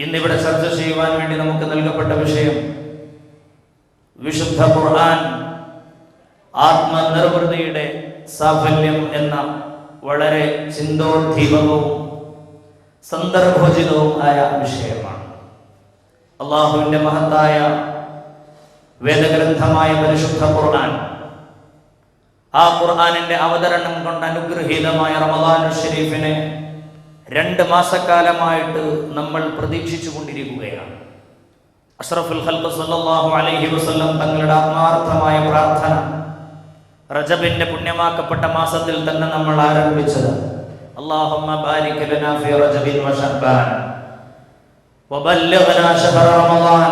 ഇന്നിവിടെ ചർച്ച ചെയ്യുവാൻ വേണ്ടി നമുക്ക് നൽകപ്പെട്ട വിഷയം വിശുദ്ധ ഖുർആൻ ആത്മനിർവൃതിയുടെ സാഫല്യം എന്ന വളരെ ചിന്തോദ്ദീപകവും സന്ദർഭോചിതവും ആയ വിഷയമാണ്. അള്ളാഹുവിൻ്റെ മഹത്തായ വേദഗ്രന്ഥമായ പരിശുദ്ധ ഖുർആൻ, ആ ഖുർആനിന്റെ അവതരണം കൊണ്ട് അനുഗ്രഹീതമായ റമദാൻ ഷരീഫിനെ 2 മാസക്കാലമായിട്ട് നമ്മൾ പ്രതീക്ഷിച്ചു കൊണ്ടിരിക്കുകയാണ്. അഷ്റഫുൽ ഖൽഖ് സല്ലല്ലാഹു അലൈഹി വസല്ലം തങ്ങളുടെ ആത്മാർത്ഥമായ പ്രാർത്ഥന റജബിന്റെ പുണ്യമാക്കപ്പെട്ട മാസത്തിൽ തന്നെ നമ്മൾ ആരംഭിച്ചത് അല്ലാഹുമ്മ ബാരിക് ലനാ ഫീ റജബിൻ വ ശഅബാൻ വബല്ലിഗ്നാ ശഹ്റ റമദാൻ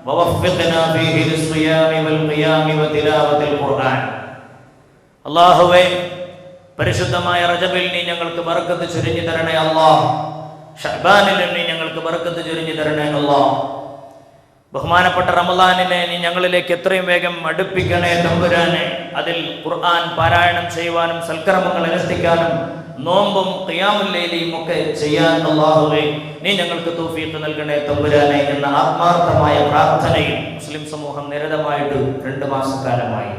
വവഫിഖ്നാ ഫീഹി ലിസ്സിയാമി വൽ ഖിയാമി വതിലാവത്തിൽ ഖുർആൻ. അല്ലാഹുവേ, പരിശുദ്ധമായ റജബിൽ നീ ഞങ്ങൾക്ക് ബർക്കത്ത് ചൊരിഞ്ഞു തരണേ അല്ലാഹ്. ശഅബാനിൽ നീ ഞങ്ങൾക്ക് ബർക്കത്ത് ചൊരിഞ്ഞു തരണേ അല്ലാഹ്. ബഹുമാനപ്പെട്ട റമദാനിനെ നീ ഞങ്ങളിലേക്ക് എത്രയും വേഗം അടുപ്പിക്കണേ തമ്പുരാനെ. അതിൽ ഖുർആൻ പാരായണം ചെയ്യുവാനും സൽക്കർമ്മങ്ങൾ അനുഷ്ഠിക്കാനും നോമ്പും ഖിയാമുൽ ലൈലിയും ഒക്കെ ചെയ്യാൻ അല്ലാഹുവേ നീ ഞങ്ങൾക്ക് തൗഫീഖ് നൽകണേ തമ്പുരാനെ എന്ന ആത്മാർത്ഥമായ പ്രാർത്ഥനയിൽ മുസ്ലിം സമൂഹം നിരതമായിട്ട് 2 മാസക്കാലമായി.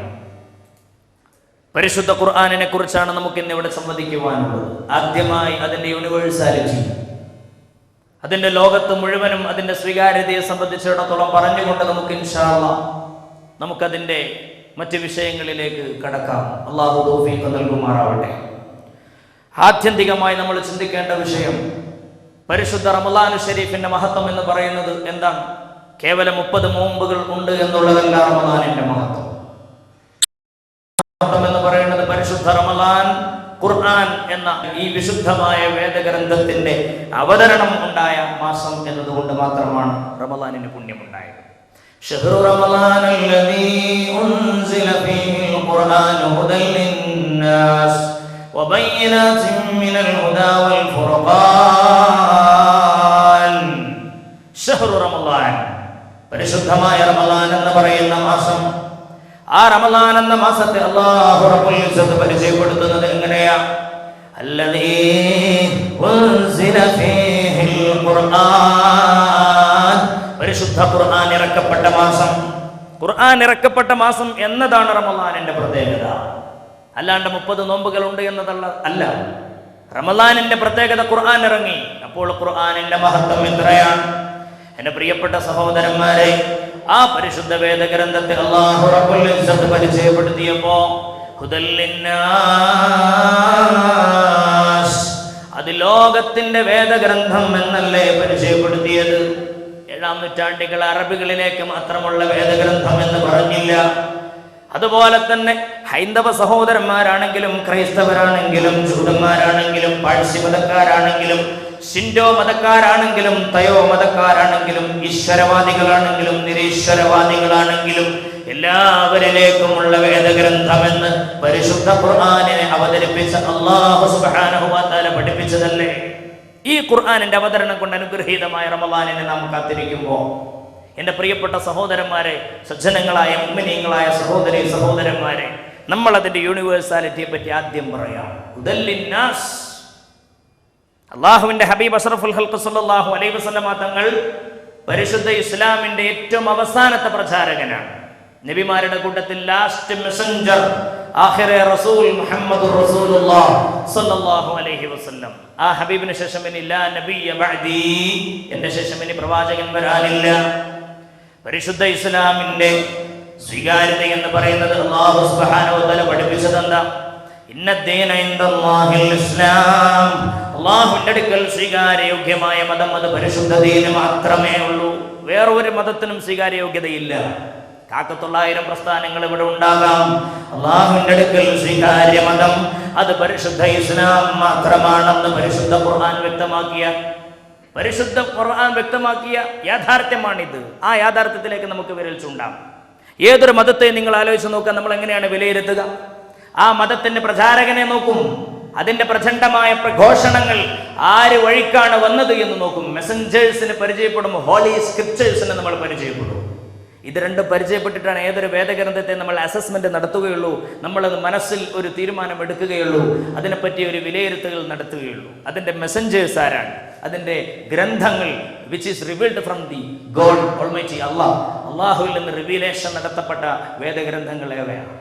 പരിശുദ്ധ ഖുർആനിനെ കുറിച്ചാണ് നമുക്ക് ഇന്നിവിടെ സംവദിക്കുവാനുള്ളത്. ആദ്യമായി അതിൻ്റെ യൂണിവേഴ്സാലിറ്റി, അതിൻ്റെ ലോകത്ത് മുഴുവനും അതിൻ്റെ സ്വീകാര്യതയെ സംബന്ധിച്ചിടത്തോളം പറഞ്ഞുകൊണ്ട് നമുക്ക് ഇൻഷാ അല്ലാഹ് നമുക്കതിൻ്റെ മറ്റ് വിഷയങ്ങളിലേക്ക് കടക്കാം. അല്ലാഹു തൗഫീഖ് നൽകുമാറാവട്ടെ. ആത്യന്തികമായി നമ്മൾ ചിന്തിക്കേണ്ട വിഷയം പരിശുദ്ധ റമദാൻ ഷരീഫിന്റെ മഹത്വം എന്ന് പറയുന്നത് എന്താണ്? കേവലം 30 നോമ്പുകൾ ഉണ്ട് എന്നുള്ളതല്ല റമദാനിന്റെ മഹത്വം. എന്ന് പറയുന്നത് പരിശുദ്ധ റമദാൻ ഖുർആൻ എന്ന ഈ വിശുദ്ധമായ വേദഗ്രന്ഥത്തിന്റെ അവതരണം ഉണ്ടായ മാസം എന്നതുകൊണ്ട് മാത്രമാണ് റമദാനിന് പുണ്യമുണ്ടായത്. ശഹ്റു റമദാനല്ലദീ ഉൻസില ഫീഹിൽ ഖുർആനു ഹുദൽ ലിന്നാസ് വബയ്യിനാതിൻ മിനൽ ഹുദാ വൽ ഫുർഖാൻ. ശഹ്റു റമദാൻ, പരിശുദ്ധമായ റമദാൻ എന്ന് പറയുന്ന മാസം. ആ റമദാൻ എന്ന മാസത്തെ അല്ലാഹു റബ്ബുൽ ഇസ്സത്ത് പരിചയപ്പെടുത്തുന്നത് എങ്ങനെയാ? അല്ലദീ ഉൻസില ഫീഹിൽ ഖുർആൻ, പരിശുദ്ധ ഖുർആൻ ഇറക്കപ്പെട്ട മാസം. ഖുർആൻ ഇറക്കപ്പെട്ട മാസം എന്നതാണ് റമദാനിന്റെ പ്രത്യേകത. അല്ലാണ്ട് 30 നോമ്പുകൾ ഉണ്ട് എന്നതല്ല അല്ല. റമദാനിന്റെ പ്രത്യേകത ഖുർആൻ ഇറങ്ങി. അപ്പോൾ ഖുർആനിന്റെ മഹത്വം എത്രയാണ്? എന്റെ പ്രിയപ്പെട്ട സഹോദരന്മാരെ, ആ പരിശുദ്ധ വേദഗ്രന്ഥത്തെ അല്ലാഹു റബ്ബുൽ ഇസ്സത്ത് പരിചയപ്പെടുത്തിയപ്പോ ഹുദൽ ലിന്നാസ്, അത് ലോകത്തിന്റെ വേദഗ്രന്ഥം എന്നല്ലേ പരിചയപ്പെടുത്തിയത്? 7-ാം നൂറ്റാണ്ടികൾ അറബികളിലേക്ക് മാത്രമുള്ള വേദഗ്രന്ഥം എന്ന് പറഞ്ഞില്ല. അതുപോലെ തന്നെ ഹൈന്ദവ സഹോദരന്മാരാണെങ്കിലും ക്രൈസ്തവരാണെങ്കിലും ജൂതന്മാരാണെങ്കിലും പാഴ്സി മതക്കാരാണെങ്കിലും ഷിൻഡോ മതക്കാരാണെങ്കിലും തയോ മതക്കാരാണെങ്കിലും ഈശ്വരവാദികളാണെങ്കിലും നിരീശ്വരവാദികളാണെങ്കിലും എല്ലാവരിലേക്കുമുള്ള വേദഗ്രന്ഥമെന്ന് പരിശുദ്ധ ഖുർആനിനെ അവതരിപ്പിച്ച അല്ലാഹു സുബ്ഹാനഹു വ തആല പഠിപ്പിച്ചതല്ലേ? ഈ ഖുർആനിന്റെ അവതരണം കൊണ്ട് അനുഗ്രഹീതമായ റമദാനിനെ നാം കാത്തിരിക്കുമ്പോൾ എൻ്റെ പ്രിയപ്പെട്ട സഹോദരന്മാരെ, സജ്ജനങ്ങളായ മുഅ്മിനീങ്ങളായ സഹോദരി സഹോദരന്മാരെ, നമ്മൾ അതിൻ്റെ യൂണിവേഴ്സാലിറ്റിയെ പറ്റി ആദ്യം പറയാം. ഹുദൽ ലിന്നാസ്, അള്ളാഹുവിന്റെ ഹബീബ് അഷ്റഫുൽ ഖൽഖ് സല്ലല്ലാഹു അലൈഹി വസല്ലമ തങ്ങൾ പരിശുദ്ധ ഇസ്ലാമിന്റെ ഏറ്റവും അവസാനത്തെ പ്രചാരകനാണ്. നബിമാരുടെ കൂട്ടത്തിൽ ലാസ്റ്റ് മെസഞ്ചർ, ആഖിറെ റസൂൽ മുഹമ്മദുർ റസൂലുള്ളാഹ് സല്ലല്ലാഹു അലൈഹി വസല്ലം. ആ ഹബീബിന് ശേഷം ഇനി ലാ നബിയ്യ ബഅദി, എൻ്റെ ശേഷം ഇനി പ്രവാചകൻ വരാനില്ല. പരിശുദ്ധ ഇസ്ലാമിന്റെ സ്വീകാര്യത എന്ന് പറയുന്നത് അല്ലാഹു സുബ്ഹാനഹു വ തആല പഠിപ്പിച്ചത് എന്താ? ഇന്നദ്ദീന ഇൻദല്ലാഹിൽ ഇസ്ലാം, അല്ലാഹുവിന്റെ അടുക്കൽ സ്വീകാര്യയോഗ്യമായ മതം അത് പരിശുദ്ധ ദീന് മാത്രമേ ഉള്ളൂ. വേറൊരു മതത്തിനും സ്വീകാര്യയോഗ്യതയില്ല. 900 പ്രസ്ഥാനങ്ങൾ ഇവിടെ ഉണ്ടാകാം. അല്ലാഹുവിന്റെ അടുക്കൽ സ്വീകാര്യ മതം അത് പരിശുദ്ധ ഇസ്ലാം മാത്രമാണെന്ന് പരിശുദ്ധ ഖുർആൻ വ്യക്തമാക്കിയ യാഥാർത്ഥ്യമാണിത്. ആ യാഥാർത്ഥ്യത്തിലേക്ക് നമുക്ക് വിരൽ ചൂണ്ടാം. ഏതൊരു മതത്തെ നിങ്ങൾ ആലോചിച്ച് നോക്കുക, നമ്മൾ എങ്ങനെയാണ് വിലയിരുത്തുക? ആ മതത്തിന്റെ പ്രചാരകനെ നോക്കും, അതിന്റെ പ്രചണ്ഡമായ പ്രഘോഷണങ്ങൾ ആര് വഴിക്കാണ് വന്നത് എന്ന് നോക്കും. മെസഞ്ചേഴ്സിന് പരിചയപ്പെടും, ഹോളി സ്ക്രിപ്റ്റേഴ്സിനെ നമ്മൾ പരിചയപ്പെടും. ഇത് രണ്ടും പരിചയപ്പെട്ടിട്ടാണ് ഏതൊരു വേദഗ്രന്ഥത്തെ നമ്മൾ അസസ്മെന്റ് നടത്തുകയുള്ളൂ, നമ്മളത് മനസ്സിൽ ഒരു തീരുമാനം എടുക്കുകയുള്ളൂ, അതിനെപ്പറ്റി ഒരു വിലയിരുത്തൽ നടത്തുകയുള്ളൂ. അതിന്റെ മെസഞ്ചേഴ്സ് ആരാണ്? അതിൻ്റെ ഗ്രന്ഥങ്ങൾ which is revealed from the God almighty അള്ളാഹുവിൽ നിന്ന് റിവീലേഷൻ നടത്തപ്പെട്ട വേദഗ്രന്ഥങ്ങൾ ഏവയാണ്?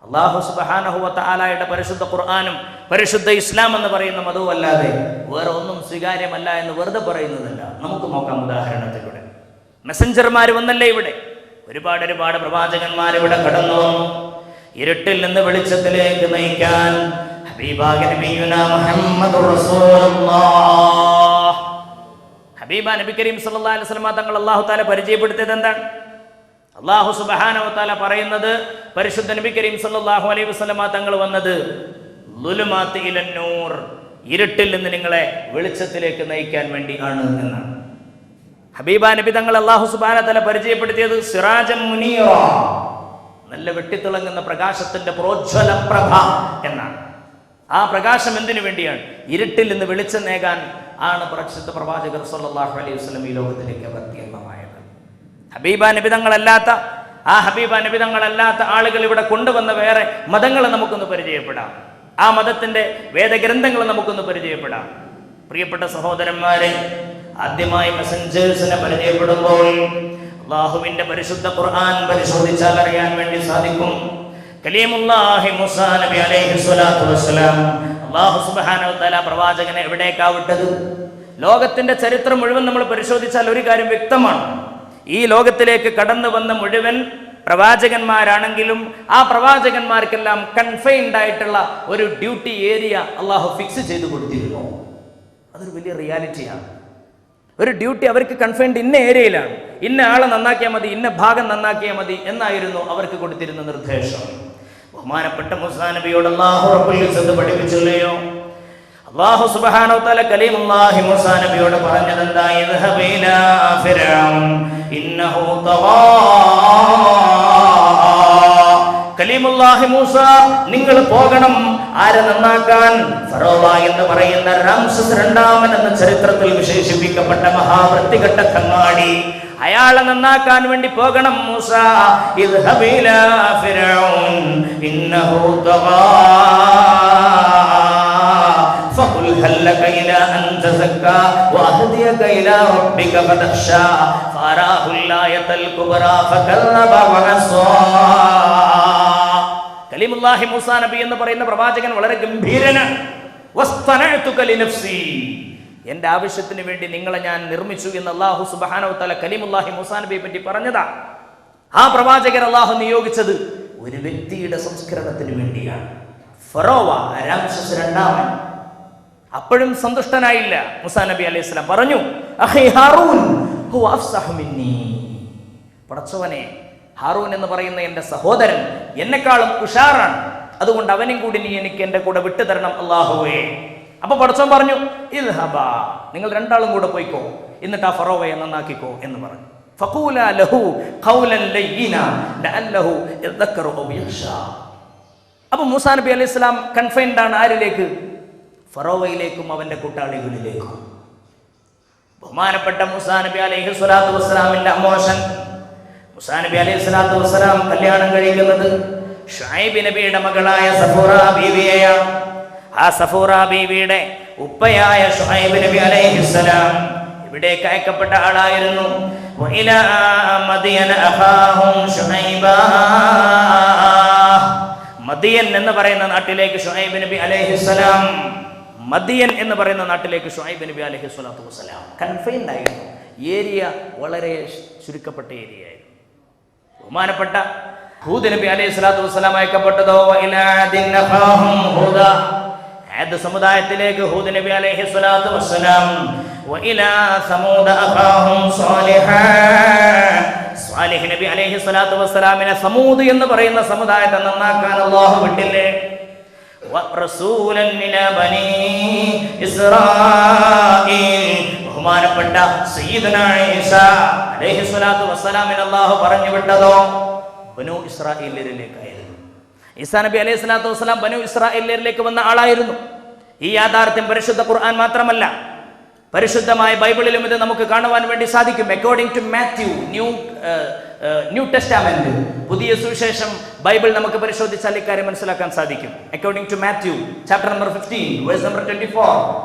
അള്ളാഹു സുബ്ഹാനഹു വ തആലയുടെ പരിശുദ്ധ ഖുർആനും പരിശുദ്ധ ഇസ്ലാം എന്ന് പറയുന്ന മതവും അല്ലാതെ വേറെ ഒന്നും സ്വീകാര്യമല്ല എന്ന് വെറുതെ പറയുന്നതല്ല. നമുക്ക് നോക്കാം ഉദാഹരണത്തിലൂടെ. മെസ്സഞ്ചർമാർ വന്നല്ലേ ഇവിടെ? ഒരുപാട് പ്രവാചകന്മാർ ഇവിടെ കടന്നു വന്നു. ഇരുട്ടിൽ നിന്ന് വെളിച്ചത്തിലേക്ക് നയിക്കാൻ ഹബീബായ നബിയുനാ മുഹമ്മദുർ റസൂലുള്ളാഹ്, ഹബീബ നബി കരീം സല്ലല്ലാഹു അലൈഹി വസല്ലം തങ്ങൾ അല്ലാഹു തആല പരിചയപ്പെടുത്തിയത് എന്താണ്? അല്ലാഹു സുബ്ഹാനഹു വ തആല പറയുന്നത് പരിശുദ്ധ നബി കരീം സല്ലല്ലാഹു അലൈഹി വസല്ലം തങ്ങൾ വന്നത് ളുലുമാത്തി ഇലൻ നൂർ, ഇരുട്ടിൽ നിന്ന് നിങ്ങളെ വെളിച്ചത്തിലേക്ക് നയിക്കാൻ വേണ്ടി ആണ് എന്നാണ്. ഹബീബ നബി തങ്ങൾ അല്ലാഹു സുബ്ഹാനഹു വ തആല പരിചയപ്പെടുത്തിയത് സിറാജൻ മുനീറ, നല്ല വെട്ടിത്തിളങ്ങുന്ന പ്രകാശത്തിന്റെ പ്രോജ്വല പ്രഭ എന്നാണ്. ആ പ്രകാശം എന്തിനു വേണ്ടിയാണ്? ഇരുട്ടിൽ നിന്ന് വെളിച്ചം നേകാൻ ആണ് പരിശുദ്ധ പ്രവാചകർ സല്ലല്ലാഹു അലൈഹി വസല്ലം ഈ ലോകത്തിലേക്ക് അവതീർണമായത്. ഹബീബ നബിതങ്ങളല്ലാത്ത ആളുകൾ ഇവിടെ കൊണ്ടുവന്ന വേറെ മതങ്ങളെ നമുക്കൊന്ന് പരിചയപ്പെടാം. ആ മതത്തിന്റെ വേദഗ്രന്ഥങ്ങൾ നമുക്കൊന്ന് പരിചയപ്പെടാം. പ്രിയപ്പെട്ട സഹോദരന്മാരെ, ആദ്യമായി മെസ്സഞ്ചേഴ്സിനെ പരിചയപ്പെടുമ്പോൾ അല്ലാഹുവിന്റെ പരിശുദ്ധ ഖുർആൻ പരിശോധിച്ചാൽ അറിയാൻ വേണ്ടി സാധിക്കും. കലീമുല്ലാഹി മൂസാ നബി അലൈഹി സ്വലാത്തു വസ്സലാം, അല്ലാഹു സുബ്ഹാനഹു വ തആല പ്രവാചകനെ എവിടേക്കാ വിട്ടത്? ലോകത്തിന്റെ ചരിത്രം മുഴുവൻ നമ്മൾ പരിശോധിച്ചാൽ ഒരു കാര്യം വ്യക്തമാണ്. ഈ ലോകത്തിലേക്ക് കടന്നു വന്ന മുഴുവൻ പ്രവാചകന്മാരാണെങ്കിലും ആ പ്രവാചകന്മാർക്കെല്ലാം കൺഫൈൻഡ് ആയിട്ടുള്ള ഒരു ഡ്യൂട്ടി ഏരിയ അള്ളാഹു ഫിക്സ് ചെയ്ത് കൊടുത്തിരുന്നു. അതൊരു വലിയ റിയാലിറ്റിയാണ്. ഒരു ഡ്യൂട്ടി അവർക്ക് കൺഫൈൻഡ് ഇന്ന ഏരിയയിലാണ്, ഇന്ന ആളെ നന്നാക്കിയാൽ മതി, ഇന്ന ഭാഗം നന്നാക്കിയാൽ മതി എന്നായിരുന്നു അവർക്ക് കൊടുത്തിരുന്ന നിർദ്ദേശം. ബഹുമാനപ്പെട്ട മൂസാ നബിയോട് അല്ലാഹു റബ്ബുൽ ഇസ്സത്ത് പഠിപ്പിച്ചില്ലയോ? അല്ലാഹു സുബ്ഹാനഹു വ തആല കലീമുല്ലാഹി മൂസാ നബിയോട് പറഞ്ഞത് എന്താ? ഇദ്ഹബ് ഇലാ ഫിർഔൻ ഇന്നഹു തഗാ. കലീമുല്ലാഹി മൂസ, നിങ്ങൾ പോകണം. ആരെ നന്നാക്കാൻ? ഫറോവ എന്ന് പറയുന്ന രാംസസ് രണ്ടാമൻ എന്ന ചരിത്രത്തിൽ വിശേഷിപ്പിക്കപ്പെട്ട മഹാവൃത്തികെട്ട കങ്ങാടി, അയാളെ നന്നാക്കാൻ വേണ്ടി പോകണം മൂസ. ഇദ്ഹബ് ഇലാ ഫിർഔൻ ഇന്നഹു തഗാ ഫഖുൽ ഹൽ ലക ഇലാ അൻ തസക്ക വഅഹദിയക ഇലാ റബ്ബിക ഫതഖ്ശാ ഫറാഹുൽ ആയത്തുൽ കുബ്രാ ഫകല്ലബ വഅസാ. കലീമുല്ലാഹി മൂസാ നബി എന്ന് പറയുന്ന പ്രവാചകൻ വളരെ ഗംഭീരനാണ്. വസ്തനഅതുക ലിനഫ്സി, എന്റെ ആവശ്യത്തിന് വേണ്ടി നിങ്ങളെ ഞാൻ നിർമ്മിച്ചു എന്ന് അല്ലാഹു സുബ്ഹാനഹു വ തആല കലീമുല്ലാഹി മൂസാ നബിയെ പറ്റി പറഞ്ഞതാ. ആ പ്രവാചകൻ അല്ലാഹു നിയോഗിച്ചത് ഒരു വ്യക്തിയുടെ സംസ്കരണത്തിന് വേണ്ടിയാണ്. ഫറോവ രാംസസ് രണ്ടാമൻ അപ്പോഴും സന്തുഷ്ടനായില്ല. മൂസാ നബി അലൈഹി സ്വലാം പറഞ്ഞു, അഖി ഹാറൂൻ ഹുവ അഫ്സഹു മിന്നി, പടച്ചവനെ, ഹാറൂൻ എന്ന് പറയുന്ന എൻ്റെ സഹോദരൻ എന്നെക്കാളും ഉഷാറാണ്, അതുകൊണ്ട് അവനും കൂടി നീ എനിക്ക് എൻ്റെ കൂടെ വിട്ടുതരണം അല്ലാഹുവേ. അപ്പൊ പടച്ചവൻ പറഞ്ഞു, ഇദ്ഹബാ, നിങ്ങൾ രണ്ടാളും കൂടെ പോയിക്കോ, എന്നിട്ട് ആ ഫറോവയെ നന്നാക്കിക്കോ എന്ന് പറഞ്ഞു. ഫഖൂലാ ലഹു ഖൗലൻ ലയ്യിന ലഅല്ലഹു യദക്കറു ഔ യഖ്ശാ. അപ്പൊ മൂസാ നബി അലൈഹി സ്വലാം കൺഫൈൻഡ് ആണ് ആരിലേക്ക്? ഫറോവയിലേക്കും അവന്റെ കൂട്ടാളികളിലേക്കും. ബഹുമാനപ്പെട്ട മൂസാ നബി അലൈഹി സ്വലാത്തു വസ്സലാമിന്റെ അമോഷൻ, മൂസാ നബി അലൈഹി സ്വലാത്തു വസ്സലാം കല്യാണം കഴിക്കുന്നത് ഷുഐബ് നബിയുടെ മകളായ സഫൂറ ബീവിയെയാണ്. ആ സഫൂറ ബീവിയുടെ ഉപ്പയായ ഷുഐബ് നബി അലൈഹിസ്സലാം ഇവിടേക്ക് അയക്കപ്പെട്ട ആളായിരുന്നു. വഇലാ മദിയന അഖാഹും ശുഐബാ, മദിയൻ എന്ന് പറയുന്ന നാട്ടിലേക്ക് ഷുഐബ് നബി അലൈഹിസ്സലാം, മദിയൻ എന്ന് പറയുന്ന നാട്ടിലേക്ക് ഷുഐബ് നബി അലൈഹി സ്വലാത്തു വസ്സലാം കൺഫൈൻഡ് ആയിരുന്നു. ഏരിയ വളരെ ചുരുക്കപ്പെട്ട ഏരിയ ആയിരുന്നു. ബഹുമാനപ്പെട്ട ഹൂദ് നബി അലൈഹി സ്വലാത്തു വസ്സലാം അയക്കപ്പെട്ടതോ വഇലാ അദിൻ അഖാഹും ഹൂദ, ആദ് സമുദായത്തിലേക്ക് ഹൂദ് നബി അലൈഹി സ്വലാത്തു വസ്സലാം. വഇലാ സമൂദ അഖാഹും സ്വാലിഹ, സ്വാലിഹ് നബി അലൈഹി സ്വലാത്തു വസ്സലാമിനെ സമൂദ് എന്ന് പറയുന്ന സമുദായത്തെ നന്നാക്കാൻ അല്ലാഹു വിട്ടില്ലേ? വറസൂലൻ മിനാ ബനീ ഇസ്രായീൽ, ബഹുമാനപ്പെട്ട സയ്യിദുനാ ഈസാ അലൈഹി സ്വലാത്തു വസ്സലാമിനെ അല്ലാഹു പറഞ്ഞു വിട്ടതോ ബനൂ ഇസ്രായേലിലേക്കായിരുന്നു. ഈസാ നബി അലൈഹി സ്വലാത്തു വസ്സലാം ബനൂ ഇസ്രായേലിലേക്ക് വന്ന ആളായിരുന്നു. ഈ യാഥാർത്ഥ്യം പരിശുദ്ധ ഖുർആൻ മാത്രമല്ല, പരിശുദ്ധമായ ബൈബിളിലും ഇത് നമുക്ക് കാണുവാൻ വേണ്ടി സാധിക്കും. According to Matthew, New Testament, പുതിയ സുവിശേഷം ബൈബിൾ നമുക്ക് പരിശോധിച്ചാൽ ഇക്കാര്യം മനസ്സിലാക്കാൻ സാധിക്കും. According to Matthew chapter number 15 verse number 24,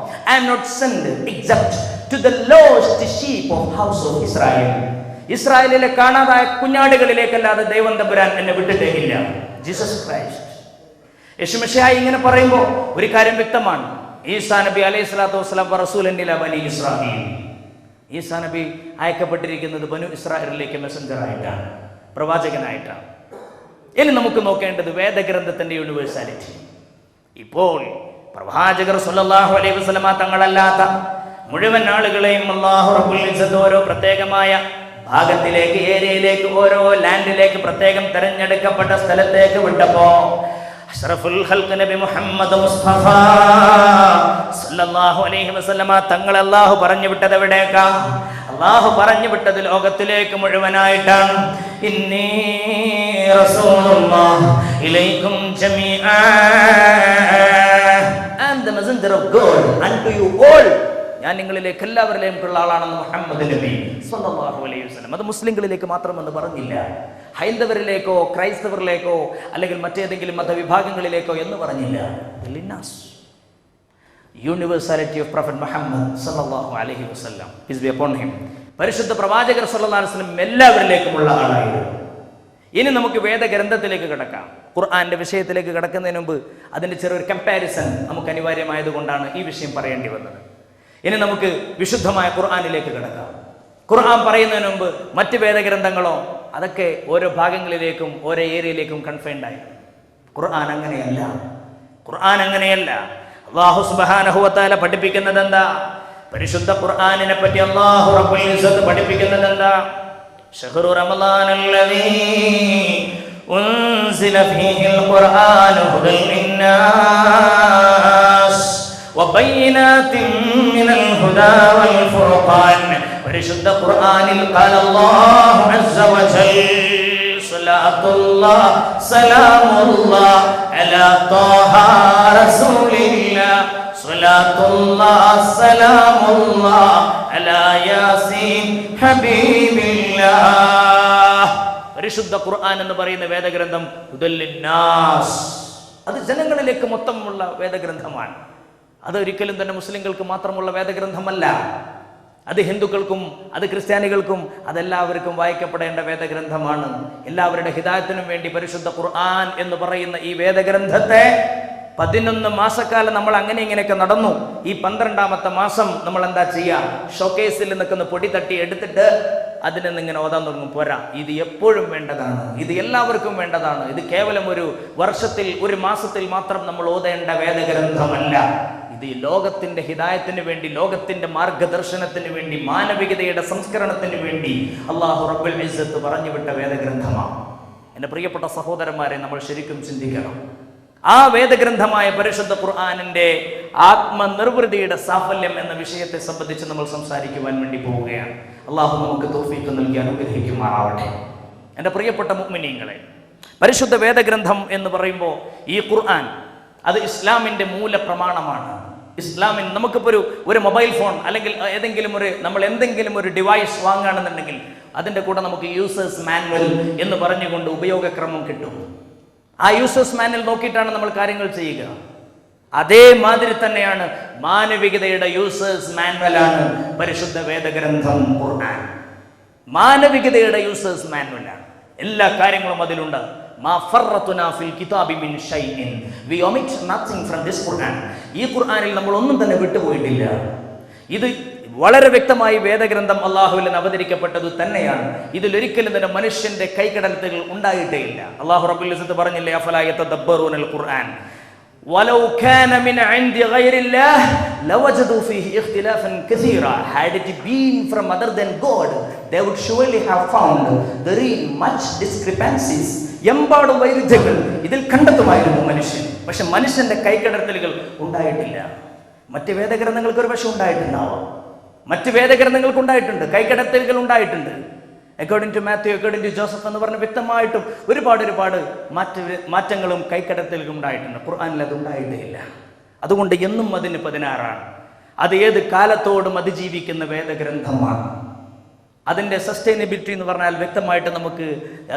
I am not sent except to the lost sheep of house of Israel. ഇസ്രായേലിലെ കാണാതായ കുഞ്ഞാടുകളിലേക്കല്ലാതെ ദൈവം തമ്പുരാൻ എന്നെ വിട്ടിട്ടേക്കില്ല. Jesus Christ. യേശുമിശിഹായി ഇങ്ങനെ പറയുമ്പോൾ ഒരു കാര്യം വ്യക്തമാണ്. ഈസാ നബി അലൈഹി സ്വലാത്തു വസ്സലാം റസൂലൻ ഇലാ ബനി ഇസ്രായീൽ. ഈസാ നബി അയക്കപ്പെട്ടിരിക്കുന്നത് ബനു ഇസ്രായേലിലേക്ക് മെസ്സഞ്ചറായിട്ടാണ്, പ്രവാചകനായിട്ടാണ്. ഇനി നമുക്ക് നോക്കേണ്ടത് വേദഗ്രന്ഥത്തിന്റെ യൂണിവേഴ്സാലിറ്റി. ഇപ്പോൾ പ്രവാചകർ സല്ലല്ലാഹു അലൈഹി വസല്ലമ തങ്ങളല്ലാത്ത മുഴുവൻ ആളുകളെയും അല്ലാഹു റബ്ബുൽ ഇസ്സത്ത് ഓരോ പ്രത്യേകമായ ഭാഗത്തിലേക്ക്, ഏരിയയിലേക്ക്, ഓരോ ലാൻഡിലേക്ക് പ്രത്യേകം തെരഞ്ഞെടുക്കപ്പെട്ട സ്ഥലത്തേക്ക് വിട്ടപ്പോ അഷ്റഫുൽ ഖൽഖ് നബി മുഹമ്മദ് മുസ്തഫ സല്ലല്ലാഹു അലൈഹി വസല്ലമ തങ്ങളെ അല്ലാഹു പറഞ്ഞു വിട്ടത് എവിടേക്കാ? അല്ലാഹു പറഞ്ഞു വിട്ടത് ലോകത്തിലേക്ക് മുഴുവനായിട്ടാണ്. ഇന്നി റസൂലുള്ളാഹി ഇലൈക്കും ജമീഅ, I am the messenger of God unto you all. ഞാൻ നിങ്ങളിലേക്ക് എല്ലാവരിലേക്കുള്ള ആളാണെന്ന് മുഹമ്മദ് നബി സ്വല്ലല്ലാഹു അലൈഹി വസല്ലം. അത് മുസ്ലിങ്ങളിലേക്ക് മാത്രമെന്ന് പറഞ്ഞില്ല, ഹൈന്ദവരിലേക്കോ ക്രൈസ്തവരിലേക്കോ അല്ലെങ്കിൽ മറ്റേതെങ്കിലും മതവിഭാഗങ്ങളിലേക്കോ എന്ന് പറഞ്ഞില്ല. യൂണിവേഴ്സാലിറ്റി ഓഫ് പ്രൊഫറ്റ് മുഹമ്മദ് സല്ലല്ലാഹു അലൈഹി വസല്ലം, പീസ് ബി അപ്പോൺ ഹിം. പരിശുദ്ധ പ്രവാചകർ സല്ലല്ലാഹു അലൈഹി വസല്ലം എല്ലാവരിലേക്കുമുള്ള ആളായിരുന്നു. ഇനി നമുക്ക് വേദഗ്രന്ഥത്തിലേക്ക് കിടക്കാം. ഖുർആന്റെ വിഷയത്തിലേക്ക് കിടക്കുന്നതിന് മുമ്പ് അതിന്റെ ചെറിയൊരു കമ്പാരിസൺ നമുക്ക് അനിവാര്യമായതുകൊണ്ടാണ് ഈ വിഷയം പറയേണ്ടി വന്നത്. ഇനി നമുക്ക് വിശുദ്ധമായ ഖുർആനിലേക്ക് കിടക്കാം. ഖുർആൻ പറയുന്നതിന് മുമ്പ് മറ്റ് വേദഗ്രന്ഥങ്ങളോ അതൊക്കെ ഓരോ ഭാഗങ്ങളിലേക്കും ഓരോ ഏരിയയിലേക്കും കൺഫൈൻഡ് ആയി. ഖുർആൻ അങ്ങനെയല്ല. ഖുർആൻ അങ്ങനെയല്ല. അല്ലാഹു സുബ്ഹാനഹു വ തആല പഠിപ്പിക്കുന്നത് എന്താ? പരിശുദ്ധ ഖുർആനിനെ പറ്റി അല്ലാഹു റബ്ബുൽ ഇസ്സത്ത് പഠിപ്പിക്കുന്നത് എന്താ? ശഹ്റു റമളാനല്ലദീ ഉൻസില ഫീഹിൽ ഖുർആനു ഹുദൽ ലിന്നാസ് വബയ്യിനാതിൻ മിനൽ ഹുദാ വൽ ഫുർഖാൻ. പരിശുദ്ധ ഖുർആനിൽ ഖാല അല്ലാഹു അസ്സ വജൽ സ്വലാത്തുല്ലാഹ് സലാമുല്ലാഹ് അലാ ത്വാഹ റസൂലില്ലാഹ് സ്വലാത്തുല്ലാഹ് സലാമുല്ലാഹ് അലാ യാസീൻ ഹബീബില്ലാഹ്. പരിശുദ്ധ ഖുർആൻ എന്ന് പറയുന്ന വേദഗ്രന്ഥം ഹുദൽ ലിന്നാസ്, അത് ജനങ്ങളിലേക്ക് മൊത്തമുള്ള വേദഗ്രന്ഥമാണ്. അത് ഒരിക്കലും തന്നെ മുസ്ലിങ്ങൾക്ക് മാത്രമുള്ള വേദഗ്രന്ഥമല്ല. അത് ഹിന്ദുക്കൾക്കും അത് ക്രിസ്ത്യാനികൾക്കും അതെല്ലാവർക്കും വായിക്കപ്പെടേണ്ട വേദഗ്രന്ഥമാണ്. എല്ലാവരുടെ ഹിദായത്തിനും വേണ്ടി പരിശുദ്ധ ഖുർആൻ എന്ന് പറയുന്ന ഈ വേദഗ്രന്ഥത്തെ 11 മാസക്കാലം നമ്മൾ അങ്ങനെ ഇങ്ങനെയൊക്കെ നടന്നു. ഈ 12ാമത്തെ മാസം നമ്മൾ എന്താ ചെയ്യുക? ഷോക്കേസിൽ നിൽക്കുന്ന പൊടി തട്ടി എടുത്തിട്ട് അതിൽ നിന്നിങ്ങനെ ഓതാൻ തുടങ്ങും. പോരാ, ഇത് എപ്പോഴും വേണ്ടതാണ്, ഇത് എല്ലാവർക്കും വേണ്ടതാണ്. ഇത് കേവലം ഒരു വർഷത്തിൽ ഒരു മാസത്തിൽ മാത്രം നമ്മൾ ഓതേണ്ട വേദഗ്രന്ഥമല്ല. ഇത് ലോകത്തിന്റെ ഹിദായത്തിന് വേണ്ടി, ലോകത്തിന്റെ മാർഗദർശനത്തിന് വേണ്ടി, മാനവികതയുടെ സംസ്കരണത്തിന് വേണ്ടി അല്ലാഹു റബ്ബുൽ ഇസ്സത്ത് പറഞ്ഞു വിട്ട വേദഗ്രന്ഥമാണ്. എൻ്റെ പ്രിയപ്പെട്ട സഹോദരന്മാരെ, നമ്മൾ ശരിക്കും ചിന്തിക്കണം. ആ വേദഗ്രന്ഥമായ പരിശുദ്ധ ഖുർആനിന്റെ ആത്മനിർവൃതിയുടെ സാഫല്യം എന്ന വിഷയത്തെ സംബന്ധിച്ച് നമ്മൾ സംസാരിക്കുവാൻ വേണ്ടി പോവുകയാണ്. അള്ളാഹു നമുക്ക് തൗഫീഖ് നൽകി അനുഗ്രഹിക്കുമാറാവട്ടെ. എൻ്റെ പ്രിയപ്പെട്ട മുഅ്മിനീങ്ങളെ, പരിശുദ്ധ വേദഗ്രന്ഥം എന്ന് പറയുമ്പോൾ ഈ ഖുർആൻ അത് ഇസ്ലാമിന്റെ മൂലപ്രമാണമാണ്. ഇസ്ലാമിന് നമുക്കിപ്പോൾ ഒരു മൊബൈൽ ഫോൺ അല്ലെങ്കിൽ നമ്മൾ എന്തെങ്കിലും ഒരു ഡിവൈസ് വാങ്ങുകയാണെന്നുണ്ടെങ്കിൽ അതിൻ്റെ കൂടെ നമുക്ക് യൂസേഴ്സ് മാനുവൽ എന്ന് പറഞ്ഞുകൊണ്ട് ഉപയോഗക്രമം കിട്ടും. ആ യൂസേഴ്സ് മാനുവൽ നോക്കിയിട്ടാണ് നമ്മൾ കാര്യങ്ങൾ ചെയ്യുക. അതേമാതിരി തന്നെയാണ് മാനവികതയുടെ യൂസേഴ്സ് മാനുവലാണ് പരിശുദ്ധ വേദഗ്രന്ഥം ഖുർആൻ. മാനവികതയുടെ യൂസേഴ്സ് മാനുവലാണ്. എല്ലാ കാര്യങ്ങളും അതിലുണ്ട്. We omit nothing from this Quran. ഈ ഖുർആനിൽ നമ്മൾ ഒന്നും തന്നെ വിട്ടുപോയിട്ടില്ല. ഇത് വളരെ വ്യക്തമായി വേദഗ്രന്ഥം അള്ളാഹുവിൽ നിന്ന് അവതരിക്കപ്പെട്ടത് തന്നെയാണ്. ഇതിലൊരിക്കലും തന്നെ മനുഷ്യന്റെ കൈകടത്തലുകൾ ഉണ്ടായിട്ടേ ഇല്ല. അള്ളാഹു റബ്ബുൽ ഇസ്സത്ത് പറഞ്ഞില്ലേ, അഫലാ യതദബ്ബറൂനൽ ഖുർആൻ വലൗ കാന മിൻ ഇൻദി ഗൈരില്ലാഹ് ലവജദു ഫീഹി ഇഖ്തിലാഫൻ കസീറാ. Had it been from other than God, they would surely have found therein much discrepancies. എമ്പാടും വൈരുദ്ധ്യങ്ങൾ ഇതിൽ കണ്ടെത്തുമായിരുന്നു മനുഷ്യൻ. പക്ഷെ മനുഷ്യന്റെ കൈകടത്തലുകൾ ഉണ്ടായിട്ടില്ല. മറ്റ് വേദഗ്രന്ഥങ്ങൾക്ക് ഒരു പക്ഷെ ഉണ്ടായിട്ടുണ്ടാവാം, മറ്റ് വേദഗ്രന്ഥങ്ങൾക്ക് ഉണ്ടായിട്ടുണ്ട്, കൈകടത്തലുകൾ ഉണ്ടായിട്ടുണ്ട്. According to Matthew, according to Joseph എന്ന് പറഞ്ഞ് വ്യക്തമായിട്ടും ഒരുപാട് മാറ്റങ്ങളും കൈകടത്തലുകളും ഉണ്ടായിട്ടുണ്ട്. ഖുർആനിൽ അത് ഉണ്ടായിട്ടില്ല. അതുകൊണ്ട് എന്നും അതിന് 16ആണ്. അത് ഏത് കാലത്തോടും അതിജീവിക്കുന്ന വേദഗ്രന്ഥമാണ്. അതിൻ്റെ സസ്റ്റൈനബിലിറ്റി എന്ന് പറഞ്ഞാൽ വ്യക്തമായിട്ട് നമുക്ക്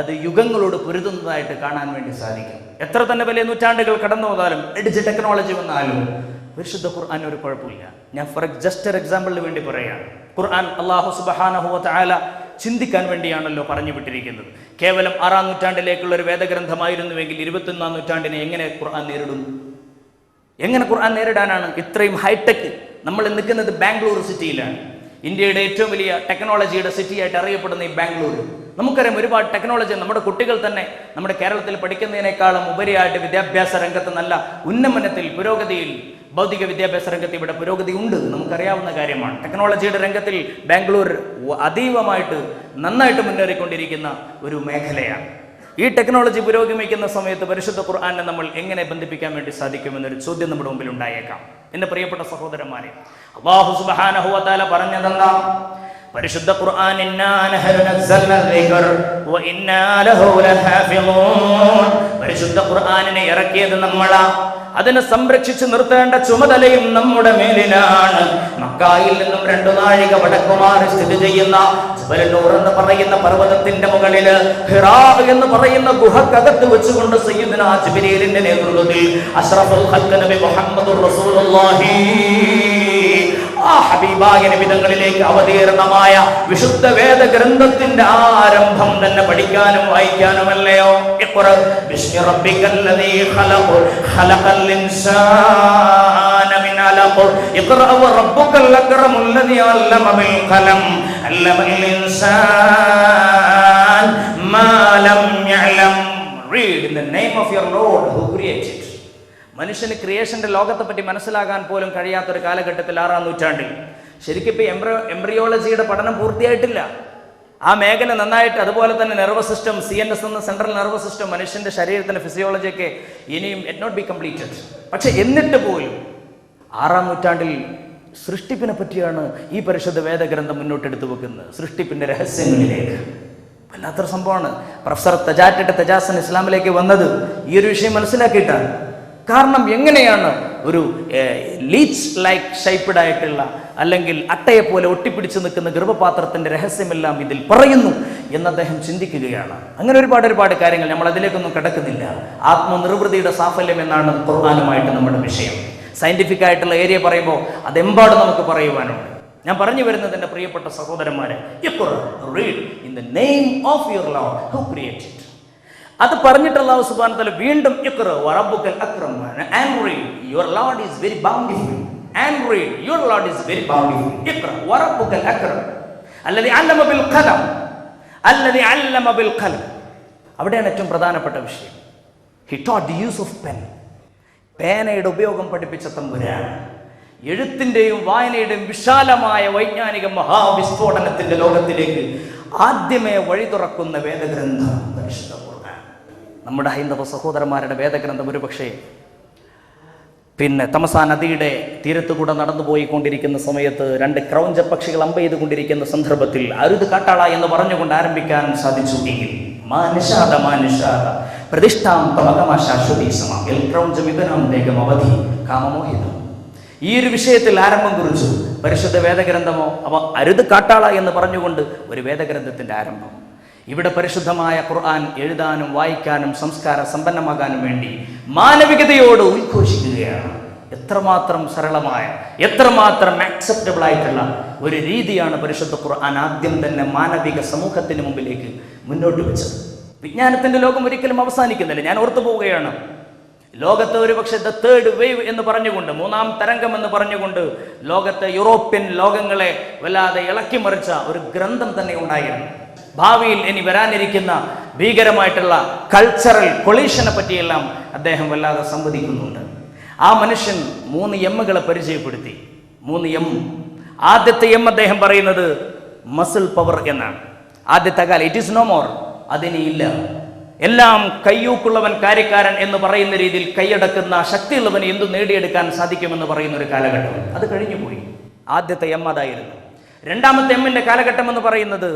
അത് യുഗങ്ങളോട് പൊരുതുന്നതായിട്ട് കാണാൻ വേണ്ടി സാധിക്കും. എത്ര തന്നെ വലിയ നൂറ്റാണ്ടുകൾ കടന്നു പോയാലും എഡിജ് ടെക്നോളജി വന്നാലും പരിശുദ്ധ ഖുർആൻ ഒരു കുഴപ്പമില്ല. ഞാൻ ജസ്റ്റ് ഒരു എക്സാമ്പിളിന് വേണ്ടി പറയുകയാണ്. ഖുർആൻ അല്ലാഹു സുബ്ഹാനഹു വ തആല ചിന്തിക്കാൻ വേണ്ടിയാണല്ലോ പറഞ്ഞു വിട്ടിരിക്കുന്നത്. കേവലം 6-ാം നൂറ്റാണ്ടിലേക്കുള്ള ഒരു വേദഗ്രന്ഥമായിരുന്നുവെങ്കിൽ 21-ാം നൂറ്റാണ്ടിനെ എങ്ങനെ ഖുർആൻ നേരിടും? എങ്ങനെ ഖുർആൻ നേരിടാനാണ്? ഇത്രയും ഹൈടെക്. നമ്മൾ നിൽക്കുന്നത് ബാംഗ്ലൂർ സിറ്റിയിലാണ്. ഇന്ത്യയുടെ ഏറ്റവും വലിയ ടെക്നോളജിയുടെ സിറ്റിയായിട്ട് അറിയപ്പെടുന്ന ഈ ബാംഗ്ലൂർ. നമുക്കറിയാം ഒരുപാട് ടെക്നോളജി നമ്മുടെ കുട്ടികൾ തന്നെ നമ്മുടെ കേരളത്തിൽ പഠിക്കുന്നതിനേക്കാളും ഉപരിയായിട്ട് വിദ്യാഭ്യാസ രംഗത്ത് നല്ല ഉന്നമനത്തിൽ പുരോഗതിയിൽ ഭൗതിക വിദ്യാഭ്യാസ രംഗത്ത് ഇവിടെ പുരോഗതി ഉണ്ട്, നമുക്കറിയാവുന്ന കാര്യമാണ്. ടെക്നോളജിയുടെ രംഗത്തിൽ ബാംഗ്ലൂർ അതീവമായിട്ട് നന്നായിട്ട് മുന്നേറിക്കൊണ്ടിരിക്കുന്ന ഒരു മേഖലയാണ്. ഈ ടെക്നോളജി പുരോഗമിക്കുന്ന സമയത്ത് പരിശുദ്ധ ഖുർആനെ നമ്മൾ എങ്ങനെ ബന്ധിപ്പിക്കാൻ വേണ്ടി സാധിക്കുമെന്നൊരു ചോദ്യം നമ്മുടെ മുമ്പിൽ ഉണ്ടായേക്കാം. എന്റെ പ്രിയപ്പെട്ട സഹോദരന്മാരെ, അല്ലാഹു സുബ്ഹാനഹു വ തആല പറഞ്ഞതെന്താ? പരിശുദ്ധ ഖുർആൻ ഇന്നാ നഹ്നു നസ്സൽനാ ദിക്ർ വ ഇന്നാ ലഹു ലഹാഫിളൂൻ. പരിശുദ്ധ ഖുർആനിനെ ഇറക്കിയത് നമ്മളാ, അതിനെ സംരക്ഷിച്ചു നിർത്തേണ്ട ചുമതലയും നമ്മുടെ മേലിലാണ്. മക്കായിൽ നിന്നും 2 നാഴിക വടക്കുമാറി സ്ഥിതി ചെയ്യുന്ന ജബൽ നൂർ എന്ന് പറയുന്ന പർവ്വതത്തിന്റെ മുകളില് ഹിറാ എന്ന് പറയുന്ന ഗുഹക്കകത്ത് വെച്ചുകൊണ്ട് സയ്യിദുനാ ജിബ്രീലിന്റെ നേതൃത്വത്തിൽ അഷ്റഫുൽ ഖൽഖ് നബി മുഹമ്മദുർ റസൂലുള്ളാഹി ആ ഹബീബായ നബിതങ്ങളിലേക്ക് അവതീർണമായ വിശുദ്ധ വേദഗ്രന്ഥത്തിന്റെ ആരംഭം തന്നെ പഠിക്കാനും വായിക്കാനുമല്ലയോ? ഇഖ്റ ബിസ്മി റബ്ബിക്കല്ലദീ ഖലഖ് ഖലഖൽ ഇൻസാന മിൻ അലഖ് ഇഖ്റ വ റബ്ബുക്കൽ അക്രമുല്ലദീ അല്ലമ ബിൽ ഖലം അല്ലമൽ ഇൻസാൻ മാ ലം യഅലം. Read in the name of your Lord who created. മനുഷ്യന് ക്രിയേഷന്റെ ലോകത്തെ പറ്റി മനസ്സിലാകാൻ പോലും കഴിയാത്തൊരു കാലഘട്ടത്തിൽ 6-ാം നൂറ്റാണ്ടിൽ ശരിക്കും ഇപ്പൊ എംബ്രിയോളജിയുടെ പഠനം പൂർത്തിയായിട്ടില്ല. ആ മേഖല നന്നായിട്ട്, അതുപോലെ തന്നെ നെർവസ് സിസ്റ്റം, CNS എന്ന സെൻട്രൽ നെർവസ് സിസ്റ്റം, മനുഷ്യന്റെ ശരീരത്തിന്റെ ഫിസിയോളജിയൊക്കെ ഇനിയും ഇറ്റ് നോട്ട് ബി കംപ്ലീറ്റഡ്. പക്ഷെ എന്നിട്ട് പോലും 6-ാം നൂറ്റാണ്ടിൽ സൃഷ്ടിപ്പിനെ പറ്റിയാണ് ഈ പരിശുദ്ധ വേദഗ്രന്ഥം മുന്നോട്ടെടുത്തു വെക്കുന്നത്. സൃഷ്ടിപ്പിന്റെ രഹസ്യങ്ങളിലേക്ക് വല്ലാത്തൊരു സംഭവമാണ്. പ്രൊഫസർ തജാസൻ ഇസ്ലാമിലേക്ക് വന്നത് ഈ ഒരു വിഷയം മനസ്സിലാക്കിയിട്ടാണ്. കാരണം എങ്ങനെയാണ് ഒരു ലീച്ച് ലൈക്ക് ഷേപ്പ്ഡ് ആയിട്ടുള്ള അല്ലെങ്കിൽ അട്ടയെ പോലെ ഒട്ടിപ്പിടിച്ച് നിൽക്കുന്ന ഗർഭപാത്രത്തിന്റെ രഹസ്യമെല്ലാം ഇതിൽ പറയുന്നു എന്ന് അദ്ദേഹം ചിന്തിക്കുകയാണ്. അങ്ങനെ ഒരുപാട് കാര്യങ്ങൾ, നമ്മൾ അതിലേക്കൊന്നും കിടക്കുന്നില്ല. ആത്മനിർവൃതിയുടെ സാഫല്യം എന്നാണ് ഖുർആനുമായിട്ട് നമ്മുടെ വിഷയം. സയന്റിഫിക് ആയിട്ടുള്ള ഏരിയ പറയുമ്പോൾ അതെമ്പാടും നമുക്ക് പറയുവാനുണ്ട്. ഞാൻ പറഞ്ഞു വരുന്നത് എൻ്റെ പ്രിയപ്പെട്ട സഹോദരന്മാരെ, read in the name of your lord who created. അത് പറഞ്ഞിട്ട് അല്ലാഹു സുബ്ഹാനഹു വ തആല വീണ്ടും ഇഖ്റ വ റബ്ബുക്കൽ അക്രം and read your lord is very bountiful and read your lord is very bountiful ഇഖ്റ വ റബ്ബുക്കൽ അക്രം അല്ലദീ അല്ലമ ബിൽ ഖലം അല്ലദീ അല്ലമ ബിൽ ഖലം. അവിടെയാണ് ഏറ്റവും പ്രധാനപ്പെട്ട വിഷയം. He taught the use of pen. പേനയുടെ ഉപയോഗം പഠിപ്പിച്ച തമ്പുരാൻ എഴുത്തിൻ്റെയും വായനയുടെയും വിശാലമായ വൈജ്ഞാനിക മഹാവിസ്ഫോടനത്തിന്റെ ലോകത്തിലേക്ക് ആദ്യമേ വഴി തുറക്കുന്ന വേദഗ്രന്ഥം പരിശുദ്ധ ഖുർആൻ. നമ്മുടെ ഹൈന്ദവ സഹോദരന്മാരുടെ വേദഗ്രന്ഥം ഒരുപക്ഷെ തമസാ നദിയുടെ തീരത്തുകൂടെ നടന്നു പോയിക്കൊണ്ടിരിക്കുന്ന സമയത്ത് 2 ക്രൗഞ്ച പക്ഷികൾ അമ്പ ചെയ്തുകൊണ്ടിരിക്കുന്ന സന്ദർഭത്തിൽ അരുത് കാട്ടാള എന്ന് പറഞ്ഞുകൊണ്ട് ആരംഭിക്കാൻ സാധിച്ചു എങ്കിൽ പ്രതിഷ്ഠാം കാമമോഹിതം ഈ ഒരു വിഷയത്തിൽ ആരംഭം കുറിച്ചു പരിശുദ്ധ വേദഗ്രന്ഥമോ. അവ അരുത് കാട്ടാള എന്ന് പറഞ്ഞുകൊണ്ട് ഒരു വേദഗ്രന്ഥത്തിന്റെ ആരംഭം. ഇവിടെ പരിശുദ്ധമായ ഖുർആൻ എഴുതാനും വായിക്കാനും സംസ്കാര സമ്പന്നമാകാനും വേണ്ടി മാനവികതയോട് ഉദ്ഘോഷിക്കുകയാണ്. എത്രമാത്രം സരളമായ, എത്രമാത്രം ആക്സെപ്റ്റബിൾ ആയിട്ടുള്ള ഒരു രീതിയാണ് പരിശുദ്ധ ഖുർആൻ ആദ്യം തന്നെ മാനവിക സമൂഹത്തിന് മുമ്പിലേക്ക് മുന്നോട്ട് വെച്ചത്. വിജ്ഞാനത്തിന്റെ ലോകം ഒരിക്കലും അവസാനിക്കുന്നില്ല. ഞാൻ ഓർത്തു പോവുകയാണ്, ലോകത്ത് ഒരു പക്ഷേ ദ തേർഡ് വേവ് എന്ന് പറഞ്ഞുകൊണ്ട്, 3-ാം തരംഗം എന്ന് പറഞ്ഞുകൊണ്ട് ലോകത്തെ യൂറോപ്യൻ ലോകങ്ങളെ വല്ലാതെ ഇളക്കിമറിച്ച ഒരു ഗ്രന്ഥം തന്നെ ഉണ്ടായിരുന്നു. ഭാവിയിൽ ഇനി വരാനിരിക്കുന്ന ഭീകരമായിട്ടുള്ള കൾച്ചറൽ കൊളീഷനെ പറ്റിയെല്ലാം അദ്ദേഹം വല്ലാതെ സംവദിക്കുന്നുണ്ട്. ആ മനുഷ്യൻ 3 എമ്മുകളെ പരിചയപ്പെടുത്തി. 3 എം. ആദ്യത്തെ എം അദ്ദേഹം പറയുന്നത് മസിൽ പവർ എന്നാണ്. ആദ്യത്തെ കാലം ഇറ്റ് ഈസ് നോ മോർ, അതിനില്ല. എല്ലാം കയ്യൂക്കുള്ളവൻ കാര്യക്കാരൻ എന്ന് പറയുന്ന രീതിയിൽ കൈയടക്കുന്ന ശക്തിയുള്ളവന് എന്തു നേടിയെടുക്കാൻ സാധിക്കുമെന്ന് പറയുന്ന ഒരു കാലഘട്ടം അത് കഴിഞ്ഞുപോയി. ആദ്യത്തെ എം അതായിരുന്നു. 2-ാമത്തെ എമ്മിന്റെ കാലഘട്ടം എന്ന് പറയുന്നത്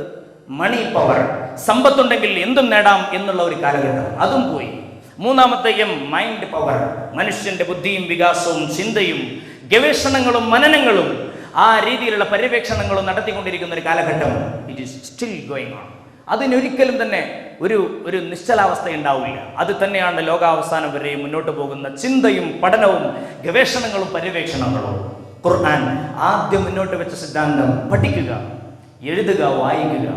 മണി പവർ, സമ്പത്തുണ്ടെങ്കിൽ എന്തും നേടാം എന്നുള്ള ഒരു കാലഘട്ടം, അതും പോയി. 3-ാമത്തെ എം മൈൻഡ് പവർ, മനുഷ്യന്റെ ബുദ്ധിയും വികാസവും ചിന്തയും ഗവേഷണങ്ങളും മനനങ്ങളും ആ രീതിയിലുള്ള പര്യവേക്ഷണങ്ങളും നടത്തിക്കൊണ്ടിരിക്കുന്ന ഒരു കാലഘട്ടം it is still going on. അതിനൊരിക്കലും തന്നെ ഒരു നിശ്ചലാവസ്ഥ ഉണ്ടാവില്ല. അത് തന്നെയാണ് ലോകാവസാനം വരെയും മുന്നോട്ട് പോകുന്ന ചിന്തയും പഠനവും ഗവേഷണങ്ങളും പര്യവേക്ഷണങ്ങളും. ഖുർആൻ ആദ്യം മുന്നോട്ട് വെച്ച സിദ്ധാന്തം പഠിക്കുക, എഴുതുക, വായിക്കുക.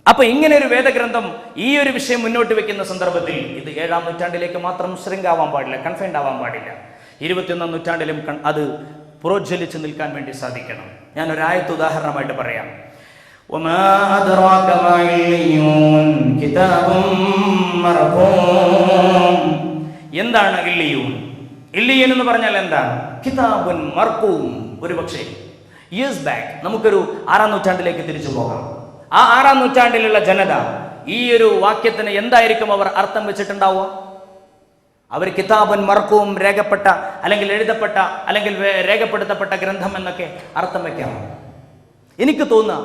അപ്പൊ ഇങ്ങനെ ഒരു വേദഗ്രന്ഥം ഈ ഒരു വിഷയം മുന്നോട്ട് വെക്കുന്ന സന്ദർഭത്തിൽ ഇത് 7-ാം നൂറ്റാണ്ടിലേക്ക് മാത്രം ശൃംഖാവാൻ പാടില്ല, കൺഫൈൻഡ് ആവാൻ പാടില്ല. 21-ാം നൂറ്റാണ്ടിലും അത് പ്രോജ്വലിച്ച് നിൽക്കാൻ വേണ്ടി സാധിക്കണം. ഞാൻ ഒരായത്ത് ഉദാഹരണമായിട്ട് പറയാം. وما أدراك ما عليون كتاب مرقوم. എന്താണ് ഇല്ലിയൂൻ? ഇല്ലിയൂൻ എന്ന് പറഞ്ഞാൽ എന്താണ്? കിതാബുൻ മർഖൂം. ഒരു പക്ഷേ ഇയേഴ്സ് ബാക്ക് നമുക്കൊരു 6-ാം നൂറ്റാണ്ടിലേക്ക് തിരിച്ചു പോകാം. ആ 6-ാം നൂറ്റാണ്ടിലുള്ള ജനത ഈ ഒരു വാക്യത്തിന് എന്തായിരിക്കും അവർ അർത്ഥം വെച്ചിട്ടുണ്ടാവുക? അവർ കിതാബുൻ മർഖൂം, രേഖപ്പെട്ട അല്ലെങ്കിൽ എഴുതപ്പെട്ട അല്ലെങ്കിൽ രേഖപ്പെടുത്തപ്പെട്ട ഗ്രന്ഥം എന്നൊക്കെ അർത്ഥം വെക്കാം. എനിക്ക് തോന്നുക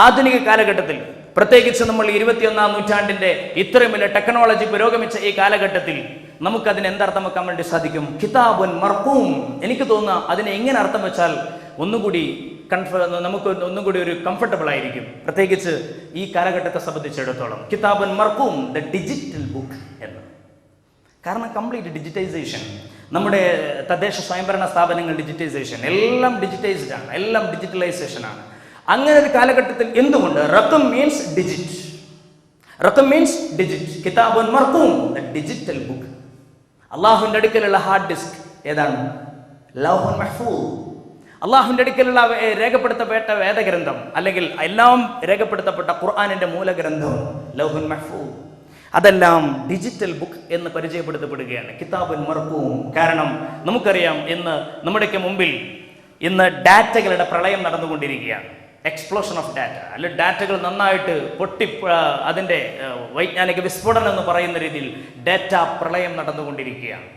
ആധുനിക കാലഘട്ടത്തിൽ, പ്രത്യേകിച്ച് നമ്മൾ 21-ാം നൂറ്റാണ്ടിന്റെ ഇത്രയും വലിയ ടെക്നോളജി പുരോഗമിച്ച ഈ കാലഘട്ടത്തിൽ നമുക്കതിന് എന്തർത്ഥം വെക്കാൻ വേണ്ടി സാധിക്കും? കിതാബുൻ മർഖൂം. എനിക്ക് തോന്നുക അതിനെ എങ്ങനെ അർത്ഥം വെച്ചാൽ ഒന്നുകൂടി നമുക്ക് ഒന്നുകൂടി ഒരു കംഫർട്ടബിൾ ആയിരിക്കും, പ്രത്യേകിച്ച് ഈ കാലഘട്ടത്തെ സംബന്ധിച്ചിടത്തോളം. കിതാബുൻ മർഖൂം, ദ ഡിജിറ്റൽ ബുക്ക് എന്ന്. കാരണം കംപ്ലീറ്റ് ഡിജിറ്റൈസേഷൻ, നമ്മുടെ തദ്ദേശ സ്വയംഭരണ സ്ഥാപനങ്ങൾ ഡിജിറ്റൈസേഷൻ, എല്ലാം ഡിജിറ്റൈസ്ഡ് ആണ്, എല്ലാം ഡിജിറ്റലൈസേഷൻ ആണ്. അങ്ങനെ ഒരു കാലഘട്ടത്തിൽ എന്തുകൊണ്ട് റഖം മീൻസ് ഡിജിറ്റ്, റഖം മീൻസ് ഡിജിറ്റ്, കിതാബുൻ മർഖൂം, ദ ഡിജിറ്റൽ ബുക്ക്. അള്ളാഹുവിന്റെ അടുക്കലുള്ള ഹാർഡ് ഡിസ്ക് ഏതാണ്? ലൗഹുൽ മഹ്ഫൂസ്. അള്ളാഹുവിന്റെ അടുക്കലുള്ള രേഖപ്പെടുത്തപ്പെട്ട വേദഗ്രന്ഥം അല്ലെങ്കിൽ എല്ലാം രേഖപ്പെടുത്തപ്പെട്ട ഖുർആനിന്റെ മൂലഗ്രന്ഥം ലൗഹുൽ മഹ്ഫൂസ്, അതെല്ലാം ഡിജിറ്റൽ ബുക്ക് എന്ന് പരിചയപ്പെടുത്തപ്പെടുകയാണ്, കിതാബുൻ മർഖൂം. കാരണം നമുക്കറിയാം ഇന്ന് നമ്മുടെയൊക്കെ മുമ്പിൽ ഇന്ന് ഡാറ്റകളുടെ പ്രളയം നടന്നുകൊണ്ടിരിക്കുകയാണ്. എക്സ്പ്ലോഷൻ ഓഫ് ഡാറ്റ, അല്ലെങ്കിൽ ഡാറ്റകൾ നന്നായിട്ട് അതിൻ്റെ വൈജ്ഞാനിക വിസ്ഫോടനം എന്ന് പറയുന്ന രീതിയിൽ ഡാറ്റ പ്രളയം നടന്നുകൊണ്ടിരിക്കുകയാണ്.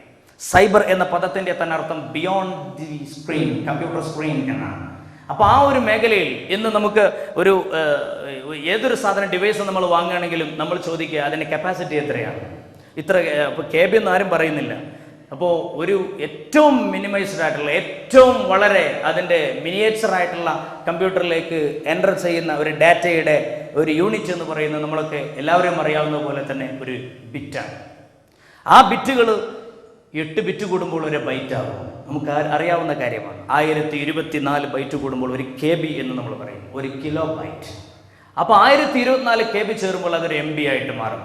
സൈബർ എന്ന പദത്തിൻ്റെ തന്നെ അർത്ഥം beyond the screen, computer screen എന്നാണ്. അപ്പോൾ ആ ഒരു മേഖലയിൽ ഇന്ന് നമുക്ക് ഏതൊരു സാധനം ഡിവൈസ് നമ്മൾ വാങ്ങുകയാണെങ്കിലും നമ്മൾ ചോദിക്കുക അതിൻ്റെ കപ്പാസിറ്റി എത്രയാണ്, ഇത്ര KB ഒന്നും ആരും പറയുന്നില്ല. അപ്പോൾ ഒരു ഏറ്റവും മിനിമൈസ്ഡ് ആയിട്ടുള്ള, ഏറ്റവും വളരെ അതിൻ്റെ മിനിയേച്ചർ ആയിട്ടുള്ള കമ്പ്യൂട്ടറിലേക്ക് എൻ്റർ ചെയ്യുന്ന ഒരു ഡാറ്റയുടെ ഒരു യൂണിറ്റ് എന്ന് പറയുന്നത് നമ്മളൊക്കെ എല്ലാവരും അറിയാവുന്ന പോലെ തന്നെ ഒരു ബിറ്റാണ്. ആ ബിറ്റുകൾ 8 ബിറ്റ് കൂടുമ്പോൾ ഒരു ബൈറ്റ് ആകും, നമുക്ക് അറിയാവുന്ന കാര്യമാണ്. 1024 ബൈറ്റ് കൂടുമ്പോൾ ഒരു KB എന്ന് നമ്മൾ പറയും, ഒരു കിലോ ബൈറ്റ്. അപ്പോൾ 1024 KB ചേരുമ്പോൾ അതൊരു MB ആയിട്ട് മാറും.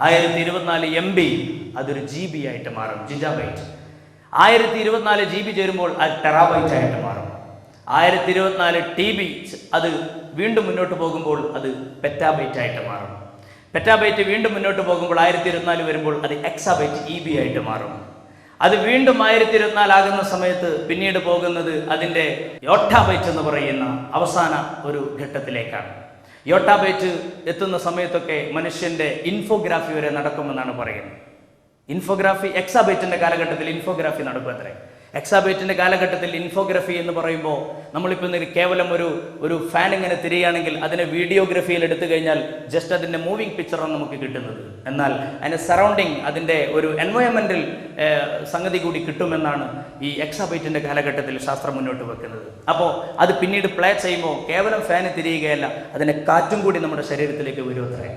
1024 MB അതൊരു GB ആയിട്ട് മാറും, ജിഗാബൈറ്റ്. 1024 GB ചേരുമ്പോൾ അത് ടെറാബൈറ്റ് ആയിട്ട് മാറും. 1024 TB അത് വീണ്ടും മുന്നോട്ട് പോകുമ്പോൾ അത് പെറ്റാബൈറ്റ് ആയിട്ട് മാറും. പെറ്റാബൈറ്റ് വീണ്ടും മുന്നോട്ട് പോകുമ്പോൾ 1024 വരുമ്പോൾ അത് എക്സാബൈറ്റ് EB ആയിട്ട് മാറും. അത് വീണ്ടും 1024 ആകുന്ന സമയത്ത് പിന്നീട് പോകുന്നത് അതിൻ്റെ യോട്ടാബൈറ്റ് എന്ന് പറയുന്ന അവസാന ഒരു ഘട്ടത്തിലേക്കാണ്. യോട്ടാബൈറ്റ് എത്തുന്ന സമയത്തൊക്കെ മനുഷ്യന്റെ ഇൻഫോഗ്രാഫി വരെ നടക്കുമെന്നാണ് പറയുന്നത്. ഇൻഫോഗ്രാഫി എക്സാബൈറ്റിന്റെ കാലഘട്ടത്തിൽ ഇൻഫോഗ്രാഫി നടക്കും അത്രേ. എക്സാബൈറ്റിന്റെ കാലഘട്ടത്തിൽ ഇൻഫോഗ്രാഫി എന്ന് പറയുമ്പോൾ നമ്മളിപ്പോൾ കേവലം ഒരു ഫാൻ ഇങ്ങനെ തിരിയുകയാണെങ്കിൽ അതിനെ വീഡിയോഗ്രഫിയിൽ എടുത്തു കഴിഞ്ഞാൽ ജസ്റ്റ് അതിൻ്റെ മൂവിങ് പിക്ചറാണ് നമുക്ക് കിട്ടുന്നത്. എന്നാൽ അതിൻ്റെ സറൗണ്ടിങ്, അതിൻ്റെ ഒരു എൻവയോൺമെന്റൽ സംഗതി കൂടി കിട്ടുമെന്നാണ് ഈ എക്സാബൈറ്റിന്റെ കാലഘട്ടത്തിൽ ശാസ്ത്രം മുന്നോട്ട് വെക്കുന്നത്. അപ്പോൾ അത് പിന്നീട് പ്ലേ ചെയ്യുമ്പോൾ കേവലം ഫാന് തിരിയുകയല്ല, അതിൻ്റെ കാറ്റും കൂടി നമ്മുടെ ശരീരത്തിലേക്ക് വരും അത്രേ.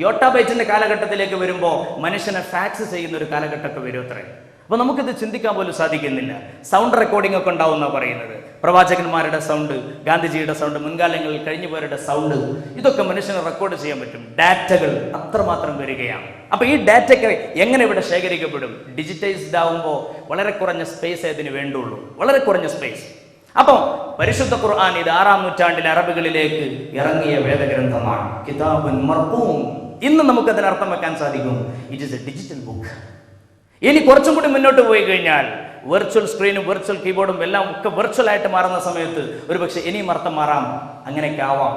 യോട്ടാബൈറ്റിന്റെ കാലഘട്ടത്തിലേക്ക് വരുമ്പോൾ മനുഷ്യനെ ഫാക്സ് ചെയ്യുന്ന ഒരു കാലഘട്ടമൊക്കെ വരും അത്രേ. അപ്പോൾ നമുക്കിത് ചിന്തിക്കാൻ പോലും സാധിക്കുന്നില്ല. സൗണ്ട് റെക്കോർഡിംഗ് ഒക്കെ ഉണ്ടാവുമെന്നാണ് പറയുന്നത്. പ്രവാചകന്മാരുടെ സൗണ്ട്, ഗാന്ധിജിയുടെ സൗണ്ട്, മുൻകാലങ്ങളിൽ കഴിഞ്ഞുപോയവരുടെ സൗണ്ട്, ഇതൊക്കെ മനുഷ്യനെ റെക്കോർഡ് ചെയ്യാൻ പറ്റും. ഡാറ്റകൾ അത്രമാത്രം വരികയാണ്. അപ്പോൾ ഈ ഡാറ്റയ്ക്ക് എങ്ങനെ ഇവിടെ ശേഖരിക്കപ്പെടും? ഡിജിറ്റൈസ്ഡ് ആവുമ്പോൾ വളരെ കുറഞ്ഞ സ്പേസ് അതിന് വേണ്ടുള്ളൂ, വളരെ കുറഞ്ഞ സ്പേസ്. അപ്പോൾ പരിശുദ്ധ ഖുർആൻ ഇത് 6-ാം നൂറ്റാണ്ടിൽ അറബികളിലേക്ക് ഇറങ്ങിയ വേദഗ്രന്ഥമാണ്, കിതാബുൻ മർഖൂം. ഇന്ന് നമുക്കതിന് അർത്ഥം വെക്കാൻ സാധിക്കും, it is A digital book. ഇനി കുറച്ചും കൂടി മുന്നോട്ട് പോയി കഴിഞ്ഞാൽ വെർച്വൽ സ്ക്രീനും വെർച്വൽ കീബോർഡും എല്ലാം ഒക്കെ വെർച്വൽ ആയിട്ട് മാറുന്ന സമയത്ത് ഒരു പക്ഷേ ഇനിയും അർത്ഥം മാറാം, അങ്ങനെയൊക്കെ ആവാം.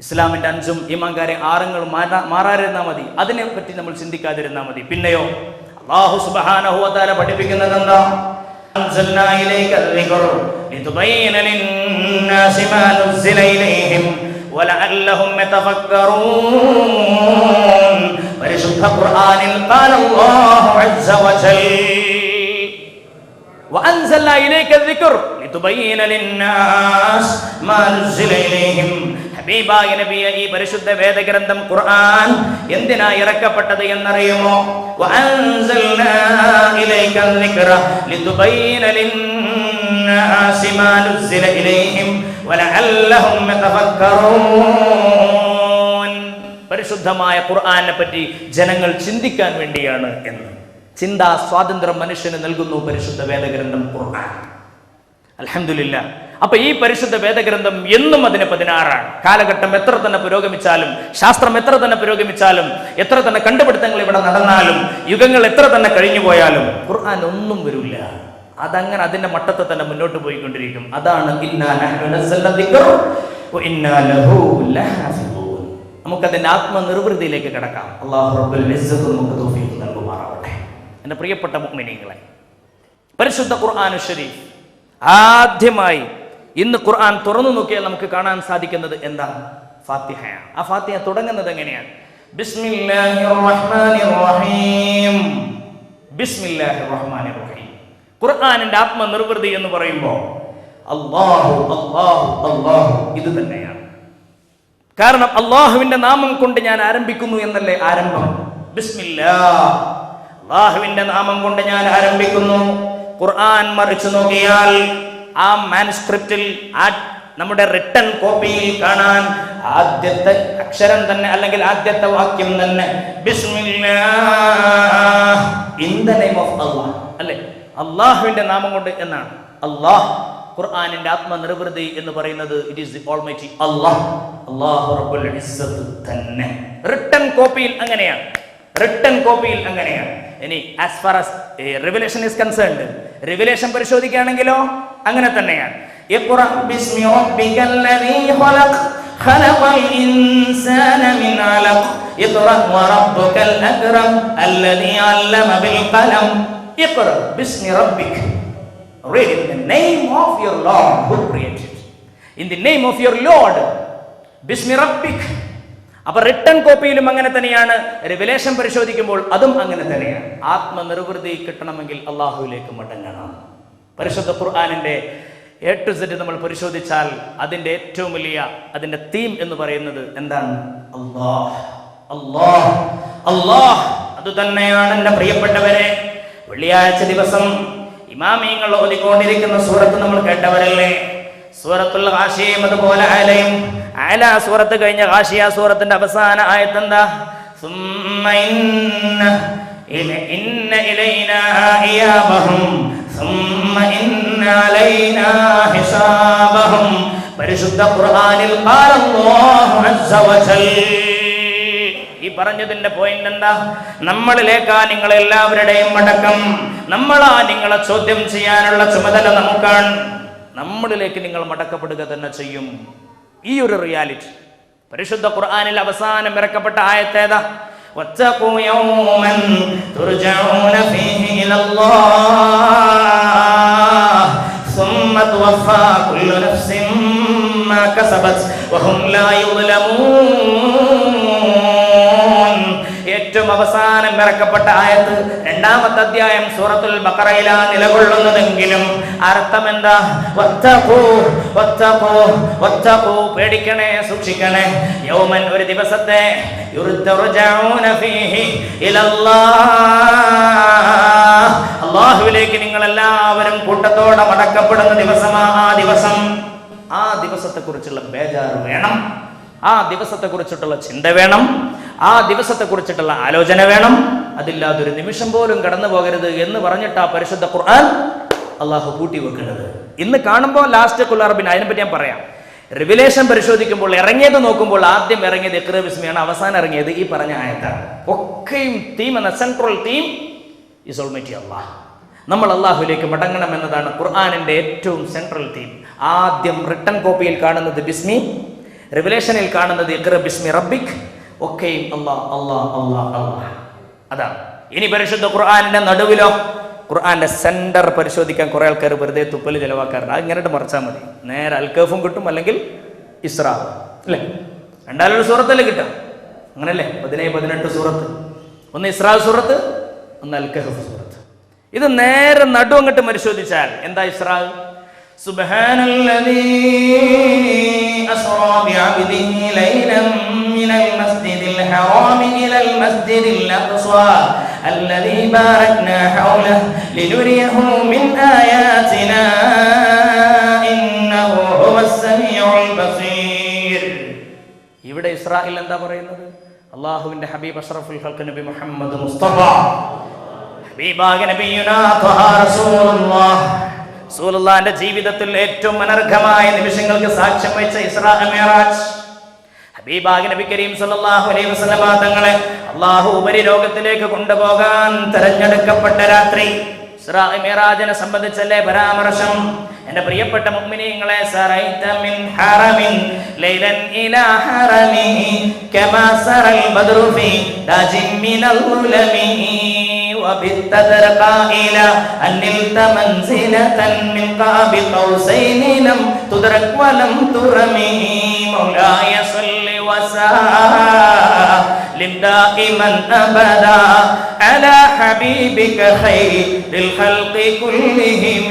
ഇസ്ലാമിൻ്റെ 5 ഈമാൻകാരെ 6 മാറാതിരുന്നാൽ മതി, അതിനെപ്പറ്റി നമ്മൾ ചിന്തിക്കാതിരുന്നാൽ മതി. പിന്നെയോ അല്ലാഹു സുബ്ഹാനഹു വ തആല പഠിപ്പിക്കുന്നത് എന്താ? അൻസൽനാ ഇലൈക الذിക്ർ ലിതുബയ്യിന ലിന്നാസി മാ നുസ്സില ഇലൈഹിം വലഅല്ലഹും യതഫക്കറൂൻ. പരിശുദ്ധ ഖുർആനിൽ ഖാല അല്ലാഹു അസ്സ വജൽ, വഅൻസൽനാ ഇലൈക الذിക്ർ ലിതുബയ്യിന ലിന്നാസ് മാ നുസ്സില ഇലൈഹിം. ഹബീബായ നബിയെ, ഈ പരിശുദ്ധ വേദഗ്രന്ഥം ഖുർആൻ എന്തിനാ ഇറക്കപ്പെട്ടത് എന്നറിയുമോ? വഅൻസൽനാ ഇലൈക الذിക്ര ലിതുബയ്യിന ലിന്നാസ് മാ നുസ്സില ഇലൈഹിം വലഅല്ലഹും യതഫക്കറൂൻ. പരിശുദ്ധമായ ഖുർആനെ പറ്റി ജനങ്ങൾ ചിന്തിക്കാൻ വേണ്ടിയാണ് എന്ന്. ചിന്താ സ്വാതന്ത്ര്യം മനുഷ്യന് നൽകുന്നു പരിശുദ്ധ വേദഗ്രന്ഥം ഖുർആൻ. അൽഹംദുലില്ലാ. അപ്പൊ ഈ പരിശുദ്ധ വേദഗ്രന്ഥം എന്നും അതിന് 16ആണ്. കാലഘട്ടം എത്ര തന്നെ പുരോഗമിച്ചാലും, ശാസ്ത്രം എത്ര തന്നെ പുരോഗമിച്ചാലും, എത്ര തന്നെ കണ്ടുപിടുത്തങ്ങൾ ഇവിടെ നടന്നാലും, യുഗങ്ങൾ എത്ര തന്നെ കഴിഞ്ഞു പോയാലും ഖുർആൻ ഒന്നും വരില്ല. അതങ്ങനെ അതിന്റെ മട്ടത്തെ തന്നെ മുന്നോട്ട് പോയിക്കൊണ്ടിരിക്കും. അതാണ് ഇന്നാ നഹ്നു നസ്സൽന ദിക്റ വ ഇന്നാ ലഹു ലഹാഫിദൂൻ. നമുക്കതിന്റെ ആത്മനിർവൃതിയിലേക്ക് കടക്കാം. അല്ലാഹു റബ്ബുൽ ഇസ്സത്ത് നമുക്ക് തൗഫീഖ് നൽകുമാറാവട്ടെ. എൻ്റെ പ്രിയപ്പെട്ട മുഅ്മിനീങ്ങളെ, പരിശുദ്ധ ഖുർആൻ ശരീഫ് ആദ്യമായി ഇന്ന് ഖുർആൻ തുറന്നു നോക്കിയാൽ നമുക്ക് കാണാൻ സാധിക്കുന്നത് എന്താണ്? ഫാത്തിഹയാണ്. ആ ഫാത്തിഹ തുടങ്ങുന്നത് എങ്ങനെയാണ്? ബിസ്മില്ലാഹിർ റഹ്മാനിർ റഹീം. ബിസ്മില്ലാഹിർ റഹ്മാനിർ റഹീം. ഖുർആനിന്റെ ആത്മനിർവൃതി എന്ന് പറയുമ്പോൾ അല്ലാഹു അല്ലാഹു അല്ലാഹു ഇത് തന്നെയാണ്. കാരണം അല്ലാഹുവിന്റെ നാമം കൊണ്ട് ഞാൻ ആരംഭിക്കുന്നു എന്നല്ലേ ആരംഭം. ബിസ്മില്ലാഹ്, അല്ലാഹുവിന്റെ നാമം കൊണ്ട് ഞാൻ ആരംഭിക്കുന്നു. ഖുർആൻ മറിച്ചു നോക്കിയാൽ ആ മാനുസ്ക്രിപ്റ്റിൽ, ആ നമ്മുടെ റിട്ടൺ കോപ്പിയിൽ കാണാൻ ആദ്യത്തെ അക്ഷരം തന്നെ അല്ലെങ്കിൽ ആദ്യത്തെ വാക്യം തന്നെ Bismillah in the name of അല്ലാഹ് അല്ലേ, അല്ലാഹുവിന്റെ നാമം കൊണ്ട് എന്നാണ്. അല്ലാഹ് ഖുർആനിന്റെ ആത്മനിർവൃതി എന്ന് പറയുന്നത് ഇറ്റ് ഈസ് ദി ഓൾമൈറ്റി അല്ലാഹ്, അല്ലാഹു റബ്ബുൽ ഇസ്സത്ത് തന്നെ. റിട്ടൺ കോപ്പിയിൽ അങ്ങനെയാണ്, റിട്ടൺ കോപ്പിയിൽ അങ്ങനെയാണ്. ഇനി as far as revelation is concerned, revelation പരിശോധിക്കുകയാണെങ്കിലോ അങ്ങനെ തന്നെയാണ്. ഇഖ്റ ബിസ്മി റബ്ബിക്കല്ലദീ ഖലഖ് ഖലഖൽ ഇൻസാന മിൻ അലഖ് ഇഖ്റ വറബ്ബുകൽ അക്രം അല്ലദീ അല്ലമ ബിൽ ഖലം. ഇഖ്റ ബിസ്മി റബ്ബിക, read in the name of your Lord who created, in the name of your Lord, ബിസ്മി റബ്ബിക. അപ്പൊ റിട്ടൺ കോപ്പിയിലും അങ്ങനെ തന്നെയാണ്, റിവലേഷൻ പരിശോധിക്കുമ്പോൾ അതും അങ്ങനെ തന്നെയാണ്. ആത്മനിർവൃതി കിട്ടണമെങ്കിൽ അള്ളാഹുവിലേക്ക് മടങ്ങണം. പരിശുദ്ധ ഖുർആനിന്റെ A to Z നമ്മൾ പരിശോധിച്ചാൽ അതിന്റെ ഏറ്റവും വലിയ അതിന്റെ തീം എന്ന് പറയുന്നത് എന്താണ്? അല്ലാഹ്, അല്ലാഹ്, അല്ലാഹ്. അത് തന്നെയാണ് എൻ്റെ പ്രിയപ്പെട്ടവരെ. വെള്ളിയാഴ്ച ദിവസം ഇമാമിയങ്ങൾ ഓതിക്കൊണ്ടിരിക്കുന്ന സൂറത്ത് നമ്മൾ കേട്ടവരല്ലേ? സൂറത്തുൽ ഗാശിയയും അതുപോലെ അലയും. അല സൂറത്ത് കഴിഞ്ഞ ഗാശിയ സൂറത്തിന്റെ അവസാന ആയത്ത് എന്താ? സുമ്മ ഇന്ന ഇലൈനാ ഇയാബഹും സുമ്മ ഇന്ന അലൈനാ ഹിസാബഹും. പരിശുദ്ധ ഖുർആനിൽ ഖാല അല്ലാഹു അസ്സ വജൽ. ഈ പറഞ്ഞതിന്റെ പോയിന്റ് എന്താ? നമ്മളിലേക്കാ നിങ്ങളെല്ലാവരുടെയും മടക്കം, നമ്മളാ നിങ്ങളെ ചോദ്യം ചെയ്യാനുള്ള ചുമതല നമുക്കാണ്. നമ്മളിലേക്ക് നിങ്ങൾ മടക്കപ്പെടുക തന്നെ ചെയ്യും. ഈ ഒരു റിയാലിറ്റി പരിശുദ്ധ ഖുർആനിൽ അവസാനം ഇറക്കപ്പെട്ട ആയത്തേതാ? വത്തഖൂ യൗമൻ തുർജഊന ഫീഹി ഇലല്ലാഹ് സുമ്മ തുവഫാ കുല്ലു നഫ്സിൻ മാ കസബത് വഹും ലാ യുദ്ലമൂൻ. ഏറ്റവും അവസാനം ഇറക്കപ്പെട്ട ആയത്ത് രണ്ടാമത്തെ അധ്യായം സൂറത്തുൽ ബഖറയിലാ നിലകൊള്ളുന്നതെങ്കിലും അർത്ഥം എന്താ? വത്തഖൂ വത്തഖൂ വത്തഖൂ, പേടിക്കണേ, സൂക്ഷിക്കണേ. യൗമൻ, ഒരു ദിവസത്തെ, തുർജഊന ഫീഹി ഇലല്ലാഹ്, അല്ലാഹുവിലേക്ക് നിങ്ങൾ എല്ലാവരും കൂട്ടത്തോടെ മടക്കപ്പെടുന്ന ദിവസമാ ആ ദിവസം. ആ ദിവസത്തെക്കുറിച്ചുള്ള ബേജാറ് വേണം, ആ ദിവസത്തെക്കുറിച്ചിട്ടുള്ള ചിന്ത വേണം, ആ ദിവസത്തെക്കുറിച്ചിട്ടുള്ള ആലോചന വേണം. അതില്ലാതെ ഒരു നിമിഷം പോലും കടന്നു പോകരുത് എന്ന് പറഞ്ഞിട്ടാ പരിശുദ്ധ ഖുർആൻ അള്ളാഹു കൂട്ടി വെക്കുന്നത്. ഇന്ന് കാണുമ്പോൾ ലാസ്റ്റ് കുല്ലാർബിൻ, അതിനെപ്പറ്റി ഞാൻ പറയാം. റിവിലേഷൻ പരിശോധിക്കുമ്പോൾ ഇറങ്ങിയത് നോക്കുമ്പോൾ ആദ്യം ഇറങ്ങിയത് ഇഖ്റ ബിസ്മിയാണ്, അവസാനം ഇറങ്ങിയത് ഈ പറഞ്ഞ ആയത്താണ്. ഒക്കെയും തീം എന്ന സെൻട്രൽ തീം ഈസ് ഓൾമൈറ്റി അല്ലാഹ്. നമ്മൾ അള്ളാഹുവിലേക്ക് മടങ്ങണം എന്നതാണ് ഖുർആനിന്റെ ഏറ്റവും സെൻട്രൽ തീം. ആദ്യം റിട്ടൺ കോപ്പിയിൽ കാണുന്നത് ബിസ്മി, റിവലേഷനിൽ കാണുന്നത് ഇഖ്റ ബിസ്മി റബ്ബിക്, ഒക്കെയും അല്ലാഹ് അല്ലാഹ് അല്ലാഹ് അല്ലാഹ്. അതാണ്. ഇനി പരിശുദ്ധ ഖുർആനിന്റെ നടുവിലോ, ഖുർആന്റെ സെന്റർ പരിശോധിക്കാൻ കുറെ ആൾക്കാർ വെറുതെ തുപ്പല് ചെലവാക്കാറുണ്ട്. അത് ഇങ്ങനെയിട്ട് മറിച്ചാൽ മതി, നേരെ അൽക്കഫും കിട്ടും, അല്ലെങ്കിൽ ഇസ്രാ അല്ലേ, രണ്ടാലൊരു സൂറത്തല്ലേ കിട്ടും, അങ്ങനല്ലേ? 17 18 സൂറത്ത്, ഒന്ന് ഇസ്രാ സൂറത്ത്, ഒന്ന് അൽക്കഹഫ് സൂറത്ത്. ഇത് നേരെ നടു അങ്ങോട്ട് പരിശോധിച്ചാൽ എന്താ ഇസ്രാ? സുബ്ഹാനല്ലദീ അസ്റാ ബിഅബ്ദിഹി ലൈലൻ മിനൽ മസ്ജിദിൽ ഹറാമി ഇലൽ മസ്ജിദിൽ അഖ്സാ അല്ലദീ ബാറക്നാ ഹൗലഹു ലിനുരിയഹു മിൻ ആയാതിനാ ഇന്നഹു ഹുവസ് സമീഉൽ ബസീർ. ഇവിടെ ഇസ്രായിൽ എന്താ പറയുന്നത്? അല്ലാഹുവിന്റെ ഹബീബ് അഷ്റഫുൽ ഖൽഖ് നബി മുഹമ്മദ് മുസ്തഫ ഹബീബായ നബിയുനാ ത്വഹ റസൂലുള്ളാഹിന്റെ ജീവിതത്തിൽ ഏറ്റവും അനർഘമായ നിമിഷങ്ങൾക്ക് സാക്ഷ്യം വഹിച്ച ഇസ്രാ മിഅ്റാജ്, ഹബീബായ നബി കരീം സല്ലല്ലാഹു അലൈഹി വസല്ലമ തങ്ങളെ അല്ലാഹു ഉപരിലോകത്തിലേക്ക് കൊണ്ടുപോകാൻ തെരഞ്ഞെടുക്കപ്പെട്ട രാത്രി. ഇസ്രാ മിഅ്റാജിനെ സംബന്ധിച്ചല്ലേ പരാമർശം? എന്റെ പ്രിയപ്പെട്ട മുഅ്മിനീങ്ങളെ, സറൈത മിൻ ഹറമിൻ ലൈലൻ ഇലാ ഹറമിഹി കമാ സറൽ ബദ്റു ഫീ ദാജിൻ മിനൽ ഉലമി وبت قائلا أن نلت منزلة من قاب قوسين لم تدرك ولم ترمي مولاي صل وسلم دائما أبدا على حبيبك خير الخلق كلهم.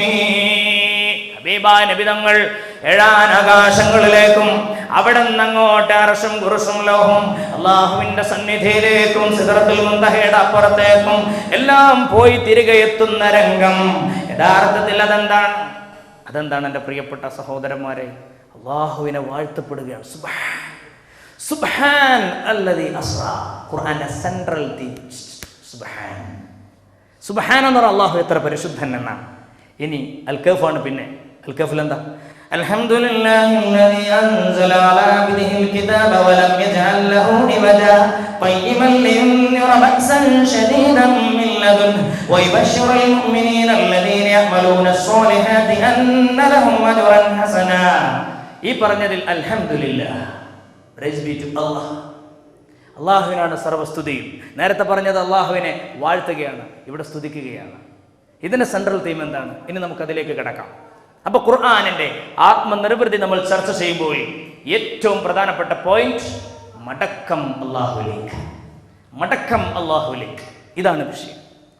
ഹബീബായ നബി തങ്ങൾ ഏഴാൻ ആകാശങ്ങളിലേക്കും അവിടെ നിന്ന് അങ്ങോട്ട് അർശും കുർസും ലൗഹും അല്ലാഹുവിന്റെ സന്നിധിയിലേക്കും സിദ്റത്തുൽ മുൻതഹയുടെ അപ്പുറത്തേക്കും എല്ലാം പോയി തിരികെ എത്തുന്ന രംഗം. യഥാർത്ഥത്തിൽ അതെന്താണ് എൻ്റെ പ്രിയപ്പെട്ട സഹോദരന്മാരെ? അല്ലാഹുവിനെ വാഴ്ത്തപ്പെടുകയാണ്. സുബ്ഹാൻ അല്ലദീ അസ്റാ. ഖുർആന്റെ സെൻട്രൽ തീം സുബ്ഹാൻ. സുബ്ഹാൻ എന്ന് പറഞ്ഞാൽ അല്ലാഹു എത്ര പരിശുദ്ധൻ എന്നാണ്. ഇനി അൽ കഹ്ഫാണ്. പിന്നെ അൽ കഹ്ഫിൽ എന്താ? അൽഹംദുലില്ലാഹില്ലദീ അൻസല അലാ അബ്ദിഹിൽ കിതാബ വലം യജ്അൽ ലഹു ഇവജാ ഖയ്യിമൻ ലിയുൻദിറ ബഅസൻ ശദീദൻ മിൻ ലദുൻഹു വയുബശ്ശിറുൽ മുഅ്മിനീന അല്ലദീന യഅമലൂനസ് സ്വാലിഹാതി അന്ന ലഹും അജ്റൻ ഹസനാ. ഈ പറഞ്ഞതിൽ അൽഹംദുലില്ലാഹ്, പ്രൈസ് ബി ടു അല്ലാഹ്, അല്ലാഹുവിനാണ് സർവസ്തുതിയും. നേരത്തെ പറഞ്ഞത് അല്ലാഹുവിനെ വാഴ്ത്തുകയാണ്, ഇവിടെ സ്തുതിക്കുകയാണ്. ഇതിന്റെ സെൻട്രൽ തീം എന്താണ്? ഇനി നമുക്ക് അതിലേക്ക് കിടക്കാം. അപ്പൊ ഖുർആനിന്റെ ആത്മനിർവൃതി നമ്മൾ ചർച്ച ചെയ്യുമ്പോൾ ഏറ്റവും പ്രധാനപ്പെട്ട പോയിന്റ് മടക്കം അല്ലാഹുവിലേക്ക്, മടക്കം അല്ലാഹുവിലേക്ക്. ഇതാണ് വിഷയം.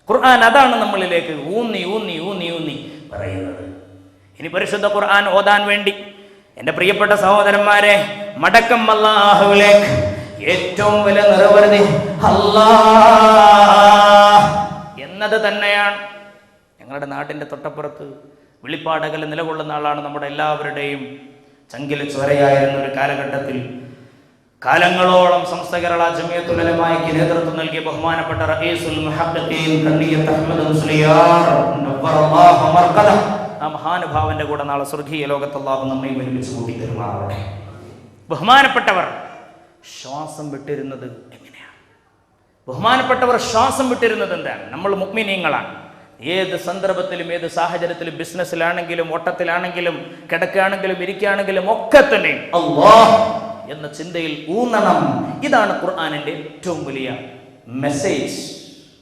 ഖുർആൻ അതാണ് നമ്മളിലേക്ക് ഊന്നി ഊന്നി ഊന്നി ഊന്നി പറയുന്നത്. ഇനി പരിശുദ്ധ ഖുർആൻ ഓതാൻ വേണ്ടി എൻ്റെ പ്രിയപ്പെട്ട സഹോദരന്മാരെ, മടക്കം അല്ലാഹുവിലേക്ക്. ഏറ്റവും വലിയ നിർവൃതി അല്ലാഹ് എന്നത് തന്നെയാണ്. ഞങ്ങളുടെ നാട്ടിൻ്റെ തൊട്ടപ്പുറത്ത് വെളിപ്പാടകൽ നിലകൊള്ളുന്ന ആളാണ് നമ്മുടെ എല്ലാവരുടെയും ചങ്കിലെ ചോരയായിരുന്ന ഒരു കാലഘട്ടത്തിൽ കാലങ്ങളോളം സമസ്ത കേരള ജമിയത്തുൽ ഉലമായ്ക്ക് നേതൃത്വം നൽകിയ ബഹുമാനപ്പെട്ട റഈസുൽ മുഹഖ്ഖീൻ കണ്ണിയത്ത് അഹ്മദ് മുസ്ലിയാർ നവ്വറല്ലാഹു മർഖദഹു. ആ മഹാനുഭാവന്റെ കൂടെ നാളെ സ്വർഗീയ ലോകത്ത് അല്ലാഹു നമ്മെ ഒരുമിച്ച് കൂട്ടി തരുമാറാവട്ടെ. ബഹുമാനപ്പെട്ടവർ ശ്വാസം വിട്ടിരുന്നത് എങ്ങനെയാണ്? ബഹുമാനപ്പെട്ടവർ ശ്വാസം വിട്ടിരുന്നത് എന്താണ്? നമ്മൾ മുഅ്മിനീങ്ങളാണ്. ഏത് സന്ദർഭത്തിലും ഏത് സാഹചര്യത്തിലും ബിസിനസ്സിലാണെങ്കിലും ഓട്ടത്തിലാണെങ്കിലും കിടക്കുകയാണെങ്കിലും ഇരിക്കുകയാണെങ്കിലും ഒക്കെ തന്നെ അല്ലാഹ് എന്ന ചിന്തയിൽ ഊന്നണം. ഇതാണ് ഖുർആനിന്റെ ഏറ്റവും വലിയ മെസ്സേജ്.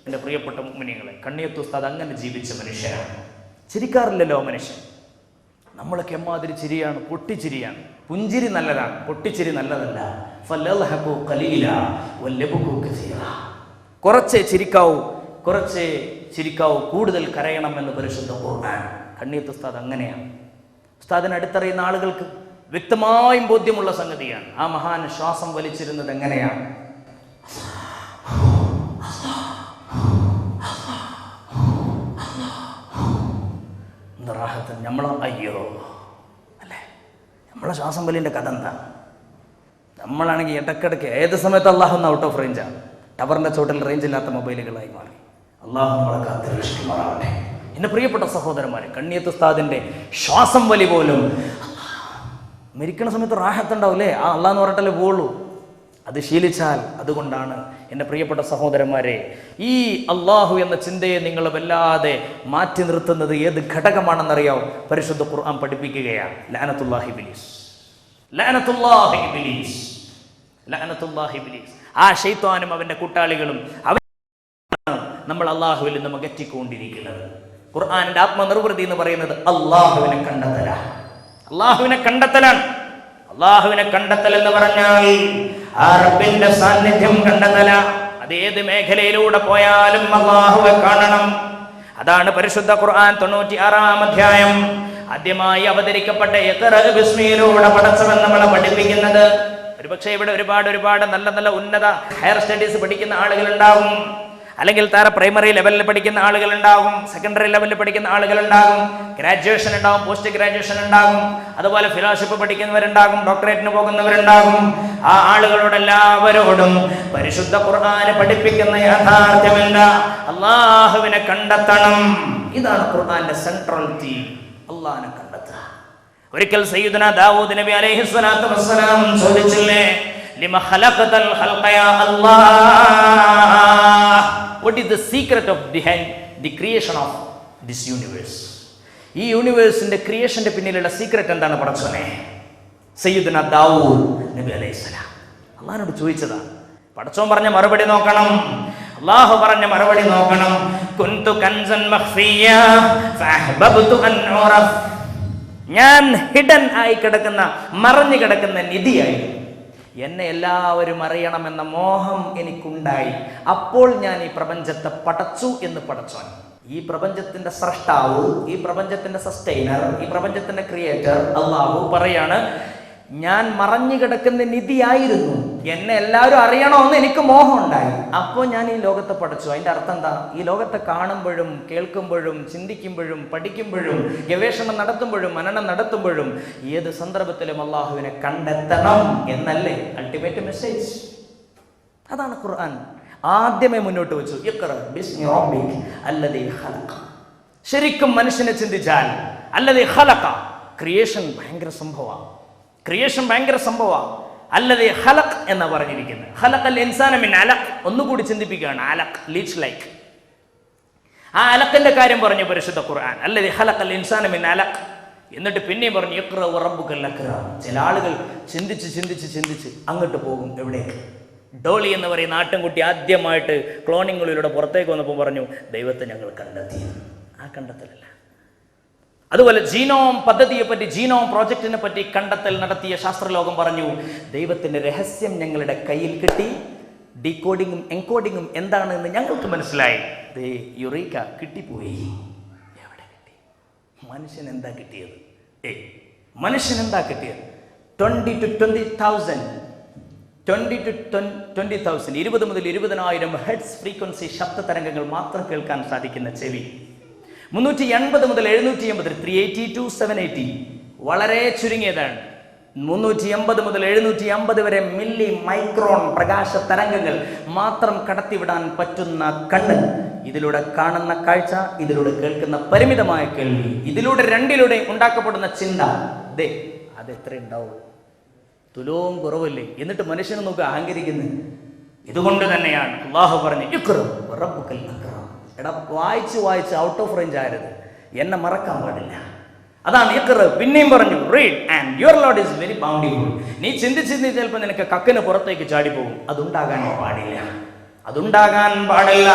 എൻ്റെ പ്രിയപ്പെട്ട മുഅ്മിനീങ്ങളെ, കണ്ണിയത്ത് ഉസ്താദ് അങ്ങനെ ജീവിച്ച മനുഷ്യനാണ്. ചിരിക്കാറില്ലല്ലോ മനുഷ്യൻ. നമ്മളൊക്കെ എമ്മാതിരി ചിരിയാണ്, പൊട്ടിച്ചിരിയാണ്. പുഞ്ചിരി നല്ലതാണ്, പൊട്ടിച്ചിരി നല്ലതല്ല. ഫലൽഹഖു ഖലീലാ വലബ്കു കസീറാ. കുറച്ചേ ചിരിക്കാവൂ, കൂടുതൽ കരയണം എന്ന് പരിശുദ്ധ ഖുർആൻ. കണ്ണിയത്ത് ഉസ്താദ് അങ്ങനെയാണ്. ഉസ്താദിനെ അടുത്തറിയുന്ന ആളുകൾക്ക് വ്യക്തമായും ബോധ്യമുള്ള സംഗതിയാണ്. ആ മഹാൻ ശ്വാസം വലിച്ചിരുന്നത് എങ്ങനെയാണ്? നമ്മളെ അയ്യോ അല്ലേ, നമ്മളെ ശ്വാസം വലിൻ്റെ കഥ എന്താ? നമ്മളാണെങ്കിൽ ഇടക്കിടയ്ക്ക് ഏത് സമയത്ത് അല്ലാഹു ഔട്ട് ഓഫ് റേഞ്ചാണ്. ടവറിൻ്റെ ചോട്ടിൽ റേഞ്ചില്ലാത്ത മൊബൈലുകളായി മാറി. അല്ലാഹു നമ്മളെ കാത്തിരക്ഷിക്കുമാറാവട്ടെ. എൻ്റെ പ്രിയപ്പെട്ട സഹോദരന്മാരെ, കണ്ണിയത്ത് ഉസ്താദിൻ്റെ ശ്വാസം വലി പോലും മരിക്കുന്ന സമയത്ത് റാഹത്തുണ്ടാവില്ലേ? ആ അല്ലാഹ് എന്ന് പറഞ്ഞിട്ടല്ലേ പോവുള്ളൂ. അത് ശീലിച്ചാൽ അതുകൊണ്ടാണ് എൻ്റെ പ്രിയപ്പെട്ട സഹോദരന്മാരെ, ഈ അള്ളാഹു എന്ന ചിന്തയെ നിങ്ങൾ വല്ലാതെ മാറ്റി നിർത്തുന്നത് ഏത് ഘടകമാണെന്നറിയാവും? പരിശുദ്ധ ഖുർആൻ പഠിപ്പിക്കുകയാണ്. ലഅനത്തുല്ലാഹി ഇബ്ലീസ്, ലഅനത്തുല്ലാഹി ഇബ്ലീസ്, ലഅനത്തുല്ലാഹി ഇബ്ലീസ്. ആ ശൈത്താനും അവൻ്റെ കൂട്ടാളികളും നമ്മൾ അള്ളാഹുവിൽ നിന്ന് അകറ്റിക്കൊണ്ടിരിക്കുന്നത്. ഖുർആനിന്റെ ആത്മനിർവൃതി എന്ന് പറയുന്നത് അള്ളാഹുവിനെ കണ്ടെത്തലാണ്. അള്ളാഹുവിനെ കണ്ടെത്തലാണ്. അള്ളാഹുവിനെ കണ്ടെത്തൽ എന്ന് പറഞ്ഞാൽ ആ റബ്ബിന്റെ സാന്നിധ്യം കണ്ടെത്തല. അത് ഏത് മേഖലയിലൂടെ പോയാലും അള്ളാഹുവെ കാണണം. അതാണ് പരിശുദ്ധ ഖുർആൻ 96-ാം അധ്യായം ആദ്യമായി അവതരിക്കപ്പെട്ട ഇഖ്റ ബിസ്മിയിലൂടെ പടച്ചവൻ നമ്മളെ പഠിപ്പിക്കുന്നത്. ഒരുപക്ഷെ ഇവിടെ ഒരുപാട് നല്ല നല്ല ഉന്നത ഹയർ സ്റ്റഡീസ് പഠിക്കുന്ന ആളുകൾ ഉണ്ടാകും, അല്ലെങ്കിൽ പ്രൈമറി ലെവലിൽ പഠിക്കുന്ന ആളുകൾ ഉണ്ടാകും, സെക്കൻഡറി ലെവലിൽ പഠിക്കുന്ന ആളുകൾ ഉണ്ടാകും, ഗ്രാജുവേഷൻ ഉണ്ടാകും, പോസ്റ്റ് ഗ്രാജുവേഷൻ ഉണ്ടാകും, അതുപോലെ ഫിലോസഫി പഠിക്കുന്നവരുണ്ടാകും, ഡോക്ടറേറ്റിന് പോകുന്നവരുണ്ടാകും. ആ ആളുകളോടെല്ലാവരോടും പരിശുദ്ധ ഖുർആനെ പഠിപ്പിക്കുന്ന യാഥാർത്ഥ്യമല്ല, അള്ളാഹുവിനെ കണ്ടെത്തണം. ഇതാണ് ഖുർആന്റെ സെൻട്രൽ തീം, അള്ളാഹിനെ കണ്ടെത്തുക. ഒരിക്കൽ സയ്യിദുന ദാവൂദ് നബി അലൈഹിസ്സലാത്തു വസ്സലാം ചോദിച്ചില്ലേ, ലിമ ഖലഖതൽ ഖൽഖ യാ അല്ലാഹ്, what is the secret of behind the creation of this universe? ഈ യൂണിവേഴ്സിന്റെ ക്രിയേഷന്റെ പിന്നിലുള്ള സീക്രട്ട് എന്താണ് പടച്ചോനെ? സയ്യിദുന ദാവൂദ് നബി അലൈഹിസ്സലാം അള്ളാഹിനോട് ചോദിച്ചതാ. പടച്ചോൻ പറഞ്ഞ മറുപടി നോക്കണം, അല്ലാഹു പറഞ്ഞ മറുപടി നോക്കണം. കുന്തു കൻസൻ മഖ്ഫിയ ഫഅഹ്ബബ്തു അൻ ഉറഫ്, ഞാൻ ഹിഡൻ ആയി കിടക്കുന്ന, മറഞ്ഞു കിടക്കുന്ന നിധിയായിരുന്നു. എന്നെ എല്ലാവരും അറിയണമെന്ന മോഹം എനിക്കുണ്ടായി. അപ്പോൾ ഞാൻ ഈ പ്രപഞ്ചത്തെ പടച്ചു എന്ന് പടച്ചോൻ. ഈ പ്രപഞ്ചത്തിന്റെ സ്രഷ്ടാവ്, ഈ പ്രപഞ്ചത്തിന്റെ സസ്റ്റൈനർ, ഈ പ്രപഞ്ചത്തിന്റെ ക്രിയേറ്റർ അല്ലാഹു പറയാണ്, ഞാൻ മറഞ്ഞു കിടക്കുന്ന നിധിയായിരുന്നു, എന്നെ എല്ലാവരും അറിയണമെന്ന് എനിക്ക് മോഹം ഉണ്ടായി, അപ്പോൾ ഞാൻ ഈ ലോകത്തെ പഠിച്ചു. അതിന്റെ അർത്ഥം എന്താ? ഈ ലോകത്തെ കാണുമ്പോഴും കേൾക്കുമ്പോഴും ചിന്തിക്കുമ്പോഴും പഠിക്കുമ്പോഴും ഗവേഷണം നടത്തുമ്പോഴും മനനം നടത്തുമ്പോഴും ഏത് സന്ദർഭത്തിലും അള്ളാഹുവിനെ കണ്ടെത്തണം എന്നല്ലേ അൾട്ടിമേറ്റ് മെസ്സേജ്. അതാണ് ഖുർആൻ ആദ്യമേ മുന്നോട്ട് വെച്ചു, ഇഖ്റ ബിസ്മി റബ്ബിക അല്ലദീ ഖലഖ. ശരിക്കും മനുഷ്യനെ ചിന്തിച്ചാൽ അല്ലദീ ഖലഖ, ക്രിയേഷൻ ഭയങ്കര സംഭവമാണ്, ക്രിയേഷൻ ഭയങ്കര സംഭവമാണ്. അല്ലദീ ഖലഖ് എന്ന് പറഞ്ഞിരിക്കുന്നത്. ഖലഖൽ ഇൻസാന മിൻ അലഖ്, ഒന്നുകൂടി ചിന്തിപ്പിക്കുകയാണ്, അലഖ് ലീച്ച് ലൈക്ക്. ആ അലഖിന്റെ കാര്യം പറഞ്ഞു പരിശുദ്ധ ഖുർആൻ, അല്ലദീ ഖലഖൽ ഇൻസാന മിൻ അലഖ്. എന്നിട്ട് പിന്നെയും പറഞ്ഞു ഇഖ്റ വറബ്ബുകൽ അക്രം. ചില ആളുകൾ ചിന്തിച്ച് അങ്ങോട്ട് പോകും. എവിടേക്ക്? ഡോളി എന്ന് പറയുന്ന ആട്ടിൻകുട്ടി ആദ്യമായിട്ട് ക്ലോണിങ്ങിലൂടെ പുറത്തേക്ക് വന്നപ്പോൾ പറഞ്ഞു, ദൈവത്തെ ഞങ്ങൾ കണ്ടെത്തി. ആ കണ്ടെത്തലല്ല. അതുപോലെ ജീനോം പദ്ധതിയെ പറ്റി, ജീനോം പ്രോജക്റ്റിനെ പറ്റി കണ്ടെത്തൽ നടത്തിയ ശാസ്ത്രലോകം പറഞ്ഞു, ദൈവത്തിന്റെ രഹസ്യം ഞങ്ങളുടെ കയ്യിൽ കിട്ടി, ഡീകോഡിങ്ങും എൻകോഡിങ്ങും എന്താണെന്ന് ഞങ്ങൾക്ക് മനസ്സിലായി. യുറീക്ക കിട്ടിപ്പോയി. എവിടെ കിട്ടി? മനുഷ്യൻ എന്താ കിട്ടിയത്? മനുഷ്യൻ എന്താ കിട്ടിയത്? 20 to 20,000 20 മുതൽ 20,000 ഹെഡ്സ് ഫ്രീക്വൻസി ശബ്ദ തരംഗങ്ങൾ മാത്രം കേൾക്കാൻ സാധിക്കുന്ന ചെവി, 380 മുതൽ 780, 380 to 780, വളരെ ചുരുങ്ങിയതാണ്. 380 മുതൽ 750 വരെ മില്ലി മൈക്രോൺ പ്രകാശ തരംഗങ്ങൾ മാത്രം കടത്തിവിടാൻ പറ്റുന്ന കണ്ണ്, ഇതിലൂടെ കാണുന്ന കാഴ്ച, ഇതിലൂടെ കേൾക്കുന്ന പരിമിതമായ കേൾവി, ഇതിലൂടെ രണ്ടിലൂടെ ഉണ്ടാക്കപ്പെടുന്ന ചിന്ത, അത് എത്ര ഉണ്ടാവും? തുലോം കുറവല്ലേ? എന്നിട്ട് മനുഷ്യനെ നോക്കുക അഹങ്കരിക്കുന്നത്. ഇതുകൊണ്ട് തന്നെയാണ് അല്ലാഹു പറഞ്ഞു ഇഖ്റ വറബ്ബുകൽ അക്രം. എടാ, വായിച്ച് ഔട്ട് ഓഫ് റേഞ്ച് ആയത്, എന്നെ മറക്കാൻ പാടില്ല. അതാണ് ഇഖ്റ. പിന്നെയും പറഞ്ഞു read and your lord is very bountiful. നീ ചിന്തിച്ച് ചിലപ്പോൾ നിനക്ക് കക്കിന് പുറത്തേക്ക് ചാടിപ്പോകും. അതുണ്ടാകാൻ പാടില്ല.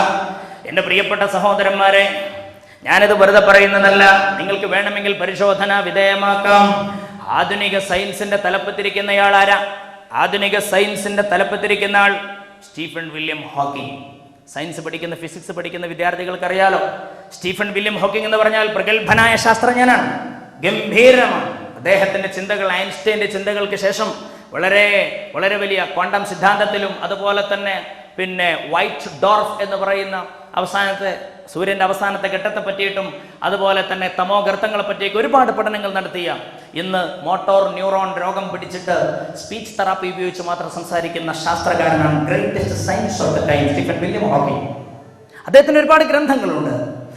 എൻ്റെ പ്രിയപ്പെട്ട സഹോദരന്മാരെ, ഞാനിത് വെറുതെ പറയുന്നതല്ല, നിങ്ങൾക്ക് വേണമെങ്കിൽ പരിശോധന വിധേയമാക്കാം. ആധുനിക സയൻസിന്റെ തലപ്പത്തിരിക്കുന്നയാൾ ആരാ? ആധുനിക സയൻസിന്റെ തലപ്പത്തിരിക്കുന്ന ആൾ സ്റ്റീഫൻ വില്യം ഹോക്കിംഗ്. സയൻസ് പഠിക്കുന്ന, ഫിസിക്സ് പഠിക്കുന്ന വിദ്യാർത്ഥികൾക്ക് അറിയാലോ, സ്റ്റീഫൻ വില്യം ഹോക്കിംഗ് എന്ന് പറഞ്ഞാൽ പ്രഗത്ഭനായ ശാസ്ത്രജ്ഞനാണ്, ഗംഭീരമാണ്. അദ്ദേഹത്തിന്റെ ചിന്തകൾ ഐൻസ്റ്റൈന്റെ ചിന്തകൾക്ക് ശേഷം വളരെ വളരെ വലിയ ക്വാണ്ടം സിദ്ധാന്തത്തിലും, അതുപോലെ തന്നെ വൈറ്റ് ഡോർഫ് എന്ന് പറയുന്ന സൂര്യന്റെ അവസാനത്തെ ഘട്ടത്തെ പറ്റിയിട്ടും, അതുപോലെ തന്നെ തമോ ഗർത്തങ്ങളെ പറ്റിയൊക്കെ ഒരുപാട് പഠനങ്ങൾ നടത്തിയ, ഇന്ന് മോട്ടോർ ന്യൂറോൺ രോഗം പിടിച്ചിട്ട് സ്പീച്ച് തെറാപ്പി ഉപയോഗിച്ച് മാത്രം സംസാരിക്കുന്ന ശാസ്ത്രകാരനാണ് greatest science of the time Stephen William Hawking. അദ്ദേഹത്തിന് ഒരുപാട് ഗ്രന്ഥങ്ങളുണ്ട്.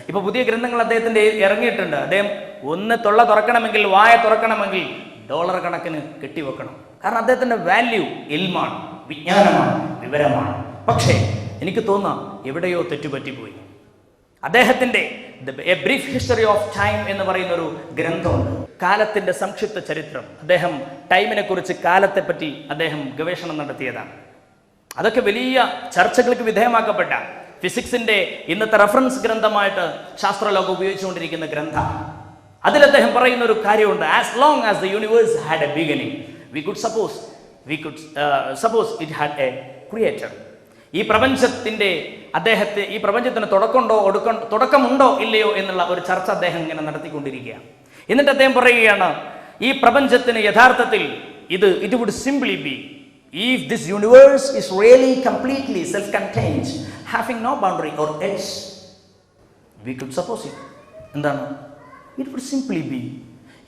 ഇപ്പൊ പുതിയ ഗ്രന്ഥങ്ങൾ അദ്ദേഹത്തിന്റെ ഇറങ്ങിയിട്ടുണ്ട്. അദ്ദേഹം ഒന്ന് തൊള്ള തുറക്കണമെങ്കിൽ, വായ തുറക്കണമെങ്കിൽ ഡോളർ കണക്കിന് കെട്ടിവെക്കണം. കാരണം അദ്ദേഹത്തിന്റെ വാല്യൂ ഇൽമാണ്, വിജ്ഞാനമാണ്, വിവരമാണ്. പക്ഷേ എനിക്ക് തോന്നാം എവിടെയോ തെറ്റുപറ്റിപ്പോയി. അദ്ദേഹത്തിന്റെ A brief history of time എന്ന് പറയുന്ന ഒരു ഗ്രന്ഥമുണ്ട്, കാലത്തിന്റെ സംക്ഷിപ്ത ചരിത്രം. അദ്ദേഹം ടൈമിനെ കുറിച്ച്, കാലത്തെ പറ്റി അദ്ദേഹം ഗവേഷണം നടത്തിയതാണ്. അതൊക്കെ വലിയ ചർച്ചകൾക്ക് വിധേയമാക്കപ്പെട്ട, ഫിസിക്സിന്റെ ഇന്നത്തെ റെഫറൻസ് ഗ്രന്ഥമായിട്ട് ശാസ്ത്രലോകം ഉപയോഗിച്ചുകൊണ്ടിരിക്കുന്ന ഗ്രന്ഥം. അതിൽ അദ്ദേഹം പറയുന്ന ഒരു കാര്യമുണ്ട്, as long as the universe had A beginning, we could suppose it had a creator. ഈ പ്രപഞ്ചത്തിന് തുടക്കമുണ്ടോ ഇല്ലയോ എന്നുള്ള ഒരു ചർച്ച അദ്ദേഹം ഇങ്ങനെ നടത്തിക്കൊണ്ടിരിക്കുകയാണ്. എന്നിട്ട് അദ്ദേഹം പറയുകയാണ്, ഈ പ്രപഞ്ചത്തിന് യഥാർത്ഥത്തിൽ it would simply be if this universe is really completely self-contained, having no boundary or edge, we could suppose it. എന്താണ്? It would simply be.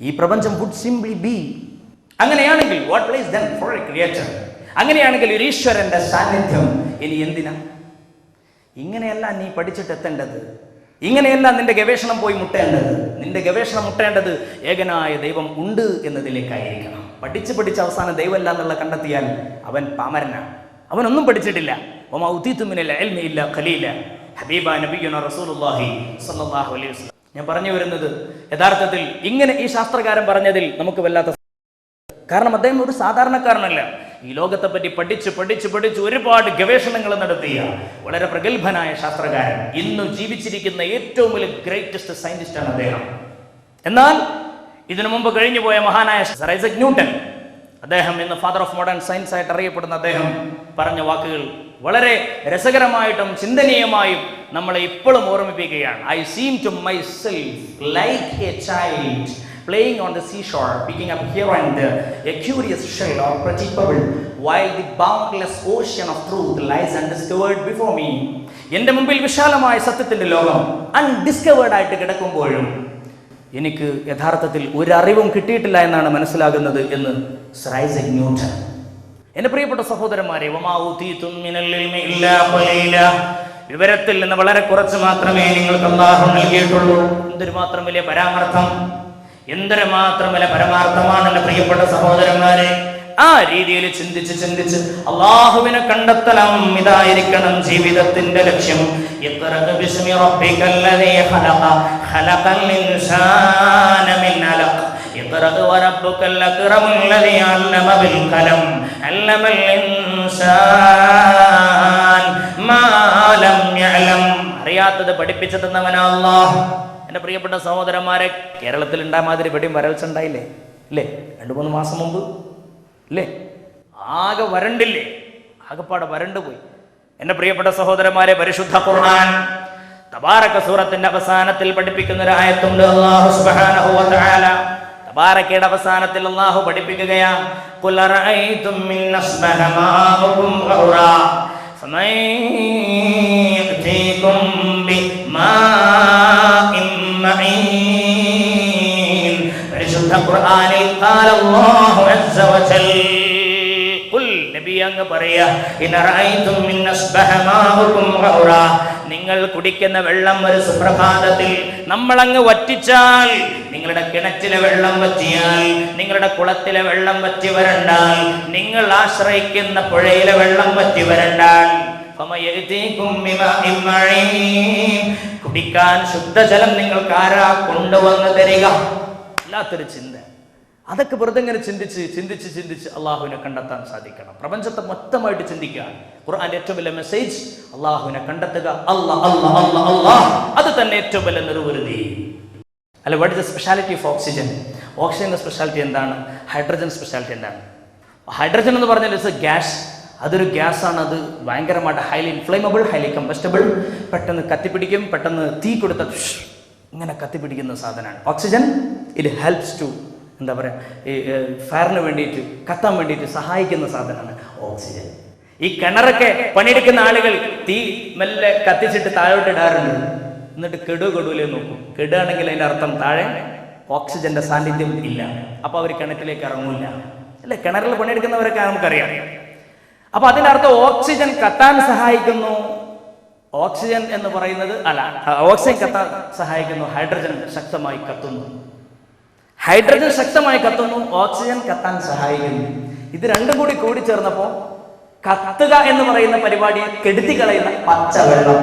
ഈ പ്രപഞ്ചം would simply be. അങ്ങനെയാണെങ്കിൽ what place then for a creator? അങ്ങനെയാണെങ്കിൽ ഒരു ഈശ്വരന്റെ സാന്നിധ്യം ഇനി എന്തിനാ? ഇങ്ങനെയല്ല നീ പഠിച്ചിട്ടെത്തേണ്ടത്, ഇങ്ങനെയല്ല നിന്റെ ഗവേഷണം പോയി മുട്ടേണ്ടത്. നിന്റെ ഗവേഷണം മുട്ടേണ്ടത് ഏകനായ ദൈവം ഉണ്ട് എന്നതിലേക്കായിരിക്കണം. പഠിച്ച് അവസാനം ദൈവമല്ല എന്നുള്ള കണ്ടെത്തിയാൽ അവൻ പാമരനാണ്, അവനൊന്നും പഠിച്ചിട്ടില്ല. വമാ ഉതീതു മിനൽ ഇൽമി ഇല്ലാ ഖലീല. ഹബീബ നബിയുന റസൂലുള്ളാഹി സ്വല്ലല്ലാഹു അലൈഹി വസല്ലം. ഞാൻ പറഞ്ഞു വരുന്നത്, യഥാർത്ഥത്തിൽ ഇങ്ങനെ ഈ ശാസ്ത്രകാരൻ പറഞ്ഞതിൽ നമുക്ക് വല്ലാത്ത, കാരണം അദ്ദേഹം ഒരു സാധാരണക്കാരനല്ല. ഈ ലോകത്തെ പറ്റി പഠിച്ച് ഒരുപാട് ഗവേഷണങ്ങൾ നടത്തിയ വളരെ പ്രഗത്ഭനായ ശാസ്ത്രകാരൻ, ഇന്ന് ജീവിച്ചിരിക്കുന്ന ഏറ്റവും വലിയ ഗ്രേറ്റസ്റ്റ് സയന്റിസ്റ്റാണ് അദ്ദേഹം. എന്നാൽ ഇതിനു മുമ്പ് കഴിഞ്ഞുപോയ മഹാനായ സർ ഐസക് ന്യൂട്ടൻ, അദ്ദേഹം ഇന്ന് ഫാദർ ഓഫ് മോഡേൺ സയൻസ് ആയിട്ട് അറിയപ്പെടുന്ന അദ്ദേഹം പറഞ്ഞ വാക്കുകൾ വളരെ രസകരമായിട്ടും ചിന്തനീയമായും നമ്മളെ ഇപ്പോഴും ഓർമ്മിപ്പിക്കുകയാണ്. I seem to myself like a child playing on the seashore, picking up here and there a curious shell or pretty pebble, while the boundless ocean of truth lies undiscovered before me. എൻ്റെ മുമ്പിൽ വിശാലമായ സത്യത്തിൻ്റെ ലോകം undiscovered ആയിട്ട് കിടക്കുമ്പോഴും എനിക്ക് യഥാർത്ഥത്തിൽ ഒരു അറിവും കിട്ടിയിട്ടില്ല എന്നാണ് മനസ്സിലാകുന്നത് എന്ന് സർ ഐസക് ന്യൂട്ടൻ. എൻ്റെ പ്രിയപ്പെട്ട സഹോദരന്മാരെ, വമാ ഊതീതും മിനൽ ഇൽമി ഇല്ലാ ഖലീല. വിവരത്തിൽ നിന്ന് വളരെ കുറച്ച് മാത്രമേ നിങ്ങൾക്ക് അല്ലാഹു നൽകിയിട്ടുള്ളൂ. എന്തൊരു മാത്രം വലിയ പരാമർത്ഥം, എന്തൊരു മാത്രം വലിയ പരമാർത്ഥമാണ് എൻ്റെ പ്രിയപ്പെട്ട സഹോദരന്മാരെ. ആ രീതിയിൽ ചിന്തിച്ച് അല്ലാഹുവിനെ കണ്ടെത്തണം. ഇതായിരിക്കണം ജീവിതത്തിന്റെ ലക്ഷ്യം. ഇഖ്റഅ ബിസ്മി റബ്ബിക്കല്ലദീ ഖലഖ ഖലഖൽ ഇൻസാന മിൻ അലഖ് ഇഖ്റഅ വറബ്ബുക്കൽ അക്റമുല്ലദീ അല്ലമ ബിൽ ഖലം അല്ലമൽ ഇൻസാൻ മാ ലം യഅലം. അറിയാത്തത് പഠിപ്പിച്ചു തന്നവനാ അല്ലാഹ്. എൻ്റെ പ്രിയപ്പെട്ട സഹോദരന്മാരെ, കേരളത്തിൽ ഉണ്ടായ മാതിരി വെടിയും വരൾച്ചുണ്ടായില്ലേ? ഇല്ലേ? 2-3 മാസം മുമ്പ് ഇല്ലേ? ആകെ വരണ്ടില്ലേ? ആകെപ്പാടെ വരണ്ടു പോയി. എൻ്റെ പ്രിയപ്പെട്ട സഹോദരന്മാരെ, പരിശുദ്ധ ഖുർആൻ തബാറക സൂറത്തിന്റെ അവസാനത്തിൽ പഠിപ്പിക്കുന്ന ഒരു ആയത്തുണ്ട്. അല്ലാഹു സുബ്ഹാനഹു വ തആല തബാറകയുടെ അവസാനത്തിൽ അല്ലാഹു പഠിപ്പിക്കുകയാണ്, ഖുൽ അറഅയ്തും മിൻ അസ്ബഹ മാഉകും ഗൗറാ ഫമൻ യഅതീകും ബിമാഇൻ മഈൻ. പരിശുദ്ധ ഖുർആനിൽ ഖാല അല്ലാഹു അസ്സ വജൽ, ഖുൽ നബി അങ്ങ് പറയാ, ഇൻ അറഅയ്തും മിൻ അസ്ബഹ മാഉകും ഗൗറാ, നിങ്ങൾ കുടിക്കുന്ന വെള്ളം ഒരു സുപ്രഭാതത്തിൽ നമ്മളങ്ങ് വറ്റിച്ചാൽ, നിങ്ങളുടെ കിണറ്റിലെ വെള്ളം വറ്റിയാൽ, നിങ്ങളുടെ കുളത്തിലെ വെള്ളം വറ്റി വരണ്ടാൽ, നിങ്ങൾ ആശ്രയിക്കുന്ന പുഴയിലെ വെള്ളം വറ്റി വരണ്ടാൽ, കുടിക്കാൻ ശുദ്ധജലം നിങ്ങൾക്ക് ആരാ കൊണ്ടുവന്ന് തരിക? അല്ലാത്തൊരു ചിന്ത. അതൊക്കെ വെറുതെ ഇങ്ങനെ ചിന്തിച്ച് അള്ളാഹുവിനെ കണ്ടെത്താൻ സാധിക്കണം. പ്രപഞ്ചത്തെ മൊത്തമായിട്ട് ചിന്തിക്കുക. ഖുർആന്റെ ഏറ്റവും വലിയ മെസ്സേജ് അള്ളാഹുവിനെ കണ്ടെത്തുക. അല്ലാഹ്, അത് തന്നെ ഏറ്റവും വലിയ നിർവൃതി. അല്ല, what is the speciality of oxygen? ഓക്സിജന്റെ സ്പെഷ്യാലിറ്റി എന്താണ്? ഹൈഡ്രജൻ സ്പെഷ്യാലിറ്റി എന്താണ്? ഹൈഡ്രജൻ എന്ന് പറഞ്ഞാൽ ഇറ്റ്സ് എ ഗ്യാസ്. അതൊരു ഗ്യാസാണ്. അത് ഭയങ്കരമായിട്ട് ഹൈലി ഇൻഫ്ലേമബിൾ, ഹൈലി കമ്പസ്റ്റബിൾ. പെട്ടെന്ന് കത്തിപ്പിടിക്കും. പെട്ടെന്ന് തീ കൊടുത്ത ഇങ്ങനെ കത്തിപ്പിടിക്കുന്ന സാധനമാണ്. ഓക്സിജൻ ഇറ്റ് ഹെൽപ്സ് ടു, എന്താ പറയുക, ഈ ഫയറിന് വേണ്ടിയിട്ട്, കത്താൻ വേണ്ടിയിട്ട് സഹായിക്കുന്ന സാധനമാണ് ഓക്സിജൻ. ഈ കിണറൊക്കെ പണിയെടുക്കുന്ന ആളുകൾ തീ മെല്ലെ കത്തിച്ചിട്ട് താഴോട്ട് ഇടാറുണ്ട്. എന്നിട്ട് കെടുകെടൂലേ നോക്കും. കെടുകയാണെങ്കിൽ അതിൻ്റെ അർത്ഥം താഴെ ഓക്സിജന്റെ സാന്നിധ്യം ഇല്ല. അപ്പോൾ അവർ കിണറ്റിലേക്ക് ഇറങ്ങൂല. അല്ലേ? കിണറിൽ പണിയെടുക്കുന്നവരൊക്കെ നമുക്കറിയാം. അപ്പൊ അതിൻ്റെ അർത്ഥം ഓക്സിജൻ കത്താൻ സഹായിക്കുന്നു. ഓക്സിജൻ എന്ന് പറയുന്നത് ഓക്സിജൻ കത്താൻ സഹായിക്കുന്നു. ഹൈഡ്രജൻ ശക്തമായി കത്തുന്നു. ഹൈഡ്രജൻ ശക്തമായി കത്തുന്നു, ഓക്സിജൻ കത്താൻ സഹായിക്കുന്നു. ഇത് രണ്ടും കൂടി ചേർന്നപ്പോ കത്തുക എന്ന് പറയുന്ന പരിപാടിയെ കെടുത്തി കളയുന്ന പച്ചവെള്ളം.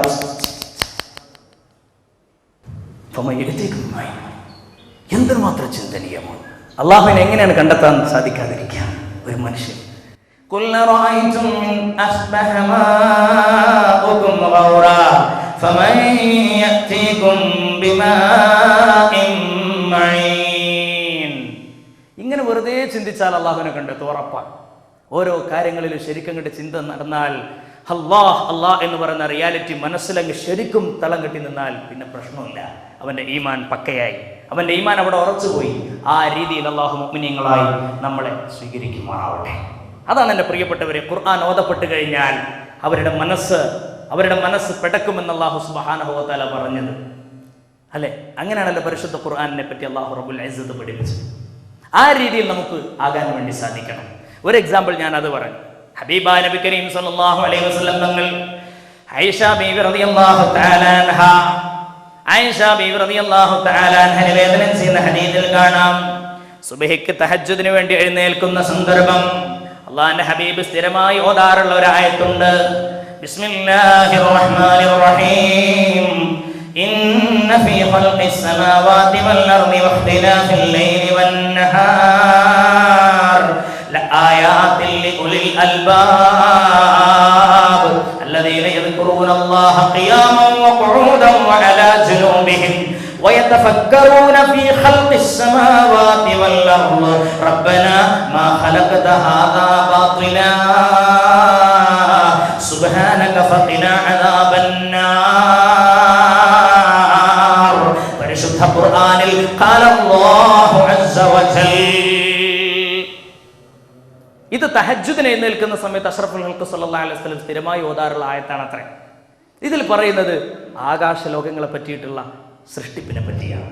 എന്തുമാത്രം ചിന്തനീയമാണ്. അള്ളാഹുവിനെ എങ്ങനെയാണ് കണ്ടെത്താൻ സാധിക്കാതിരിക്കുക ഒരു മനുഷ്യൻ? ഇങ്ങനെ വെറുതെ ചിന്തിച്ചാൽ അള്ളാഹുവിനെ കണ്ടെത്തും, ഉറപ്പാണ്. ഓരോ കാര്യങ്ങളിലും ശരിക്കും കണ്ട് ചിന്ത നടന്നാൽ അല്ലാഹ് അല്ലാഹ് എന്ന് പറയുന്ന റിയാലിറ്റി മനസ്സിലങ്ങ് ശരിക്കും തളം കെട്ടി നിന്നാൽ പിന്നെ പ്രശ്നമില്ല. അവൻ്റെ ഈമാൻ പക്കയായി, അവൻ്റെ ഈമാൻ അവിടെ ഉറച്ചുപോയി. ആ രീതിയിൽ അല്ലാഹു മുഅ്മിനീങ്ങളായി നമ്മളെ സ്വീകരിക്കുമാറാവട്ടെ. അതാണ് എൻ്റെ പ്രിയപ്പെട്ടവരെ, ഖുർആൻ ഓതപ്പെട്ട് കഴിഞ്ഞാൽ അവരുടെ മനസ്സ് പിടക്കുമെന്ന് അല്ലാഹു സുബ്ഹാനഹു വ തആല പറഞ്ഞത് അല്ലേ? അങ്ങനെയാണല്ലോ പരിശുദ്ധ ഖുർആനിനെ പറ്റി അല്ലാഹു റബ്ബുൽ ഇസ്സത്ത് പഠിപ്പിച്ചത്. ആ രീതിയിൽ നമുക്ക് ആകാൻ വേണ്ടി സാധിക്കണം. ഒരു എക്സാമ്പിൾ ഞാൻ അത് പറഞ്ഞു. ഹബീബായ നബി കരീം സല്ലല്ലാഹു അലൈഹി വസല്ലം തങ്ങൾ ആയിഷ ബീവി റളിയല്ലാഹു തആല അൻഹ നിവേദനം ചെയ്യുന്ന ഹദീസിൽ കാണാം, സുബ്ഹിക്ക് തഹജ്ജുദിന് വേണ്ടി എഴുന്നേൽക്കുന്ന സന്ദർഭം അല്ലാഹുവിന്റെ ഹബീബ് സ്ഥിരമായി ഓതാറുള്ള ഒരു ആയത്തുണ്ട്. ബിസ്മില്ലാഹിർ റഹ്മാനിർ റഹീം ഇന്ന ഫീ ഖൽഖിസ് സമാവാതി വൽ അർളി വഖ്തിലാഫിൽ ലൈലി വൻ നഹാർ ലആയാതിൻ ലിഉലിൽ അൽബാബ് الذين يذكرون الله قياما وقعودا وعلى جنوبهم ويتفكرون في خلق السماوات والأرض ربنا ما خلقت هذا باطلا سبحانك فقنا عذاب النار. പരിശുദ്ധ ഖുർആനിൽ قال الله عز وجل, ഇത് തഹജ്ജുദിന് എഴുന്നേൽക്കുന്ന സമയത്ത് അഷ്റഫുൽ ഖൽഖ് സല്ലല്ലാഹു അലൈഹി വസല്ലം സ്ഥിരമായി ഓതാറുള്ള ആയത്താണ് അത്രേ. ഇതിൽ പറയുന്നത് ആകാശ ലോകങ്ങളെ പറ്റിയിട്ടുള്ള സൃഷ്ടിപ്പിനെ പറ്റിയാണ്,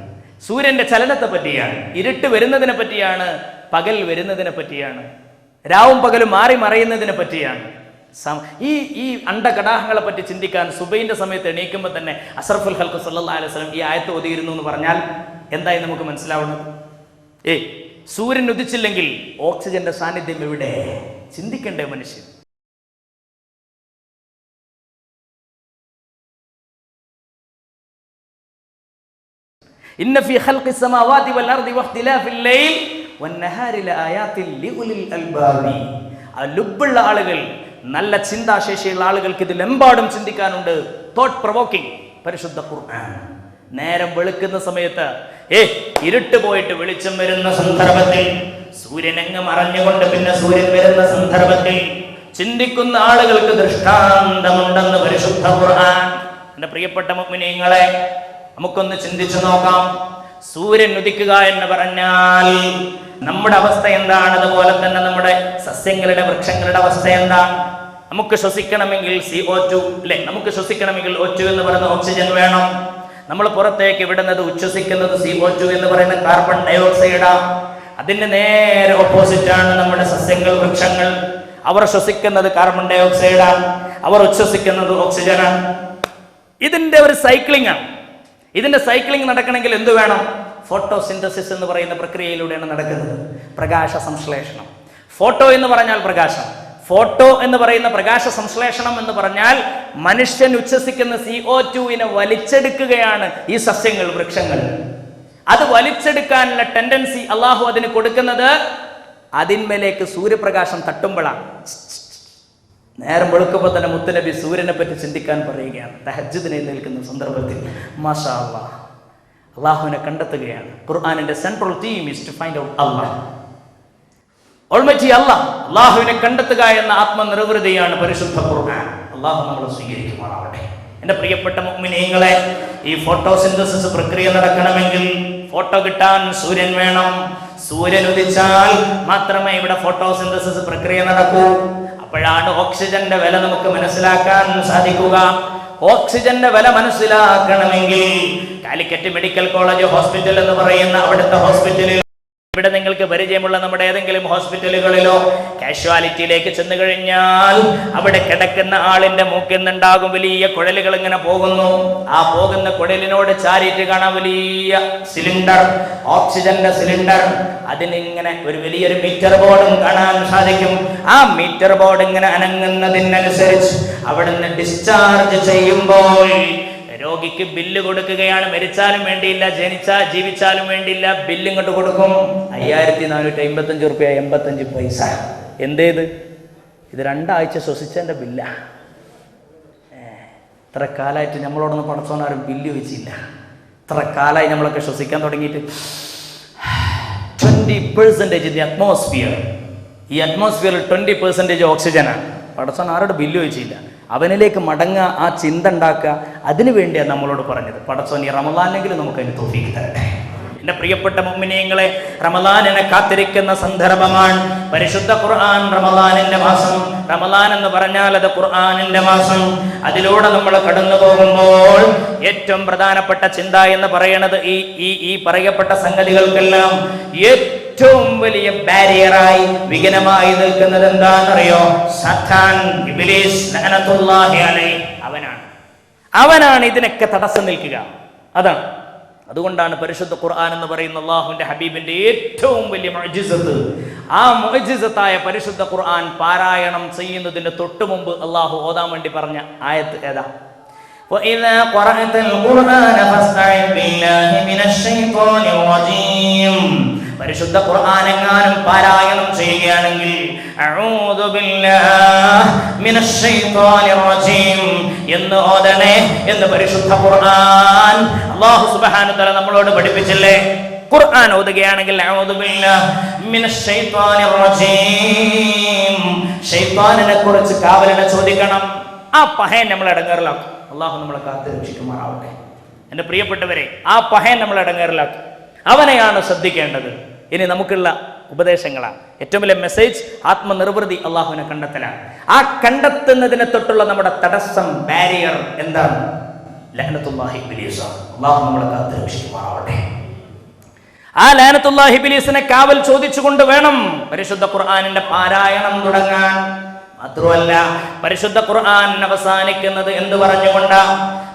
സൂര്യന്റെ ചലനത്തെ പറ്റിയാണ്, ഇരുട്ട് വരുന്നതിനെ പറ്റിയാണ്, പകൽ വരുന്നതിനെ പറ്റിയാണ്, രാവും പകലും മാറി മറയുന്നതിനെ പറ്റിയാണ്. ഈ അണ്ടകടാഹങ്ങളെ പറ്റി ചിന്തിക്കാൻ സുബൈന്റെ സമയത്ത് എണീക്കുമ്പോൾ തന്നെ അഷ്റഫുൽ ഖൽഖ് സല്ലല്ലാഹു അലൈഹി വസല്ലം ഈ ആയത്ത് ഓതിയിരുന്നു എന്ന് പറഞ്ഞാൽ എന്തായി നമുക്ക് മനസ്സിലാവുന്നത്? സൂര്യൻ ഉദിച്ചില്ലെങ്കിൽ ഓക്സിജന്റെ സാന്നിധ്യം എവിടെ? ചിന്തിക്കണ്ടേ മനുഷ്യൻ? ഇന്ന ഫീ ഖൽഖിസ് സമാവാതി വൽ അർദി വഖ്തിലാഫിൽ ലൈൽ വൻ നഹാരി ലആയാതിൻ ലിഉലിൽ അൽബാബി. ലുബ്ബുള്ള ആളുകൾ, നല്ല ചിന്താശേഷിയുള്ള ആളുകൾക്ക് ഇതിലെമ്പാടും ചിന്തിക്കാനുണ്ട്. തോട്ട് പ്രൊവോക്കിംഗ് പരിശുദ്ധ ഖുർആൻ. നേരം വെളുക്കുന്ന സമയത്ത് ഇരുട്ട് പോയിട്ട് വെളിച്ചം വരുന്ന സന്ദർഭത്തിൽ, സൂര്യനങ്ങ് മറഞ്ഞുകൊണ്ട് പിന്നെ സൂര്യൻ വരുന്ന സന്ദർഭത്തിൽ ചിന്തിക്കുന്ന ആളുകൾക്ക് ദൃഷ്ടാന്തമുണ്ടെന്ന് പരിശുദ്ധ ഖുർആൻ. എൻ്റെ പ്രിയപ്പെട്ട മുഅ്മിനീങ്ങളെ, നമുക്കൊന്ന് ചിന്തിച്ചു നോക്കാം. സൂര്യൻ ഉദിക്കുക എന്ന് പറഞ്ഞാൽ നമ്മുടെ അവസ്ഥ എന്താണ്? അതുപോലെ തന്നെ നമ്മുടെ സസ്യങ്ങളുടെ, വൃക്ഷങ്ങളുടെ അവസ്ഥ എന്താണ്? നമുക്ക് ശ്വസിക്കണമെങ്കിൽ CO2 അല്ലെ, നമുക്ക് ശ്വസിക്കണമെങ്കിൽ O2 എന്ന് പറയുന്ന ഓക്സിജൻ വേണം. നമ്മൾ പുറത്തേക്ക് വിടുന്നത്, ഉച്ഛ്വസിക്കുന്നത് CO2 എന്ന് പറയുന്ന കാർബൺ ഡയോക്സൈഡാണ്. അതിന് നേരെ ഓപ്പോസിറ്റ് ആണ് നമ്മുടെ സസ്യങ്ങൾ, വൃക്ഷങ്ങൾ. അവർ ശ്വസിക്കുന്നത് കാർബൺ ഡയോക്സൈഡാണ്, അവർ ഉച്ഛ്വസിക്കുന്നത് ഓക്സിജനാണ്. ഇതിന്റെ ഒരു സൈക്ലിംഗ് ആണ്. ഇതിന്റെ സൈക്ലിംഗ് നടക്കണമെങ്കിൽ എന്ത് വേണം? ഫോട്ടോസിന്തസിസ് എന്ന് പറയുന്ന പ്രക്രിയയിലൂടെയാണ് നടക്കുന്നത്. പ്രകാശ സംശ്ലേഷണം. ഫോട്ടോ എന്ന് പറഞ്ഞാൽ പ്രകാശം, ഫോട്ടോ എന്ന് പറയുന്ന പ്രകാശ സംശ്ലേഷണം എന്ന് പറഞ്ഞാൽ മനുഷ്യൻ ഉച്ഛ്വസിക്കുന്ന CO2-നെ വലിച്ചെടുക്കുകയാണ് ഈ സസ്യങ്ങൾ, വൃക്ഷങ്ങൾ. അത് വലിച്ചെടുക്കാനുള്ള ടെൻഡൻസി അള്ളാഹു അതിന് കൊടുക്കുന്നത് അതിന്മേലേക്ക് സൂര്യപ്രകാശം തട്ടുമ്പോഴാണ്. നേരം വെളുക്കുമ്പോൾ തന്നെ മുത്തുനബി സൂര്യനെ പറ്റി ചിന്തിക്കാൻ പറയുകയാണ് തഹജ്ജുദിന് എഴുന്നേൽക്കുന്ന സന്ദർഭത്തിൽ. മാഷാ അല്ലാഹ്, അള്ളാഹുവിനെ കണ്ടെത്തുകയാണ്. ഖുർആനിന്റെ central theme is to find out അല്ലാഹ്, ഓൾമൈറ്റി അല്ലാഹ്. അള്ളാഹുവിനെ കണ്ടെത്തുക എന്ന ആത്മനിർവൃതിയാണ് പരിശുദ്ധ ഖുർആൻ. അള്ളാഹു നമ്മളെ സ്വീകരിക്കുമാറാവട്ടെ. എൻ്റെ പ്രിയപ്പെട്ട മുഅ്മിനീങ്ങളെ, ഈ ഫോട്ടോസിന്തസിസ് പ്രക്രിയ നടക്കണമെങ്കിൽ ഫോട്ടോ കിട്ടാൻ സൂര്യൻ വേണം. സൂര്യൻ ഉദിച്ചാൽ മാത്രമേ ഇവിടെ ഫോട്ടോസിന്തസിസ് പ്രക്രിയ നടക്കൂ. അപ്പോഴാണ് ഓക്സിജന്റെ വില നമുക്ക് മനസ്സിലാക്കാൻ സാധിക്കുക. ഓക്സിജന്റെ വില മനസ്സിലാക്കണമെങ്കിൽ കാലിക്കറ്റ് മെഡിക്കൽ കോളേജ് ഹോസ്പിറ്റൽ എന്ന് പറയുന്ന അവിടുത്തെ ഹോസ്പിറ്റലിൽ, ഇവിടെ നിങ്ങൾക്ക് പരിചയമുള്ള നമ്മുടെ ഏതെങ്കിലും ഹോസ്പിറ്റലുകളിലോ കാഷ്വാലിറ്റിയിലേക്ക് ചെന്ന് കഴിഞ്ഞാൽ അവിടെ കിടക്കുന്ന ആളിന്റെ മൂക്കിൽ നിന്നുണ്ടാകും വലിയ കുഴലുകൾ ഇങ്ങനെ പോകുന്നു. ആ പോകുന്ന കുഴലിനോട് ചാരിയിട്ട് കാണാൻ വലിയ സിലിണ്ടർ, ഓക്സിജന്റെ സിലിണ്ടർ. അതിനിങ്ങനെ ഒരു വലിയൊരു മീറ്റർ ബോർഡും കാണാൻ സാധിക്കും. ആ മീറ്റർ ബോർഡ് ഇങ്ങനെ അനങ്ങുന്നതിനനുസരിച്ച് അവിടുന്ന് ഡിസ്ചാർജ് ചെയ്യുമ്പോൾ രോഗിക്ക് ബില്ല് കൊടുക്കുകയാണ്. മരിച്ചാലും വേണ്ടിയില്ല, ജീവിച്ചാലും വേണ്ടിയില്ല, ബില്ല് ഇങ്ങോട്ട് കൊടുക്കും. 5455 രൂപ 85 പൈസ. എന്തേത്? ഇത് 2 ആഴ്ച ശ്വസിച്ചതിൻ്റെ ബില്ല. ഇത്ര കാലമായിട്ട് നമ്മളോടൊന്നും പടച്ചോനാരും ബില്ല് വെച്ചില്ല. ഇത്ര കാലമായി നമ്മളൊക്കെ ശ്വസിക്കാൻ തുടങ്ങിയിട്ട് 20% ഇത് അറ്റ്മോസ്ഫിയർ. ഈ അറ്റ്മോസ്ഫിയറിൽ 20% ഓക്സിജനാണ്. പടച്ചോൻ ആരോട് ബില്ല് വെച്ചില്ല. അവനിലേക്ക് മടങ്ങുക, ആ ചിന്ത ഉണ്ടാക്കുക. അതിനു വേണ്ടിയാണ് നമ്മളോട് പറഞ്ഞത്. പടച്ചോൻ ഈ റമളാനിലെങ്കിലും നമുക്കതിന് തൗഫീഖ് തരട്ടെ. എൻ്റെ പ്രിയപ്പെട്ട മുഅ്മിനീങ്ങളെ, റമളാനിനെ കാത്തിരിക്കുന്ന സന്ദർഭമാണ്. പരിശുദ്ധ ഖുർആൻ റമളാനിന്റെ മാസം. റമളാൻ എന്ന് പറഞ്ഞാൽ അത് ഖുർആനിന്റെ മാസം. അതിലൂടെ നമ്മൾ കടന്നു പോകുമ്പോൾ ഏറ്റവും പ്രധാനപ്പെട്ട ചിന്ത എന്ന് പറയുന്നത് ഈ പറയപ്പെട്ട സംഗതികൾക്കെല്ലാം ഏറ്റവും വലിയ ബാരിയറായി, വിഘ്നമായി നിൽക്കുന്നത് എന്താണെന്നറിയോ? സാത്താൻ, ഇബ്ലീസ് ലഅനത്തുല്ലാഹി അലൈഹി. അവനാണ് ഇതിനൊക്കെ തടസ്സം നിൽക്കുക. അതാണ്. അതുകൊണ്ടാണ് പരിശുദ്ധ ഖുർആൻ എന്ന് പറയുന്ന അല്ലാഹുവിന്റെ ഹബീബിന്റെ ഏറ്റവും വലിയ മുഅ്ജിസത്ത്. ആ മുഅ്ജിസത്തായ പരിശുദ്ധ ഖുർആൻ പാരായണം ചെയ്യുന്നതിന് തൊട്ടു മുമ്പ് അല്ലാഹു ഓതാൻ വേണ്ടി പറഞ്ഞ ആയത്ത് ഏതാ? وَإِذَا قَرَأْتَ الْقُرْآنَ فَاسْتَعِذْ بِاللَّهِ مِنَ الشَّيْطَانِ الرَّجِيمِ. പരിശുദ്ധ ഖുർആൻ എങ്ങാനും പാരായണം ചെയ്യുകയാണെങ്കിൽ അഊദു ബില്ലാഹി മിനശ് ശൈത്വാനിർ റജീം എന്ന് ഓതണേ എന്ന് പരിശുദ്ധ ഖുർആൻ അല്ലാഹു സുബ്ഹാനഹു വ തആല നമ്മളോട് പഠിപ്പിച്ചില്ലേ? ഖുർആൻ ഓതുകയാണെങ്കിൽ അഊദു ബില്ലാഹി മിനശ് ശൈത്വാനിർ റജീം, ശൈത്താനിനെ കുറിച്ച് കാവലിനെ ചോദിക്കണം. ആ പഹയൻ നമ്മൾ ഇടങ്ങേറിലാക്കും. അല്ലാഹു നമ്മളെ കാത്ത് രക്ഷിക്കുമാറാവട്ടെ. എൻ്റെ പ്രിയപ്പെട്ടവരെ, ആ പഹയൻ നമ്മൾ ഇടങ്ങേറിലാക്കും. അവനെയാണ് ശ്രദ്ധിക്കേണ്ടത്. ഇനി നമുക്കുള്ള ഉപദേശങ്ങളാണ്. ഏറ്റവും വലിയ മെസ്സേജ് ആത്മനിർവൃതി അള്ളാഹുവിനെ കണ്ടെത്തലാണ്. ആ കണ്ടെത്തുന്നതിനെ തൊട്ടുള്ള നമ്മുടെ തടസ്സം, ബാരിയർ എന്താണ്? ലഅനത്തുല്ലാഹി ഇബ്ലീസ്. അള്ളാഹു നമ്മളെ കാത്ത് രക്ഷിക്കുമാറാവട്ടെ. ആ ലഅനത്തുല്ലാഹി ഇബ്ലീസിനെ കാവൽ ചോദിച്ചുകൊണ്ട് വേണം പരിശുദ്ധ ഖുർആനിന്റെ പാരായണം തുടങ്ങാൻ. മാത്രമല്ല, പരിശുദ്ധ ഖുർആൻ അവസാനിക്കുന്നത് എന്ത് പറഞ്ഞുകൊണ്ടാ?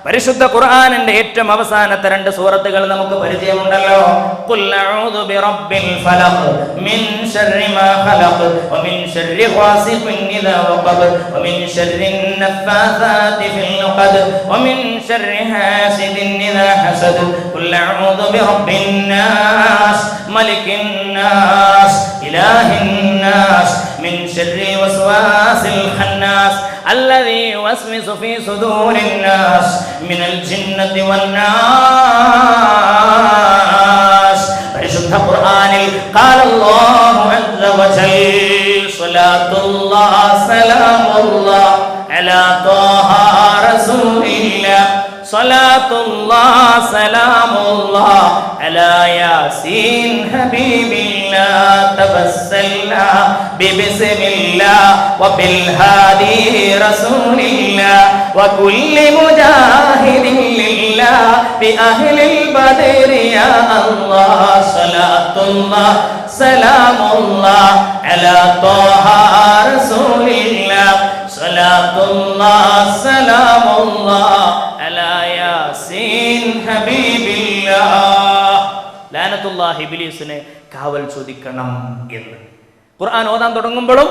പരിശുദ്ധ ഖുർആനിന്റെ ഏറ്റവും അവസാനത്തെ 2 സൂറത്തുകൾ നമുക്ക് പരിചയമുണ്ടല്ലോ. ഖുൽ അഊദു ബിറബ്ബിൽ ഫലഖ് മിൻ ശർരി മാ ഖലഖ് വമിൻ ശർരി ഖാസിഖിൻ ഇദാ വഖബ് വമിൻ ശർരി നഫ്ഫാസാതി ഫിൽ ഉഖദ് വമിൻ ശർരി ഹാസിദിൻ ഇദാ ഹസദ് ഖുൽ അഊദു ബിറബ്ബിൻ നാസ് മലിക്കിൻ നാസ് ഇലാഹിൻ നാസ് മിൻ ശർരി വസ്വാസിൽ ഖന്നാസ് الذي يوسوس في صدور الناس من الجنة والناس. പരിശുദ്ധ ഖുർആനിൽ قال الله عز وجل صلاة الله سلام الله على طه رسول الله صلاة الله سلام الله على ياسين حبيب الله تبسلنا ببسم الله وبالهادي رسول الله وكل مجاهد لله بأهل البدر يا الله صلاة الله سلام الله على طه رسول الله صلاة الله سلام الله على ياسين حبيب الله. ലഅനത്തുല്ലാഹി ഇബ്ലീസിനെ കാവൽ ചോദിക്കണം എന്ന് ഖുർആൻ ഓതാൻ തുടങ്ങുമ്പോഴും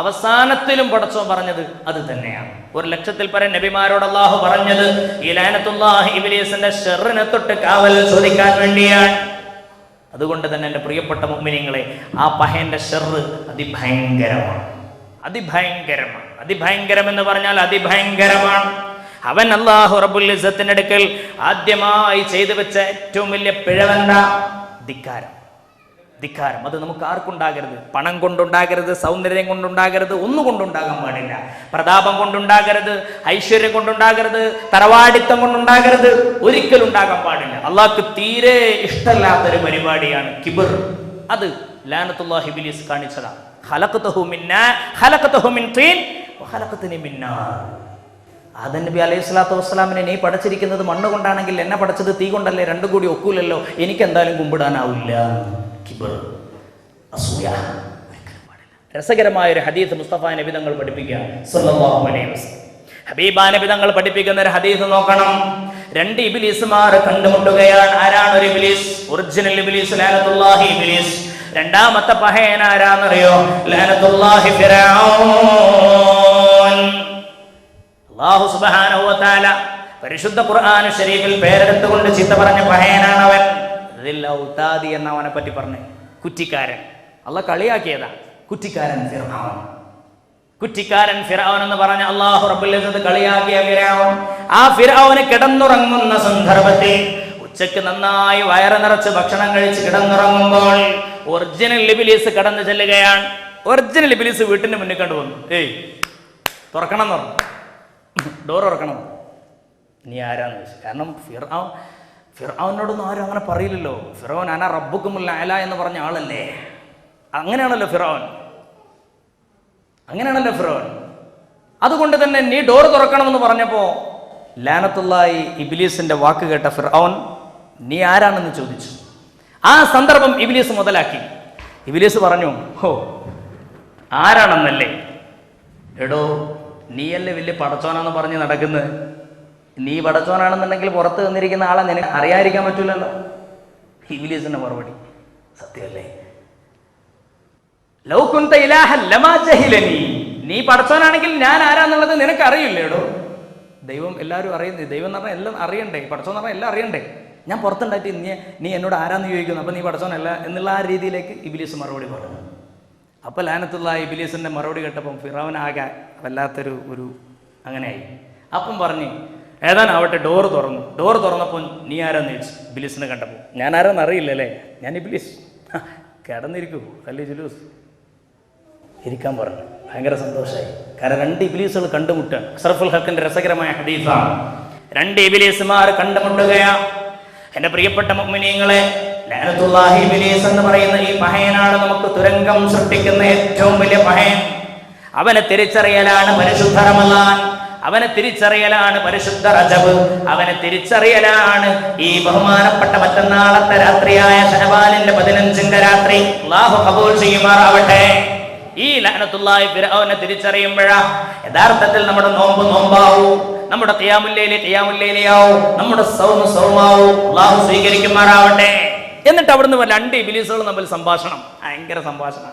അവസാനത്തിലും പടച്ചോൻ പറഞ്ഞത് അത് തന്നെയാണ്. 100,000-ൽ പരം നബിമാരോട് അല്ലാഹു പറഞ്ഞത് ഈ ലഅനത്തുല്ലാഹി ഇബ്ലീസിന്റെ ശർറിനെ തൊട്ട് കാവൽ ചോദിക്കാൻ വേണ്ടിയാണ്. അതുകൊണ്ട് തന്നെ എൻ്റെ പ്രിയപ്പെട്ട മുഅ്മിനീങ്ങളെ, ആ പഹയന്റെ ശർറ് അതിഭയങ്കരമാണ്. അതിഭയങ്കരം എന്ന് പറഞ്ഞാൽ അതിഭയങ്കരമാണ്. അവൻ അല്ലാഹു റബ്ബുൽ ഇസ്സത്തിന്റെ അടുക്കൽ ആദ്യമായി ചെയ്തു വെച്ച ഏറ്റവും വലിയ പിഴവെന്താ? ധിക്കാരം. അത് നമുക്ക് ആർക്കുണ്ടാകരുത്. പണം കൊണ്ടുണ്ടാകരുത്, സൗന്ദര്യം കൊണ്ടുണ്ടാകരുത്, ഒന്നുകൊണ്ടുണ്ടാകാൻ പാടില്ല. പ്രതാപം കൊണ്ടുണ്ടാകരുത്, ഐശ്വര്യം കൊണ്ടുണ്ടാകരുത്, തറവാടിത്തം കൊണ്ടുണ്ടാകരുത്, ഒരിക്കലും ഉണ്ടാകാൻ പാടില്ല. അള്ളാഹ്ക്ക് തീരെ ഇഷ്ടമല്ലാത്തൊരു പരിപാടിയാണ് കിബർ. അത് ലഅനത്തുല്ലാഹി ഇബ്ലീസ് കാണിച്ചതാണ്. ഖലഖതഹു മിൻ തീൻ വഖലഖതനി മിൻ നാർ. ആദം നബി അലൈഹി സ്വലാത്തു വസ്സലാമിനെ നീ പഠിച്ചിരിക്കുന്നത് മണ്ണ് കൊണ്ടാണെങ്കിൽ എന്നെ പഠിച്ചത് തീ കൊണ്ടല്ലേ, രണ്ടും കൂടി ഒക്കൂലല്ലോ, എനിക്ക് എന്തായാലും കുമ്പിടാനാവില്ല. കിബർ, അസൂയ ഒരിക്കലും പാടില്ല. രസകരമായ ഒരു ഹദീസ് മുസ്തഫ നബി തങ്ങൾ പഠിപ്പിക്കുക സല്ലല്ലാഹു അലൈഹി വസല്ലം. ഹബീബ നബി തങ്ങൾ പഠിപ്പിക്കുന്ന ഒരു ഹദീസ് നോക്കണം. 2 ഇബ്ലീസുമാർ കണ്ടുമുട്ടുകയാണ്. ആരാണ് ഒരു ഇബ്ലീസ്? ഒറിജിനൽ ഇബ്ലീസ് ലഅനത്തുല്ലാഹി ഇബ്ലീസ്. രണ്ടാമത്തെ പഹയൻ ആരാന്നറിയോ? ലഅനത്തുല്ലാഹി ഫിർഔൻ. അല്ലാഹു സുബ്ഹാനഹു വ തആല പരിശുദ്ധ ഖുർആൻ ശരീഫിൽ പേരെടുത്തുകൊണ്ട് ചീത്ത പറഞ്ഞ പഹയനാണ് അവൻ. ഔതാദി എന്ന അവനെ പറ്റി പറഞ്ഞ് കുറ്റിക്കാരൻ. അള്ളാഹ് കളിയാക്കിയതാ. കുറ്റിക്കാരൻ ഫിർഔൻ എന്ന് പറഞ്ഞ അല്ലാഹു റബ്ബുൽ ഇസ്സത്ത് കളിയാക്കിയ ഫിർഔൻ. ആ ഫിർഔന് കിടന്നുറങ്ങുന്ന സന്ദർഭത്തിൽ ഉച്ചക്ക് നന്നായി വയറ് നിറച്ച് ഭക്ഷണം കഴിച്ച് കിടന്നുറങ്ങുമ്പോൾ ഒറിജിനൽ ഇബ്ലീസ് കടന്നു ചെല്ലുകയാണ്. ഒറിജിനൽ ഇബ്ലീസ് വീട്ടിന്റെ മുന്നിൽ കണ്ടുവന്നു. തുറക്കണം എന്ന് പറഞ്ഞു. ഡോർ തുറക്കണം. നീ ആരാന്ന് ചോദിച്ചു. കാരണം ഫിർഔനോടൊന്നും ആരും അങ്ങനെ പറയില്ലല്ലോ. ഫിർഔൻ അന റബ്ബുക്കുമുൽ അഅല എന്ന് പറഞ്ഞ ആളല്ലേ. അങ്ങനെയാണല്ലോ ഫിർഔൻ. അതുകൊണ്ട് തന്നെ നീ ഡോർ തുറക്കണമെന്ന് പറഞ്ഞപ്പോൾ ലാനത്തുല്ലാഹി ഇബ്ലീസിന്റെ വാക്ക് കേട്ട ഫിർഔൻ നീ ആരാണെന്ന് ചോദിച്ചു. ആ സന്ദർഭം ഇബ്ലീസ് മുതലാക്കി. ഇബ്ലീസ് പറഞ്ഞു, ഹോ ആരാണെന്നല്ലേ? എടോ നീയല്ലേ വലിയ പടച്ചോനാന്ന് പറഞ്ഞ് നടക്കുന്നത്. നീ പടച്ചോനാണെന്നുണ്ടെങ്കിൽ പുറത്ത് വന്നിരിക്കുന്ന ആളെ നിനക്ക് അറിയാതിരിക്കാൻ പറ്റൂലല്ലോ. ഇബ്ലീസിന്റെ മറുപടി സത്യമല്ലേ? ലൗ കുന്ത ഇലാഹൻ ലമാ ജഹിലനി. നീ പടച്ചോനാണെങ്കിൽ ഞാൻ ആരാന്നുള്ളത് നിനക്ക് അറിയില്ലേടോ. ദൈവം എല്ലാവരും അറിയുന്നത്. ദൈവം എന്ന് പറഞ്ഞാൽ എല്ലാം അറിയണ്ടേ. പടച്ചോൻ എന്ന് പറഞ്ഞാൽ എല്ലാം അറിയണ്ടേ. ഞാൻ പുറത്തുണ്ടായിട്ട് നീ എന്നോട് ആരാന്ന് ചോദിക്കുന്നു, അപ്പം നീ പടച്ചോനല്ല എന്നുള്ള ആ രീതിയിലേക്ക് ഇബ്ലീസ് മറുപടി പറഞ്ഞു. അപ്പോൾ ലാനത്തുല്ലാഹി ഇബ്ലീസിന്റെ മറുപടി കേട്ടപ്പം ഫിറൗൻ ആകെ വല്ലാത്തൊരു അങ്ങനെയായി. അപ്പം പറഞ്ഞു ഏതാനാവട്ടെ ഡോർ തുറന്നു. ഡോർ തുറന്നപ്പോൾ നീ ആരാന്ന് ചോദിച്ചു. ഇബ്ലീസിനെ കണ്ടപ്പോൾ ഞാൻ ആരാന്ന് അറിയില്ലല്ലേ, ഞാൻ ഇബ്ലീസ്. കിടന്നിരിക്കൂ അല്ലേ ജുലൂസ്, ഇരിക്കാൻ പറഞ്ഞു. ഭയങ്കര സന്തോഷമായി. കാരണം 2 ഇബ്ലീസുകൾ കണ്ടുമുട്ടാണ്. അഷ്റഫുൽ ഹഖിന്റെ രസകരമായ ഹദീസാണ്. 2 ഇബ്ലീസുമാർ കണ്ടുമുട്ടുകയാണ്. എന്റെ പ്രിയപ്പെട്ട മുഅ്മിനീങ്ങളെ, ലഅനത്തുല്ലാഹി ഇബ്ലീസ് എന്ന് പറയുന്ന ഈ പഹയനാണ് നമുക്ക് തുരങ്കം സൃഷ്ടിക്കുന്ന ഏറ്റവും വലിയ പഹയൻ. അവനെ തിരിച്ചറിയലാണ് പരിശുദ്ധ റമളാൻ, അവനെ തിരിച്ചറിയലാണ് പരിശുദ്ധ റജബ്, അവനെ തിരിച്ചറിയലാണ് ഈ ബഹുമാനപ്പെട്ട മറ്റന്നാളത്തെ രാത്രിയായ ശഅബാനിന്റെ 15ന്റെ രാത്രി. അല്ലാഹു ഖബൂൽ ചെയ്യുമാറാവട്ടെ. ഈ ലഅനത്തുല്ലാഹി ഫിർഔനെ തിരിച്ചറിയുമ്പോഴാ യഥാർത്ഥത്തിൽ നമ്മുടെ നോമ്പ് നോമ്പാവൂ, നമ്മുടെ ഖിയാമുൽ ലൈലിയാവൂ, നമ്മുടെ സൗമാവൂ. അല്ലാഹു സ്വീകരിക്കുമാറാവട്ടെ. എന്നിട്ട് അവിടുന്ന് 2 ഇബ്ലീസുകൾ തമ്മിൽ സംഭാഷണം, ഭയങ്കര സംഭാഷണം.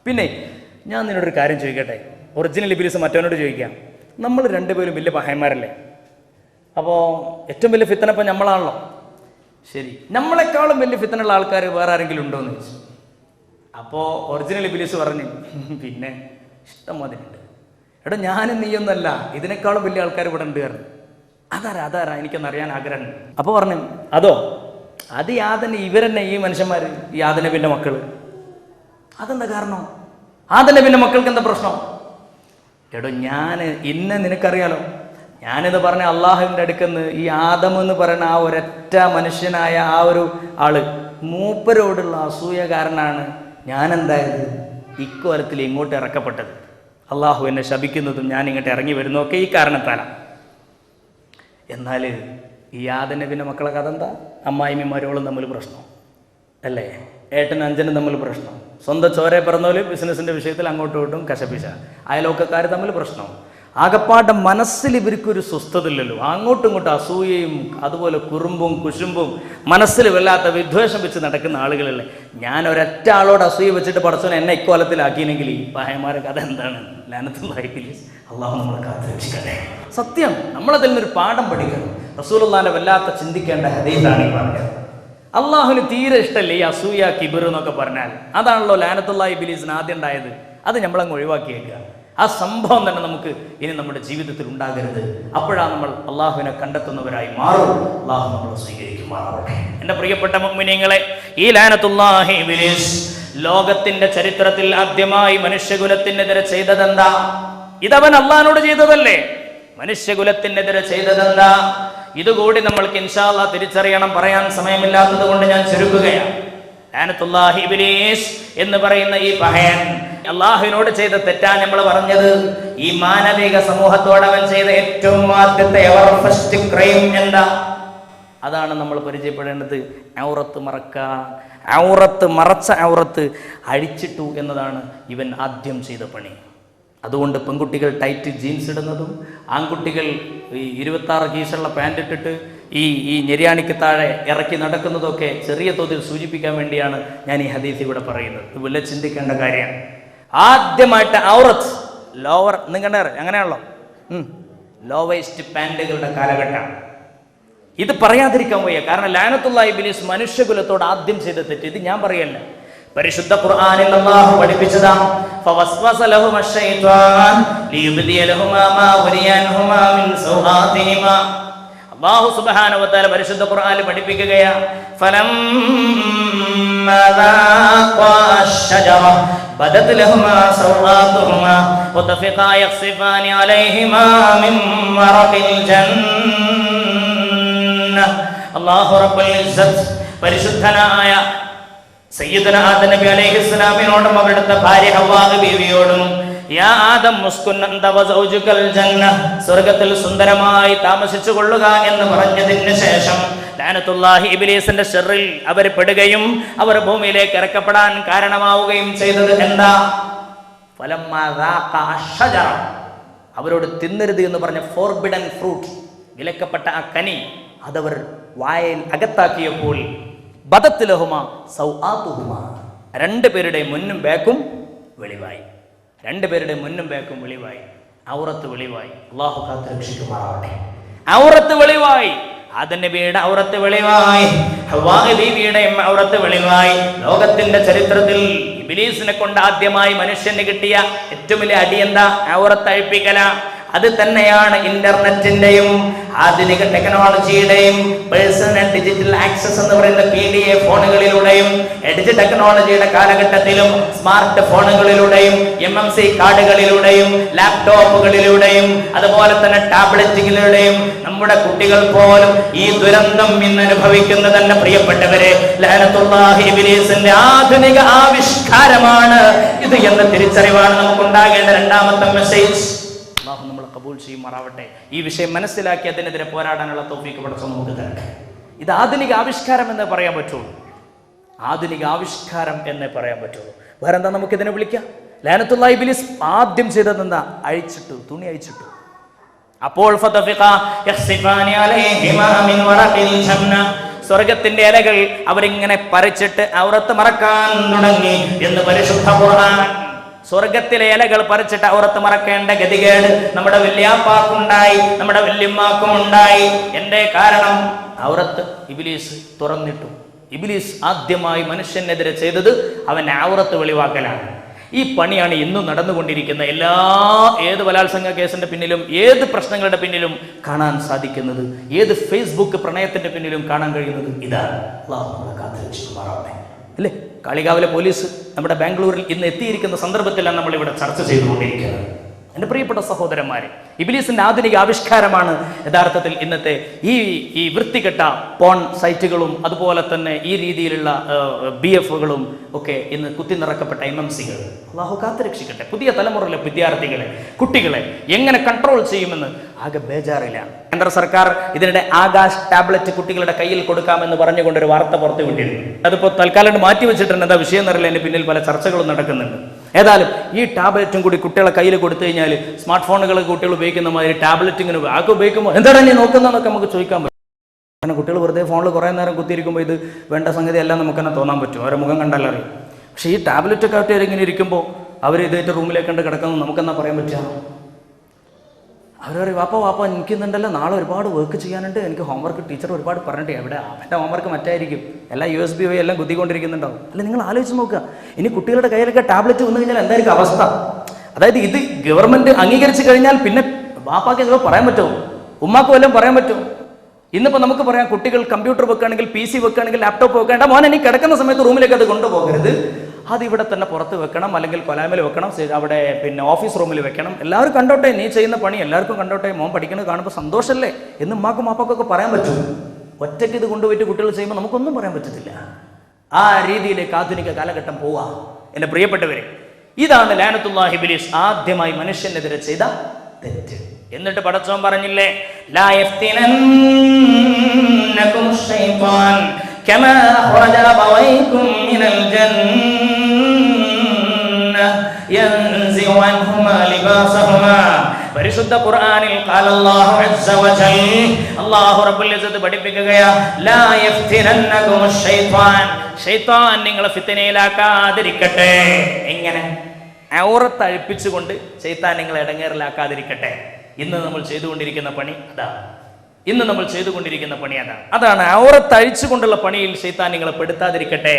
പിന്നെ ഞാൻ നിന്നോടൊരു കാര്യം ചോദിക്കട്ടെ. ഒറിജിനൽ ഇബ്ലീസ് മറ്റവനോട് ചോദിക്കാം, നമ്മൾ 2 പേരും വലിയ പഹയന്മാരല്ലേ? അപ്പോൾ ഏറ്റവും വലിയ ഫിത്തന ഇപ്പം നമ്മളാണല്ലോ. ശരി, നമ്മളെക്കാളും വലിയ ഫിത്തനുള്ള ആൾക്കാർ വേറെ ആരെങ്കിലും ഉണ്ടോ എന്ന് ചോദിച്ചു. അപ്പോൾ ഒറിജിനൽ ഇബ്ലീസ് പറഞ്ഞു, പിന്നെ ഇഷ്ടം മതിലുണ്ട്. എടാ ഞാനും നീയൊന്നല്ല, ഇതിനേക്കാളും വലിയ ആൾക്കാർ ഇവിടെ ഉണ്ട്. അതാരാ എനിക്കൊന്ന് അറിയാൻ ആഗ്രഹമുണ്ട്. അപ്പോൾ പറഞ്ഞു അത് യാതന് ഇവരെന്നെ, ഈ മനുഷ്യന്മാർ, ഈ ആദനബിന്റെ മക്കൾ. അതെന്താ കാരണം? ആദനബിന്റെ മക്കൾക്ക് എന്താ പ്രശ്നം? എടോ ഞാൻ നിനക്കറിയാലോ, ഞാനെന്ന് പറഞ്ഞ അള്ളാഹുവിൻ്റെ അടുക്കെന്ന് ഈ ആദം എന്ന് പറയുന്ന ആ ഒരൊറ്റ മനുഷ്യനായ ആ ഒരു ആള്, മൂപ്പരോടുള്ള അസൂയകാരനാണ് ഞാൻ എന്തായത് ഇക്കോലത്തിൽ ഇങ്ങോട്ട് ഇറക്കപ്പെട്ടത്. അള്ളാഹു എന്നെ ശപിക്കുന്നതും ഞാൻ ഇങ്ങോട്ട് ഇറങ്ങി വരുന്നതൊക്കെ ഈ കാരണത്താലാണ്. എന്നാൽ ഈ ആദം നബിൻ്റെ മക്കളെ കഥ എന്താ? അമ്മായിമ്മയും മരുമകളും തമ്മിൽ പ്രശ്നം അല്ലേ? ഏട്ടനും അഞ്ചനും തമ്മിൽ പ്രശ്നം. സ്വന്തം ചോരയെ പറഞ്ഞ ബിസിനസിൻ്റെ വിഷയത്തിൽ അങ്ങോട്ടും ഇങ്ങോട്ടും കശപിശ. അയലോക്കക്കാർ തമ്മിൽ പ്രശ്നം. ആകപ്പാടെ മനസ്സിൽ ഇവർക്കൊരു സ്വസ്ഥതയില്ലല്ലോ. അങ്ങോട്ടും ഇങ്ങോട്ടും അസൂയയും അതുപോലെ കുറുമ്പും കുശുമ്പും മനസ്സിൽ വല്ലാത്ത വിദ്വേഷം വെച്ച് നടക്കുന്ന ആളുകളല്ലേ. ഞാൻ ഒരൊറ്റ ആളോട് അസൂയ വെച്ചിട്ട് പടച്ചോനെ എന്നെ ഇക്കോലത്തിലാക്കിയെങ്കിൽ ഈ പഹയന്മാരെ കഥ എന്താണ്? ലഅനത്തുല്ലാഹി ഇബ്ലീസ്. അള്ളാഹു നമ്മളെ കാത്തുരക്ഷിക്കട്ടെ. സത്യം, നമ്മളതിൽ നിന്നൊരു പാഠം പഠിക്കണം. റസൂലുള്ളാഹിന്റെ വല്ലാത്ത ചിന്തിക്കേണ്ട ഹദീസാണ് ഈ പറഞ്ഞത്. അള്ളാഹുവിന് തീരെ ഇഷ്ടമല്ലേ ഈ അസൂയ കിബിർ എന്നൊക്കെ പറഞ്ഞാൽ. അതാണല്ലോ ലഅനത്തുല്ലാഹി ഇബ്ലീസിന് ആദ്യം ഉണ്ടായത്. അത് നമ്മളങ്ങ് ഒഴിവാക്കിയേക്കുക. ആ സംഭവം തന്നെ നമുക്ക് ഇനി നമ്മുടെ ജീവിതത്തിൽ ഉണ്ടാകരുത്. അപ്പോഴാണ് നമ്മൾ അള്ളാഹുവിനെ കണ്ടെത്തുന്നവരായി മാറും. അള്ളാഹു നമ്മളെ സ്വീകരിക്കുമാറാവട്ടെ. എൻ്റെ പ്രിയപ്പെട്ട മുഅ്മിനീങ്ങളെ, ഈ ലഅനത്തുല്ലാഹി ഇബ്ലീസ് ലോകത്തിന്റെ ചരിത്രത്തിൽ ആദ്യമായി മനുഷ്യകുലത്തിനെതിരെ ചെയ്തതെന്താ? ഇതവൻ അള്ളാഹിനോട് ചെയ്തതല്ലേ? മനുഷ്യകുലത്തിനെതിരെ ചെയ്തതെന്താ? ഇതുകൂടി നമ്മൾക്ക് ഇൻഷാ അല്ലാഹ് തിരിച്ചറിയണം. പറയാൻ സമയമില്ലാത്തത് കൊണ്ട് ഞാൻ ചുരുക്കുകയാണ്. ലഅനത്തുല്ലാഹി ഇബ്ലീസ് എന്ന് പറയുന്ന ഈ പഹയൻ അള്ളാഹുവിനോട് ചെയ്ത തെറ്റാ നമ്മൾ പറഞ്ഞത്. ഈ മാനവിക സമൂഹത്തോട് അവൻ ചെയ്ത ഏറ്റവും ആദ്യത്തെ ഫസ്റ്റ് ക്രൈം എന്താ? അതാണ് നമ്മൾ പരിചയപ്പെടേണ്ടത്. ഔറത്ത് മറക്കാൻ, മറച്ച ഔറത്ത് അഴിച്ചിട്ടു എന്നതാണ് ഇവൻ ആദ്യം ചെയ്ത പണി. അതുകൊണ്ട് പെൺകുട്ടികൾ ടൈറ്റ് ജീൻസ് ഇടുന്നതും ആൺകുട്ടികൾ ഈ 26 കീശുള്ള പാൻറ് ഇട്ടിട്ട് ഈ ഞെരിയാണിക്ക് താഴെ ഇറക്കി നടക്കുന്നതൊക്കെ ചെറിയ തോതിൽ സൂചിപ്പിക്കാൻ വേണ്ടിയാണ് ഞാൻ ഈ ഹദീസ് ഇവിടെ പറയുന്നത്. ഇത് വല്ല ചിന്തിക്കേണ്ട കാര്യമാണ്. ആദ്യമായിട്ട് ഔറത്ത് ലോവർ നിങ്ങളുടെ അങ്ങനെയാണല്ലോ, ലോ വേസ്റ്റ് പാൻറ്റുകളുടെ കാലഘട്ടമാണ്. ഇത് പറയാതിരിക്കാൻ വയ്യ. കാരണം ലഅനത്തുല്ലാഹി ഇബ്ലീസ് മനുഷ്യകുലത്തോട് ആദ്യം ചെയ്ത തെറ്റ് ഇത് ഞാൻ പറയല്ല, പരിശുദ്ധ ഖുർആനിൽ അല്ലാഹു പഠിപ്പിച്ചതാ. ഫവസ്വസ ലഹുമ ശൈത്വാൻ ലിയുബ്ദിയ ലഹുമാ മാ വരിയൻഹുമാ മിൻ സൗആതിഹിമാ. അല്ലാഹു സുബ്ഹാനഹു വ തആല പരിശുദ്ധ ഖുർആനിൽ പഠിപ്പിക്കുകയാ, ഫലമ്മാ ദാഖാ അശ്ശജറ ബദത് ലഹുമാ സൗആതുഹുമാ വതഫിഖാ യഖ്സിഫാനി അലൈഹിമാ മിൻ വറഖിൽ ജന്ന. അല്ലാഹു റബ്ബുൽ ഇസ്സത്ത് പരിശുദ്ധനായ സയ്യിദുനാ ആദം നബി അലൈഹിസ്സലാമിനോടും അവരുടെ ഭാര്യ ഹവ്വാ ബീവിയോടും യാ ആദം മുസ്കുൻ അൻത വസൗജുകൽ ജന്ന, സ്വർഗ്ഗത്തിൽ സുന്ദരമായി താമസിച്ചു കൊള്ളുക എന്ന് പറഞ്ഞതിന് ശേഷം ലഅനത്തുല്ലാഹി ഇബ്ലീസിന്റെ ശർറിൽ അവർ പെടുകയും അവർ ഭൂമിയിലേക്ക് ഇറക്കപ്പെടാൻ കാരണമാവുകയും ചെയ്തത് എന്താ? ഫലമ്മാ റാഖ അഷ്ജറ, അവരോട് തിന്നരുത് എന്ന് പറഞ്ഞ ഫോർബിഡൻ ഫ്രൂട്ട്, വിലക്കപ്പെട്ട ആ കനി അതവർ വായിൽ അകത്താക്കിയപ്പോൾ ബദത് ലഹുമാ സൗആതുഹുമാ, രണ്ടുപേരുടെ മുന്നും ബാക്കും വെളിവായി. രണ്ടുപേരുടെ മുന്നും ബാക്കും വെളിവായി. ഔറത്ത് വെളിവായി. അല്ലാഹു കാത്ത് രക്ഷിക്കുമാറാവട്ടെ. ഔറത്ത് വെളിവായി. ആദം നബിയുടെ ഔറത്ത് വെളിവായി. ഹവ്വാ ബീവിയുടെ ഔറത്ത് വെളിവായി. ലോകത്തിന്റെ ചരിത്രത്തിൽ ഇബ്ലീസിനെ കൊണ്ട് ആദ്യമായി മനുഷ്യന് കിട്ടിയ ഏറ്റവും വലിയ അടി എന്താ? ഔറത്ത് അഴിപ്പിക്കല. അത് തന്നെയാണ് ഇന്റർനെറ്റിന്റെയും ആധുനിക ടെക്നോളജിയുടെയും പേഴ്സണൽ ഡിജിറ്റൽ ആക്സസ് എന്ന് പറയുന്ന PDA ഫോണുകളിലൂടെയും എഡ്ജ് ടെക്നോളജിയുടെ കാലഘട്ടത്തിലും സ്മാർട്ട് ഫോണുകളിലൂടെയും MMC കാർഡുകളിലൂടെയും ലാപ്ടോപ്പുകളിലൂടെയും അതുപോലെ തന്നെ ടാബ്ലറ്റുകളിലൂടെയും നമ്മുടെ കുട്ടികൾ പോലും ഈ ദുരന്തം ഇന്ന് അനുഭവിക്കുന്നത് തന്നെ പ്രിയപ്പെട്ടവരെ ലഅനത്തുല്ലാഹി ഇബ്ലീസിന്റെ ആധുനിക ആവിഷ്കാരമാണ് ഇത് എന്ന തിരിച്ചറിവാണ് നമുക്കുണ്ടാകേണ്ട രണ്ടാമത്തെ മെസ്സേജ്. അല്ലാഹു നമ്മളെ ഖബൂൽ ചെയ്യുമാറാവട്ടെ. ഈ വിഷയം മനസ്സിലാക്കി അതിനെതിരെ പോരാടാനുള്ള തൗഫീഖ് പടച്ചോൻ നമുക്ക് തരട്ടെ. ഇത് ആധുനിക ആവിഷ്കാരം എന്നേ പറയാൻ പറ്റുള്ളൂ. ആധുനിക ആവിഷ്കാരം എന്നേ പറയാൻ പറ്റുള്ളൂ. വേറെ എന്താ നമുക്ക് ഇതിനെ വിളിക്കാം? ലഅനത്തുല്ലാഹി ഇബ്ലീസ് ആദ്യം ചെയ്തത് എന്താ? അഴിച്ചിട്ടു, തുണി അഴിച്ചിട്ടു. അപ്പോൾ ഫതഫിഖാ യഖ്സിഫാനി അലൈഹിമാ മിൻ വറഖിൽ ജന്ന, സ്വർഗ്ഗത്തിന്റെ ഇലകൾ അവരിങ്ങനെ പറിച്ചിട്ട് ഔറത്ത് മറക്കാൻ തുടങ്ങി എന്ന് പരിശുദ്ധ ഖുർആൻ. സ്വർഗത്തിലെ ഇലകൾ പറിച്ചിട്ട് ഔറത്ത് മറക്കേണ്ട ഗതികേട് നമ്മുടെ വല്യാപ്പാക്കുണ്ടായി, നമ്മുടെ വല്യമ്മാക്കും ഉണ്ടായി. എന്റെ കാരണം ഔറത്ത് ഇബ്ലീസ് തുറന്നിട്ടു. ഇബ്ലീസ് ആദ്യമായി മനുഷ്യനെതിരെ ചെയ്തത് അവൻ ഔറത്ത് വെളിവാക്കലാണ്. ഈ പണിയാണ് ഇന്നും നടന്നുകൊണ്ടിരിക്കുന്ന ഏത് ബലാത്സംഗ കേസിന്റെ പിന്നിലും ഏത് പ്രശ്നങ്ങളുടെ പിന്നിലും കാണാൻ സാധിക്കുന്നത്, ഏത് ഫേസ്ബുക്ക് പ്രണയത്തിന്റെ പിന്നിലും കാണാൻ കഴിയുന്നത് ഇതാണ്. അല്ലാഹു നമ്മളെ കാത്തുരക്ഷിക്കുമാറാവട്ടെ. അല്ലേ? കാളികാവിലെ പോലീസ് നമ്മുടെ ബാംഗ്ലൂരിൽ ഇന്ന് എത്തിയിരിക്കുന്ന സന്ദർഭത്തിലാണ് നമ്മളിവിടെ ചർച്ച ചെയ്തുകൊണ്ടിരിക്കുന്നത്. എൻ്റെ പ്രിയപ്പെട്ട സഹോദരന്മാരെ, ഇബ്ലീസിന്റെ ആധുനിക ആവിഷ്കാരമാണ് യഥാർത്ഥത്തിൽ ഇന്നത്തെ ഈ വൃത്തികെട്ട പോൺ സൈറ്റുകളും അതുപോലെ തന്നെ ഈ രീതിയിലുള്ള BFകളും ഒക്കെ ഇന്ന് കുത്തിനിറക്കപ്പെട്ട MMCകൾ. അല്ലാഹു കാത്തുരക്ഷിക്കട്ടെ. പുതിയ തലമുറയിലെ വിദ്യാർത്ഥികളെ, കുട്ടികളെ എങ്ങനെ കൺട്രോൾ ചെയ്യുമെന്ന് ആകെ ബേജാറിലാണ്. കേന്ദ്ര സർക്കാർ ഇതിനിടെ ആകാശ് ടാബ്ലറ്റ് കുട്ടികളുടെ കയ്യിൽ കൊടുക്കാമെന്ന് പറഞ്ഞുകൊണ്ടൊരു വാർത്ത പുറത്തു വിട്ടിരുന്നു. അതിപ്പോൾ തൽക്കാലം മാറ്റിവെച്ചിട്ടുണ്ട്. എന്താ വിഷയം എന്നറിയില്ല. അതിന് പിന്നിൽ പല ചർച്ചകളും നടക്കുന്നുണ്ട്. ഏതായാലും ഈ ടാബ്ലറ്റും കൂടി കുട്ടികളെ കയ്യിൽ കൊടുത്തു കഴിഞ്ഞാൽ സ്മാർട്ട് ഫോണുകൾ കുട്ടികൾ ഉപയോഗിക്കുന്ന മാതിരി ടാബ്ലറ്റ് ഇങ്ങനെ ആകെ ഉപയോഗിക്കുമ്പോൾ എന്താണ് നീ നോക്കുന്നതെന്നൊക്കെ നമുക്ക് ചോദിക്കാൻ പറ്റും. കാരണം കുട്ടികൾ വെറുതെ ഫോണിൽ കുറേ നേരം കുത്തിയിരിക്കുമ്പോൾ ഇത് വേണ്ട സംഗതി എല്ലാം നമുക്ക് തന്നെ തോന്നാൻ പറ്റും. അവരെ മുഖം കണ്ടല്ലറിയും. പക്ഷേ ഈ ടാബ്ലറ്റൊക്കെ ആയിട്ട് ഇങ്ങനെ ഇരിക്കുമ്പോൾ അവർ ഇതായിട്ട് റൂമിലേക്ക് കണ്ട് കിടക്കുന്നത് നമുക്കെന്നാ പറയാൻ പറ്റുക? അവർ പറയും വാപ്പ എനിക്കുന്നുണ്ടല്ലോ, നാളെ ഒരുപാട് വർക്ക് ചെയ്യാനുണ്ട്, എനിക്ക് ഹോംവർക്ക് ടീച്ചർ ഒരുപാട് പറഞ്ഞിട്ട് എവിടെ അവൻ്റെ ഹോംവർക്ക് മറ്റായിരിക്കും, എല്ലാം USB വഴി എല്ലാം കുത്തിക്കൊണ്ടിരിക്കുന്നുണ്ടാവും. അല്ല, നിങ്ങൾ ആലോചിച്ച് നോക്കുക, ഇനി കുട്ടികളുടെ കയ്യിലൊക്കെ ടാബ്ലറ്റ് വന്നു കഴിഞ്ഞാൽ എന്തായിരിക്കും അവസ്ഥ? അതായത് ഇത് ഗവൺമെന്റ് അംഗീകരിച്ചു കഴിഞ്ഞാൽ പിന്നെ വാപ്പാക്ക് എന്തൊക്കെ പറയാൻ പറ്റുമോ? ഉമ്മാക്ക് വല്ലതും പറയാൻ പറ്റുമോ? ഇന്നിപ്പോൾ നമുക്ക് പറയാം, കുട്ടികൾ കമ്പ്യൂട്ടർ വെക്കുകയാണെങ്കിൽ, PC വെക്കുകയാണെങ്കിൽ, ലാപ്ടോപ്പ് വെക്കേണ്ട മോനെ നീ കിടക്കുന്ന സമയത്ത് റൂമിലേക്ക് അത് കൊണ്ടുപോകരുത്, അത് ഇവിടെ തന്നെ പുറത്ത് വെക്കണം, അല്ലെങ്കിൽ കൊലാമിൽ വെക്കണം, അവിടെ പിന്നെ ഓഫീസ് റൂമിൽ വെക്കണം, എല്ലാവരും കണ്ടോട്ടെ, നീ ചെയ്യുന്ന പണി എല്ലാവർക്കും കണ്ടോട്ടെ, മോൻ പഠിക്കുന്നത് കാണുമ്പോൾ സന്തോഷമല്ലേ എന്ന് ഉമ്മാക്കും മാപ്പാക്കൊക്കെ പറയാൻ പറ്റും. ഒറ്റയ്ക്ക് ഇത് കൊണ്ടുപോയിട്ട് കുട്ടികൾ ചെയ്യുമ്പോൾ നമുക്കൊന്നും പറയാൻ പറ്റത്തില്ല. ആ രീതിയിലേക്ക് ആധുനിക കാലഘട്ടം പോവാ. എൻ്റെ പ്രിയപ്പെട്ടവരെ, ഇതാണ് ലഅനത്തുല്ലാഹി ഇബ്ലീസ് ആദ്യമായി മനുഷ്യനെതിരെ ചെയ്ത തെറ്റ്. എന്നിട്ട് പടച്ചോൻ പറഞ്ഞില്ലേ, ലാ യഫ്തിനന്നകും ശൈത്താൻ കമാ ഖറജ അബവൈകും മിനൽ ജന്ന യൻസിഉ അൻഹുമാ ലിബാസഹുമാ. പരിശുദ്ധ ഖുർആനിൽ ഖാല അല്ലാഹു അസ്സ വജൽ, അല്ലാഹു റബ്ബുൽ ഇസ്സത്ത് പഠിപ്പിക്കുകയാ, ലാ യഫ്തിനന്നകും ശൈത്താൻ, ശൈത്താൻ നിങ്ങളെ ഫിത്നയിലാക്കാതിരിക്കട്ടെ. എങ്ങനെ? ഔറത്ത് അഴിപ്പിച്ചുകൊണ്ട് ശൈത്താൻ നിങ്ങളെ ഇടങ്ങേറിലാക്കാതിരിക്കട്ടെ. ഇന്ന് നമ്മൾ ചെയ്തുകൊണ്ടിരിക്കുന്ന പണി അതാണ്. അതാണ് ഔറത്ത് അഴിച്ചുകൊണ്ടുള്ള പണിയിൽ ശൈത്താൻ നിങ്ങളെ പെടുത്താതിരിക്കട്ടെ.